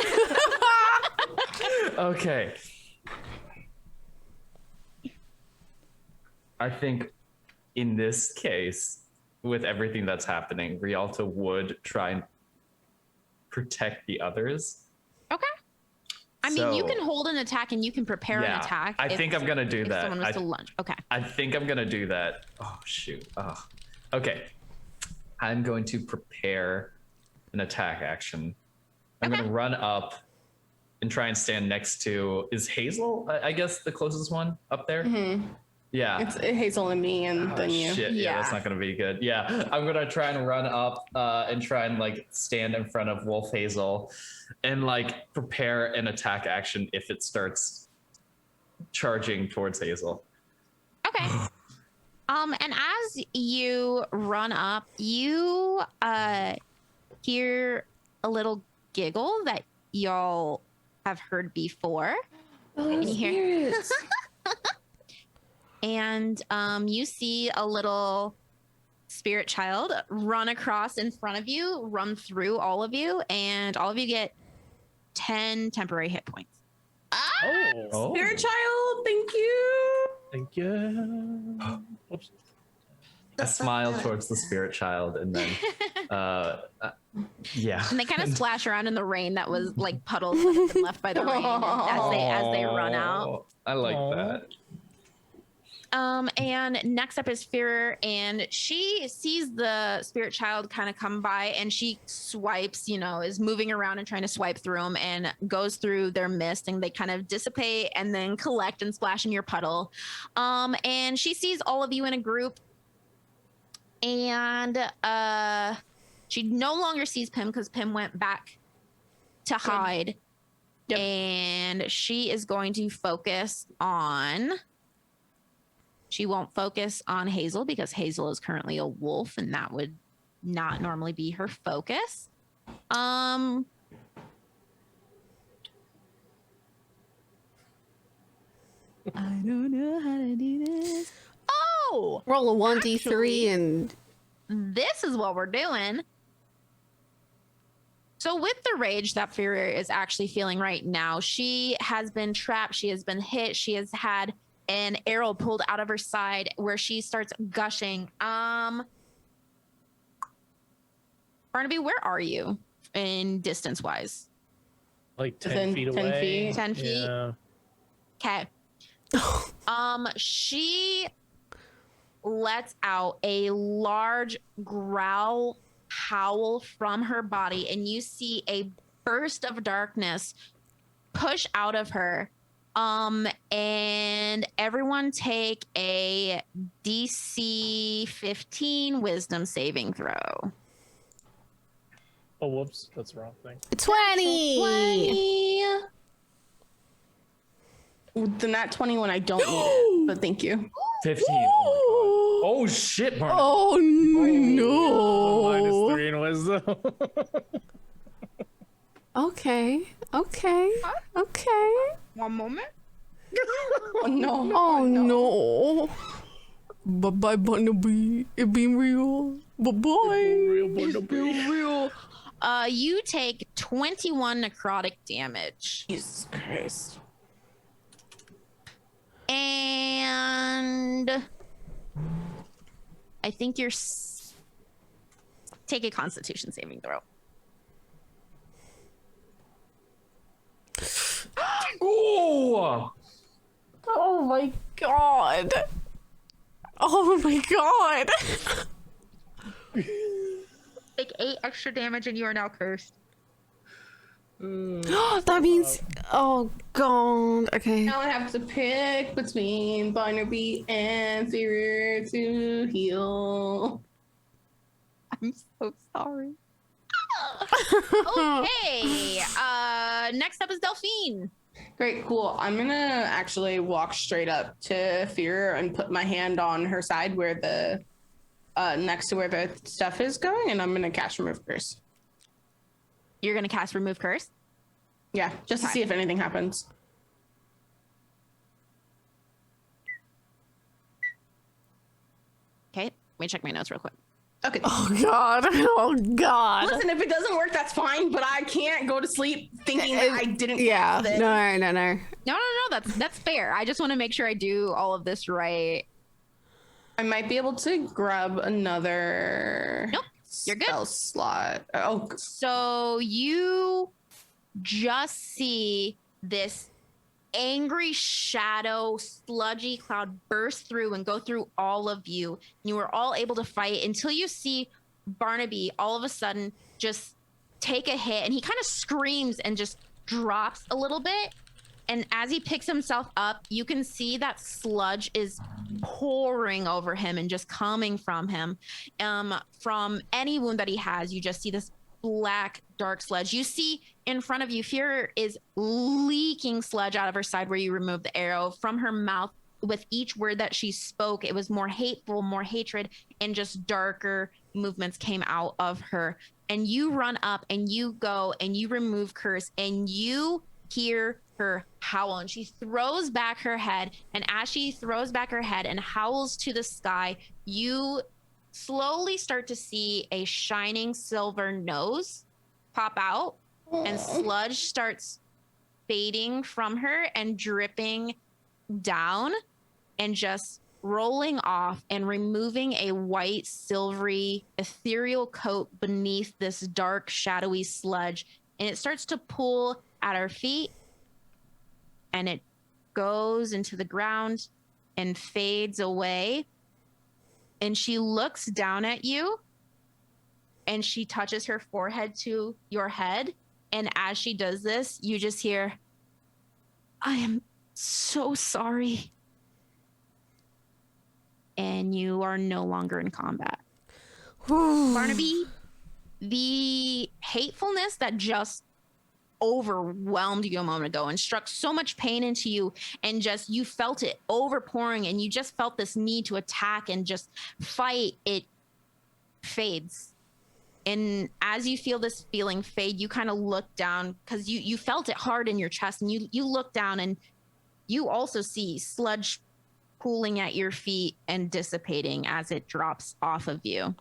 [SPEAKER 5] Okay. I think in this case, with everything that's happening, Rialto would try and protect the others.
[SPEAKER 4] Okay. I mean, you can hold an attack and you can prepare an attack.
[SPEAKER 5] I think I'm gonna do
[SPEAKER 4] if
[SPEAKER 5] that.
[SPEAKER 4] Someone was to lunge. Okay.
[SPEAKER 5] I think I'm gonna do that. Oh shoot. Oh. Okay. I'm going to prepare an attack action. I'm gonna run up and try and stand next to, is Hazel, I guess, the closest one up there?
[SPEAKER 2] Mm-hmm.
[SPEAKER 5] Yeah.
[SPEAKER 2] It's Hazel and me, and then you.
[SPEAKER 5] Shit, yeah, that's
[SPEAKER 4] Yeah.
[SPEAKER 5] not gonna be good. Yeah, I'm gonna try and run up and try and like stand in front of Wolf Hazel and like prepare an attack action if it starts charging towards Hazel.
[SPEAKER 4] Okay. And as you run up, you hear a little giggle that y'all have heard before.
[SPEAKER 2] Oh,
[SPEAKER 4] you hear-
[SPEAKER 2] spirits.
[SPEAKER 4] And you see a little spirit child run across in front of you, run through all of you, and all of you get 10 temporary hit points.
[SPEAKER 3] Oh,
[SPEAKER 2] Spirit child, thank you.
[SPEAKER 3] thank you. Whoops.
[SPEAKER 5] I smile towards the spirit child and then, yeah.
[SPEAKER 4] And they kind of splash around in the rain that was like puddles that have been left by the rain as they run out.
[SPEAKER 5] Oh, I like that.
[SPEAKER 4] And next up is Fearer, and she sees the spirit child kind of come by, and she swipes, is moving around and trying to swipe through them, and goes through their mist, and they kind of dissipate and then collect and splash in your puddle. And she sees all of you in a group, and she no longer sees Pim because Pim went back to hide.
[SPEAKER 2] Yep.
[SPEAKER 4] And she is going to focus on. She won't focus on Hazel because Hazel is currently a wolf, and that would not normally be her focus. I don't know how to do this. Oh,
[SPEAKER 1] Roll a 1d3 and
[SPEAKER 4] this is what we're doing. So with the rage that Fury is actually feeling right now, she has been trapped. She has been hit. She has had an arrow pulled out of her side where she starts gushing. Barnaby, where are you in distance wise?
[SPEAKER 3] Like 10
[SPEAKER 2] Within
[SPEAKER 3] feet
[SPEAKER 2] 10
[SPEAKER 3] away.
[SPEAKER 2] feet?
[SPEAKER 4] 10 feet?
[SPEAKER 3] Yeah.
[SPEAKER 4] Okay. She lets out a large growl howl from her body, and you see a burst of darkness push out of her And everyone take a DC 15 wisdom saving throw.
[SPEAKER 3] Oh, whoops, that's the wrong thing.
[SPEAKER 1] 20.
[SPEAKER 2] The nat 21, I don't need it, but thank you.
[SPEAKER 5] 15. Oh my god. Oh shit, Barnaby.
[SPEAKER 1] Oh no.
[SPEAKER 3] -3 in wisdom.
[SPEAKER 1] Okay.
[SPEAKER 4] One moment.
[SPEAKER 2] Oh no.
[SPEAKER 1] Oh no. Bye-bye, Barnaby. It been real. Bye-bye.
[SPEAKER 3] Real.
[SPEAKER 4] You take 21 necrotic damage.
[SPEAKER 2] Jesus Christ.
[SPEAKER 4] And I think you're take a constitution saving throw.
[SPEAKER 5] Oh!
[SPEAKER 1] Oh my god. Oh my god.
[SPEAKER 4] Take 8 extra damage and you are now cursed.
[SPEAKER 1] That means, oh god. Okay.
[SPEAKER 2] Now I have to pick between Barnaby and Fear to heal.
[SPEAKER 4] I'm so sorry. Okay. Next up is Delphine.
[SPEAKER 2] Great, cool. I'm gonna actually walk straight up to Fear and put my hand on her side where the next to where the stuff is going, and I'm gonna cast Remove Curse.
[SPEAKER 4] You're gonna cast Remove Curse?
[SPEAKER 2] Yeah, just to see if anything happens.
[SPEAKER 4] Okay, let me check my notes real quick.
[SPEAKER 2] Okay.
[SPEAKER 1] Oh god. Oh god.
[SPEAKER 2] Listen, if it doesn't work, that's fine, but I can't go to sleep thinking that I didn't
[SPEAKER 1] Yeah.
[SPEAKER 2] cast it.
[SPEAKER 1] No.
[SPEAKER 4] That's fair. I just want to make sure I do all of this right.
[SPEAKER 2] I might be able to grab another
[SPEAKER 4] Nope, you're good.
[SPEAKER 2] spell slot. Oh,
[SPEAKER 4] So you just see this angry shadow, sludgy cloud burst through and go through all of you. You are all able to fight until you see Barnaby all of a sudden just take a hit, and he kind of screams and just drops a little bit. And as he picks himself up, you can see that sludge is pouring over him and just coming from him. From any wound that he has, you just see this black, dark sludge. You see in front of you, Fear is leaking sludge out of her side where you removed the arrow. From her mouth, with each word that she spoke, it was more hateful, more hatred, and just darker movements came out of her. And you run up and you go and you remove Curse, and you hear her howl, and she throws back her head. And as she throws back her head and howls to the sky, you slowly start to see a shining silver nose pop out, and sludge starts fading from her and dripping down and just rolling off and removing a white, silvery, ethereal coat beneath this dark, shadowy sludge. And it starts to pull at her feet, and it goes into the ground and fades away. And she looks down at you, and she touches her forehead to your head. And as she does this, you just hear, "I am so sorry." And you are no longer in combat. Barnaby, the hatefulness that just overwhelmed you a moment ago and struck so much pain into you, and just you felt it overpouring, and you just felt this need to attack and just fight, it fades. And as you feel this feeling fade, you kind of look down, because you felt it hard in your chest, and you look down and you also see sludge pooling at your feet and dissipating as it drops off of you.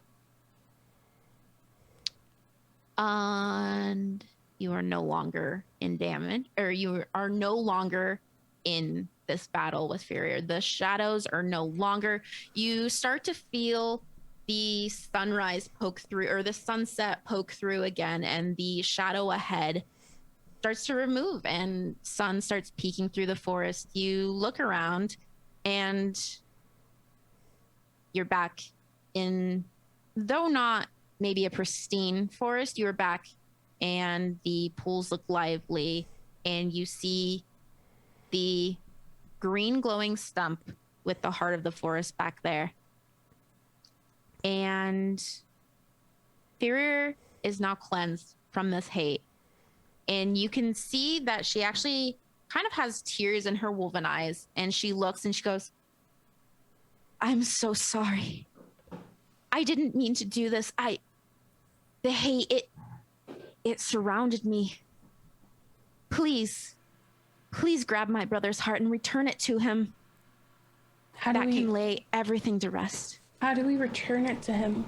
[SPEAKER 4] And you are no longer in damage, or you are no longer in this battle with Furier. The shadows are no longer. You start to feel the sunrise poke through, or the sunset poke through again, and the shadow ahead starts to remove, and sun starts peeking through the forest. You look around, and you're back in, though not maybe a pristine forest, you're back, and the pools look lively, and you see the green glowing stump with the heart of the forest back there. And Fear is now cleansed from this hate. And you can see that she actually kind of has tears in her wolven eyes. And she looks and she goes, I'm so sorry. I didn't mean to do this. The hate, it surrounded me. Please grab my brother's heart and return it to him. That can lay everything to rest.
[SPEAKER 2] How do we return it to him?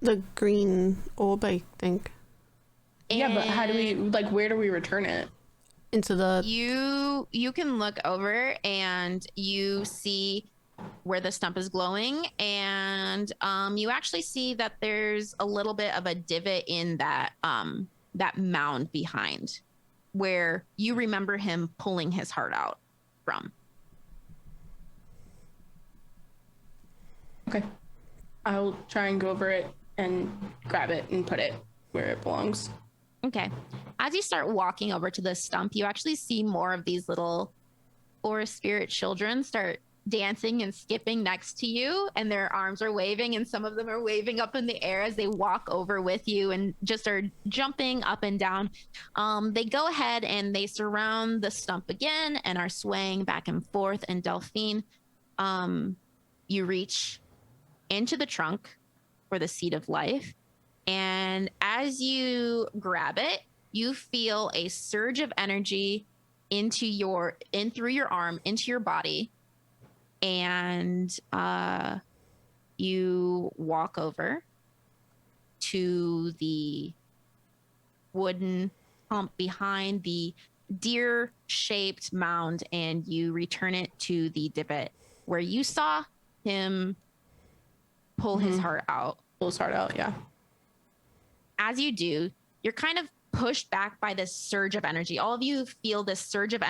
[SPEAKER 1] The green orb, I think.
[SPEAKER 2] Yeah, but how do we, like, where do we return it?
[SPEAKER 1] Into the...
[SPEAKER 4] You can look over and you see where the stump is glowing, and you actually see that there's a little bit of a divot in that mound behind where you remember him pulling his heart out from.
[SPEAKER 2] Okay. I'll try and go over it and grab it and put it where it belongs.
[SPEAKER 4] Okay. As you start walking over to this stump, you actually see more of these little forest spirit children start dancing and skipping next to you, and their arms are waving, and some of them are waving up in the air as they walk over with you and just are jumping up and down. They go ahead and they surround the stump again and are swaying back and forth. And Delphine, you reach into the trunk for the seed of life, and as you grab it, you feel a surge of energy in through your arm into your body. And you walk over to the wooden hump behind the deer-shaped mound, and you return it to the divot where you saw him pull his heart out.
[SPEAKER 2] Pull his heart out, yeah.
[SPEAKER 4] As you do, you're kind of pushed back by this surge of energy. All of you feel this surge of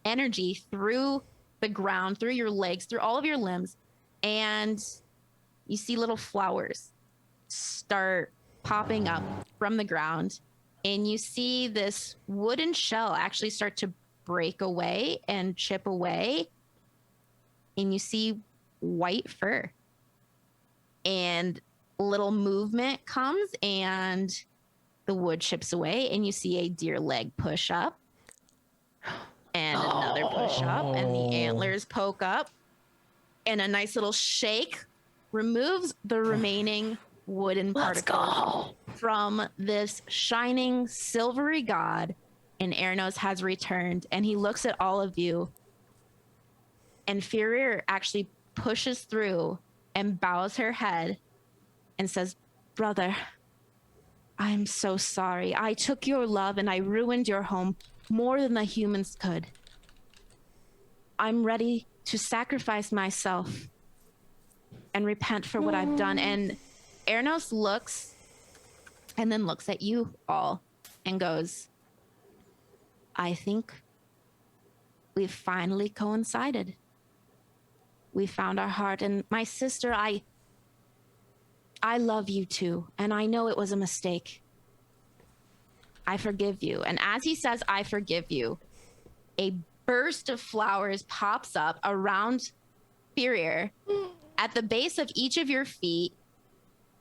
[SPEAKER 4] energy through the ground, through your legs, through all of your limbs, and you see little flowers start popping up from the ground, and you see this wooden shell actually start to break away and chip away, and you see white fur, and little movement comes and the wood chips away, and you see a deer leg push up and another push up, and the antlers poke up, and a nice little shake removes the remaining wooden particles from this shining silvery god, and Ernos has returned, and he looks at all of you, and Furir actually pushes through and bows her head and says, brother, I'm so sorry. I took your love and I ruined your home more than the humans could. I'm ready to sacrifice myself and repent for what I've done. And Ernos looks and then looks at you all and goes, I think we've finally coincided. We found our heart. And my sister, I love you too. And I know it was a mistake. I forgive you. And as he says, I forgive you, a burst of flowers pops up around Furir at the base of each of your feet,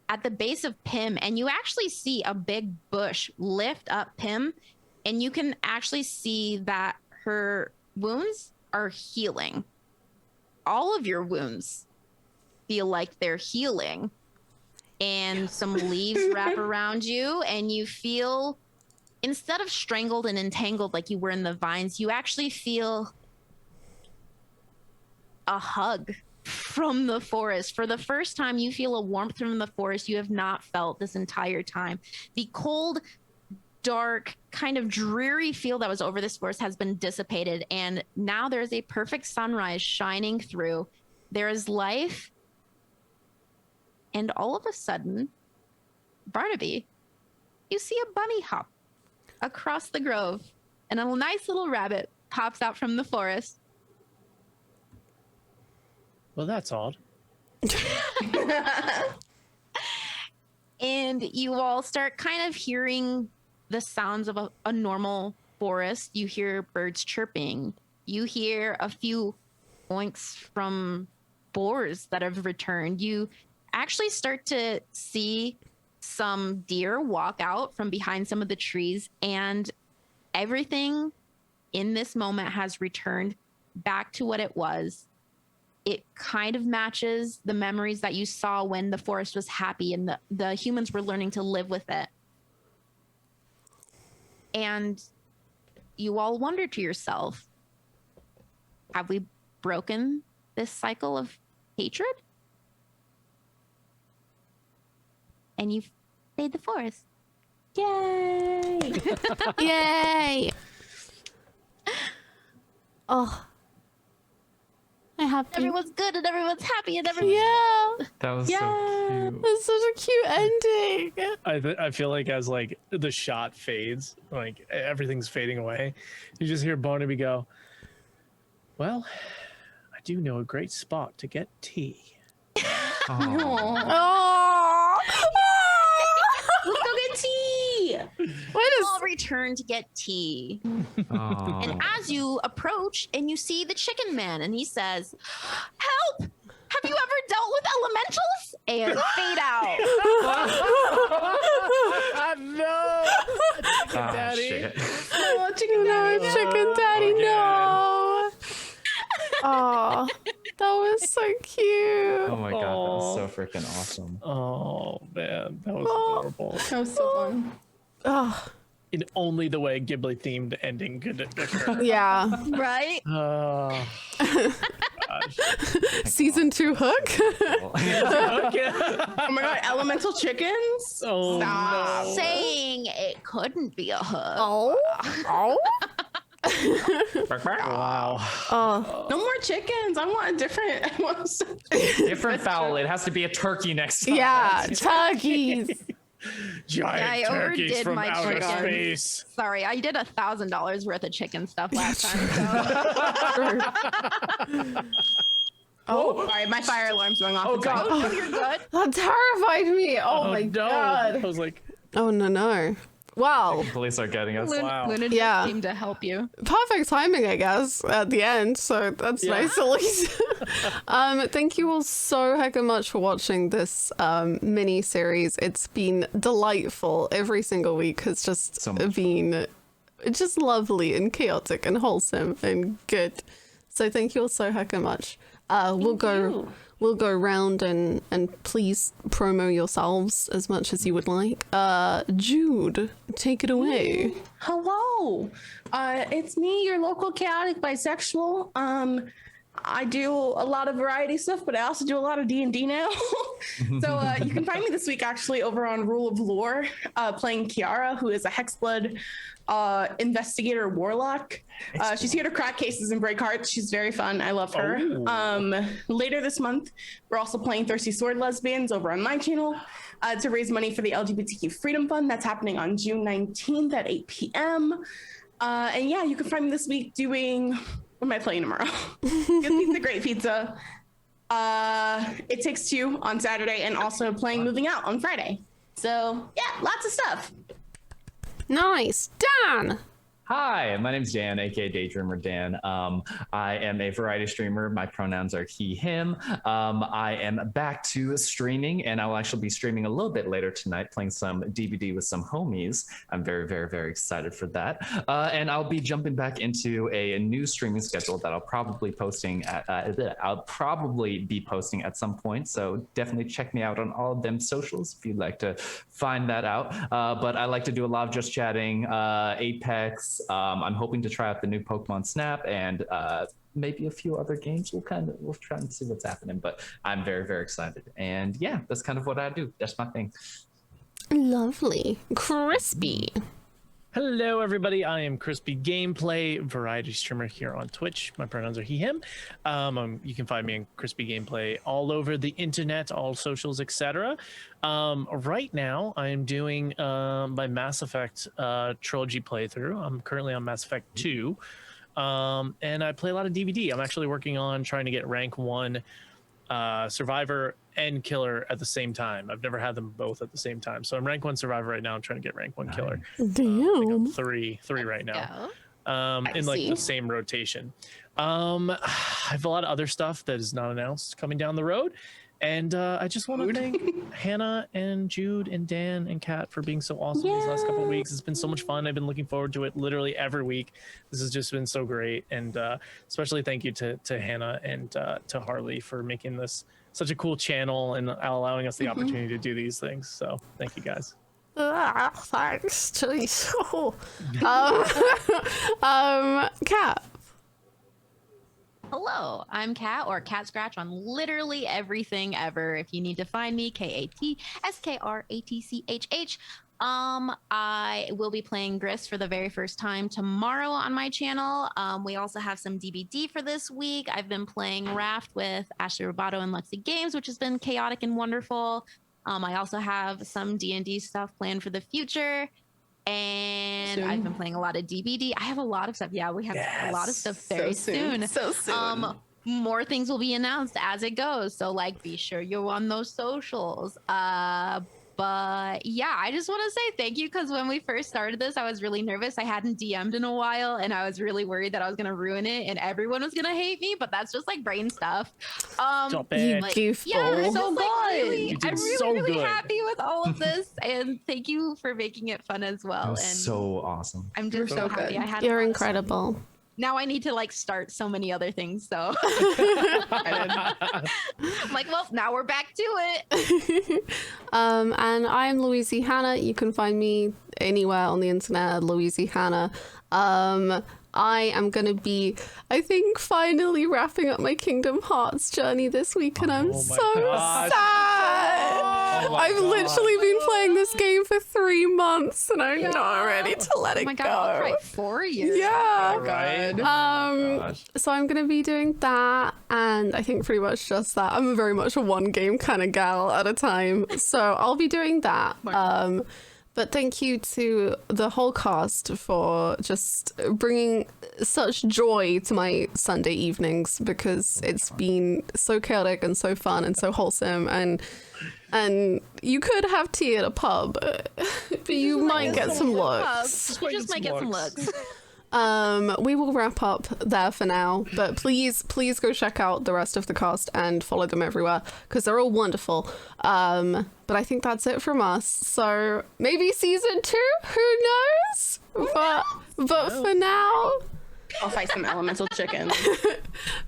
[SPEAKER 4] at the base of Pim, and you actually see a big bush lift up Pim, and you can actually see that her wounds are healing. All of your wounds feel like they're healing, and some leaves wrap around you, and you feel, instead of strangled and entangled like you were in the vines, you actually feel a hug from the forest. For the first time, you feel a warmth from the forest you have not felt this entire time. The cold, dark, kind of dreary feel that was over this forest has been dissipated, and now there's a perfect sunrise shining through. There is life, and all of a sudden, Barnaby, you see a bunny hop across the grove, and a nice little rabbit pops out from the forest.
[SPEAKER 3] Well, that's odd.
[SPEAKER 4] And you all start kind of hearing the sounds of a normal forest. You hear birds chirping You hear a few oinks from boars that have returned. You actually start to see some deer walk out from behind some of the trees, and everything in this moment has returned back to what it was. It kind of matches the memories that you saw when the forest was happy and the humans were learning to live with it. And you all wonder to yourself, have we broken this cycle of hatred? And you've saved the forest.
[SPEAKER 2] Yay!
[SPEAKER 1] Yay! Oh. I have
[SPEAKER 4] Everyone's good and everyone's happy and everyone's...
[SPEAKER 1] Yeah.
[SPEAKER 5] That was so cute.
[SPEAKER 1] That's such a cute ending.
[SPEAKER 3] I feel like as like the shot fades, like everything's fading away, you just hear Barnaby go, "Well, I do know a great spot to get tea."
[SPEAKER 1] Oh.
[SPEAKER 2] Let's go get tea!
[SPEAKER 1] What is
[SPEAKER 4] all return to get tea.
[SPEAKER 5] Aw.
[SPEAKER 4] And as you approach and you see the chicken man, and he says, "Help! Have you ever dealt with elementals?" And fade out.
[SPEAKER 3] No,
[SPEAKER 5] Daddy. Shit.
[SPEAKER 2] Oh, chicken
[SPEAKER 1] no,
[SPEAKER 2] daddy,
[SPEAKER 1] chicken daddy, no. Oh, that was so cute.
[SPEAKER 5] Oh my god, that was so freaking awesome.
[SPEAKER 3] oh man, that was
[SPEAKER 1] Oh.
[SPEAKER 3] adorable.
[SPEAKER 2] That was so fun.
[SPEAKER 1] Oh,
[SPEAKER 3] In only the way Ghibli themed ending could occur.
[SPEAKER 1] yeah.
[SPEAKER 4] Right?
[SPEAKER 3] Oh,
[SPEAKER 1] Season 2 hook.
[SPEAKER 3] okay.
[SPEAKER 2] Oh my god, elemental chickens?
[SPEAKER 3] Oh
[SPEAKER 2] Stop.
[SPEAKER 3] no.
[SPEAKER 4] Saying it couldn't be a hook.
[SPEAKER 1] Oh. Oh.
[SPEAKER 3] Wow.
[SPEAKER 1] Oh.
[SPEAKER 2] No more chickens. I want a different. I want some-
[SPEAKER 5] Different fowl. It has to be a turkey next time.
[SPEAKER 1] Yeah, turkeys.
[SPEAKER 3] Giant
[SPEAKER 4] I
[SPEAKER 3] turkeys
[SPEAKER 4] overdid
[SPEAKER 3] from
[SPEAKER 4] my
[SPEAKER 3] outer
[SPEAKER 4] chicken.
[SPEAKER 3] space.
[SPEAKER 4] Sorry, I did $1,000 worth of chicken stuff last time. So.
[SPEAKER 2] Oh, sorry, my fire alarm's going off.
[SPEAKER 5] Oh,
[SPEAKER 2] It's
[SPEAKER 5] God.
[SPEAKER 2] like-
[SPEAKER 4] Oh, you're good.
[SPEAKER 1] That terrified me. Oh, my
[SPEAKER 3] no.
[SPEAKER 1] god.
[SPEAKER 3] I was like,
[SPEAKER 1] Oh, no. Wow.
[SPEAKER 5] Police are getting us.
[SPEAKER 3] Wow.
[SPEAKER 4] Luna just
[SPEAKER 1] Yeah.
[SPEAKER 4] came to help you.
[SPEAKER 1] Perfect timing, I guess, at the end. So that's nice at least. Thank you all so heckin' much for watching this mini series. It's been delightful. Every single week has just
[SPEAKER 5] So much
[SPEAKER 1] been just lovely and chaotic and wholesome and good. So thank you all so heckin' much. We'll go round and please promo yourselves as much as you would like. Jude, take it away.
[SPEAKER 2] Hello, it's me, your local chaotic bisexual. I do a lot of variety stuff, but I also do a lot of D&D now. So you can find me this week actually over on Rule of Lore, playing Kiara, who is a Hexblood investigator warlock. She's here to crack cases and break hearts. She's very fun. I love her. Later this month, we're also playing Thirsty Sword Lesbians over on my channel to raise money for the LGBTQ Freedom Fund. That's happening on June 19th at 8 p.m. And yeah, you can find me this week doing... What am I playing tomorrow? Good Pizza, Great Pizza. It Takes Two on Saturday, and also playing Moving Out on Friday. So yeah, lots of stuff.
[SPEAKER 1] Nice. Dan!
[SPEAKER 5] Hi, my name's Dan, aka Daydreamer Dan. I am a variety streamer. My pronouns are he, him. I am back to streaming, and I'll actually be streaming a little bit later tonight, playing some DVD with some homies. I'm very, very, very excited for that. And I'll be jumping back into a new streaming schedule that I'll probably be posting at some point. So definitely check me out on all of them socials if you'd like to find that out. But I like to do a lot of just chatting, Apex. I'm hoping to try out the new Pokemon Snap and maybe a few other games. We'll try and see what's happening, but I'm very, very excited. And yeah, that's kind of what I do. That's my thing.
[SPEAKER 1] Lovely. Crispy.
[SPEAKER 3] Hello, everybody. I am Chrispy Gameplay, variety streamer here on Twitch. My pronouns are he, him. You can find me in Chrispy Gameplay all over the internet, all socials, etc. Right now, I am doing my Mass Effect trilogy playthrough. I'm currently on Mass Effect 2, and I play a lot of DVD. I'm actually working on trying to get rank 1 Survivor and Killer at the same time. I've never had them both at the same time. So I'm rank 1 Survivor right now. I'm trying to get rank 1 Killer. I think
[SPEAKER 1] Damn.
[SPEAKER 3] I'm three right now. in like the same rotation. I have a lot of other stuff that is not announced coming down the road. And I just want to thank Hannah and Jude and Dan and Kat for being so awesome these last couple of weeks. It's been so much fun. I've been looking forward to it literally every week. This has just been so great. And especially thank you to Hannah and to Harley for making this such a cool channel and allowing us the opportunity to do these things. So thank you guys.
[SPEAKER 1] Thanks to you. Kat.
[SPEAKER 4] Hello, I'm Kat, or Cat Scratch on literally everything ever. If you need to find me, KATSKRATCHH. I will be playing Grist for the very first time tomorrow on my channel. We also have some DBD for this week. I've been playing Raft with Ashley Roboto and Lexi Games, which has been chaotic and wonderful. I also have some D&D stuff planned for the future. And I've been playing a lot of DBD. I have a lot of stuff. Yeah, we have a lot of stuff very soon.
[SPEAKER 2] So soon.
[SPEAKER 4] More things will be announced as it goes. So like, be sure you're on those socials. But yeah, I just want to say thank you, because when we first started this, I was really nervous. I hadn't DM'd in a while, and I was really worried that I was gonna ruin it and everyone was gonna hate me. But that's just like brain stuff.
[SPEAKER 3] Stop it.
[SPEAKER 1] Like, goofball.
[SPEAKER 4] Yeah, I'm so
[SPEAKER 3] You did
[SPEAKER 4] I'm really,
[SPEAKER 3] so
[SPEAKER 4] really
[SPEAKER 3] good.
[SPEAKER 4] happy with all of this, and thank you for making it fun as well.
[SPEAKER 5] That was
[SPEAKER 4] And
[SPEAKER 5] so awesome.
[SPEAKER 4] I'm just
[SPEAKER 2] You're
[SPEAKER 4] so
[SPEAKER 2] so
[SPEAKER 4] happy.
[SPEAKER 2] good.
[SPEAKER 4] I had a
[SPEAKER 1] You're
[SPEAKER 4] lot of
[SPEAKER 1] incredible.
[SPEAKER 4] fun. Now I need to like start so many other things. So I'm like, well, now we're back to it.
[SPEAKER 1] And I'm Louise Hannah. You can find me anywhere on the internet at Louise Hannah. I am going to be, I think, finally wrapping up my Kingdom Hearts journey this week, and I'm
[SPEAKER 3] Oh my
[SPEAKER 1] so
[SPEAKER 3] gosh.
[SPEAKER 1] sad.
[SPEAKER 3] Oh my
[SPEAKER 1] I've literally been playing this game for 3 months, and I'm not ready to let
[SPEAKER 4] Oh
[SPEAKER 1] it
[SPEAKER 4] my
[SPEAKER 1] go.
[SPEAKER 4] god, right, 4 years.
[SPEAKER 1] Yeah.
[SPEAKER 3] Right?
[SPEAKER 5] Gosh.
[SPEAKER 1] So I'm gonna be doing that, and I think pretty much just that. I'm very much a one game kind of gal at a time, so I'll be doing that. But thank you to the whole cast for just bringing such joy to my Sunday evenings, because it's been so chaotic and so fun and so wholesome, and you could have tea at a pub, but you might get some looks.
[SPEAKER 4] You just might get some looks.
[SPEAKER 1] We will wrap up there for now, but please go check out the rest of the cast and follow them everywhere, because they're all wonderful. But I think that's it from us. So maybe season 2, who knows? But for now,
[SPEAKER 2] I'll fight some elemental chickens.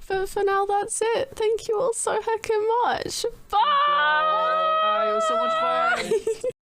[SPEAKER 1] for now, that's it. Thank you all so heckin' much. Bye.
[SPEAKER 5] It was so much fun.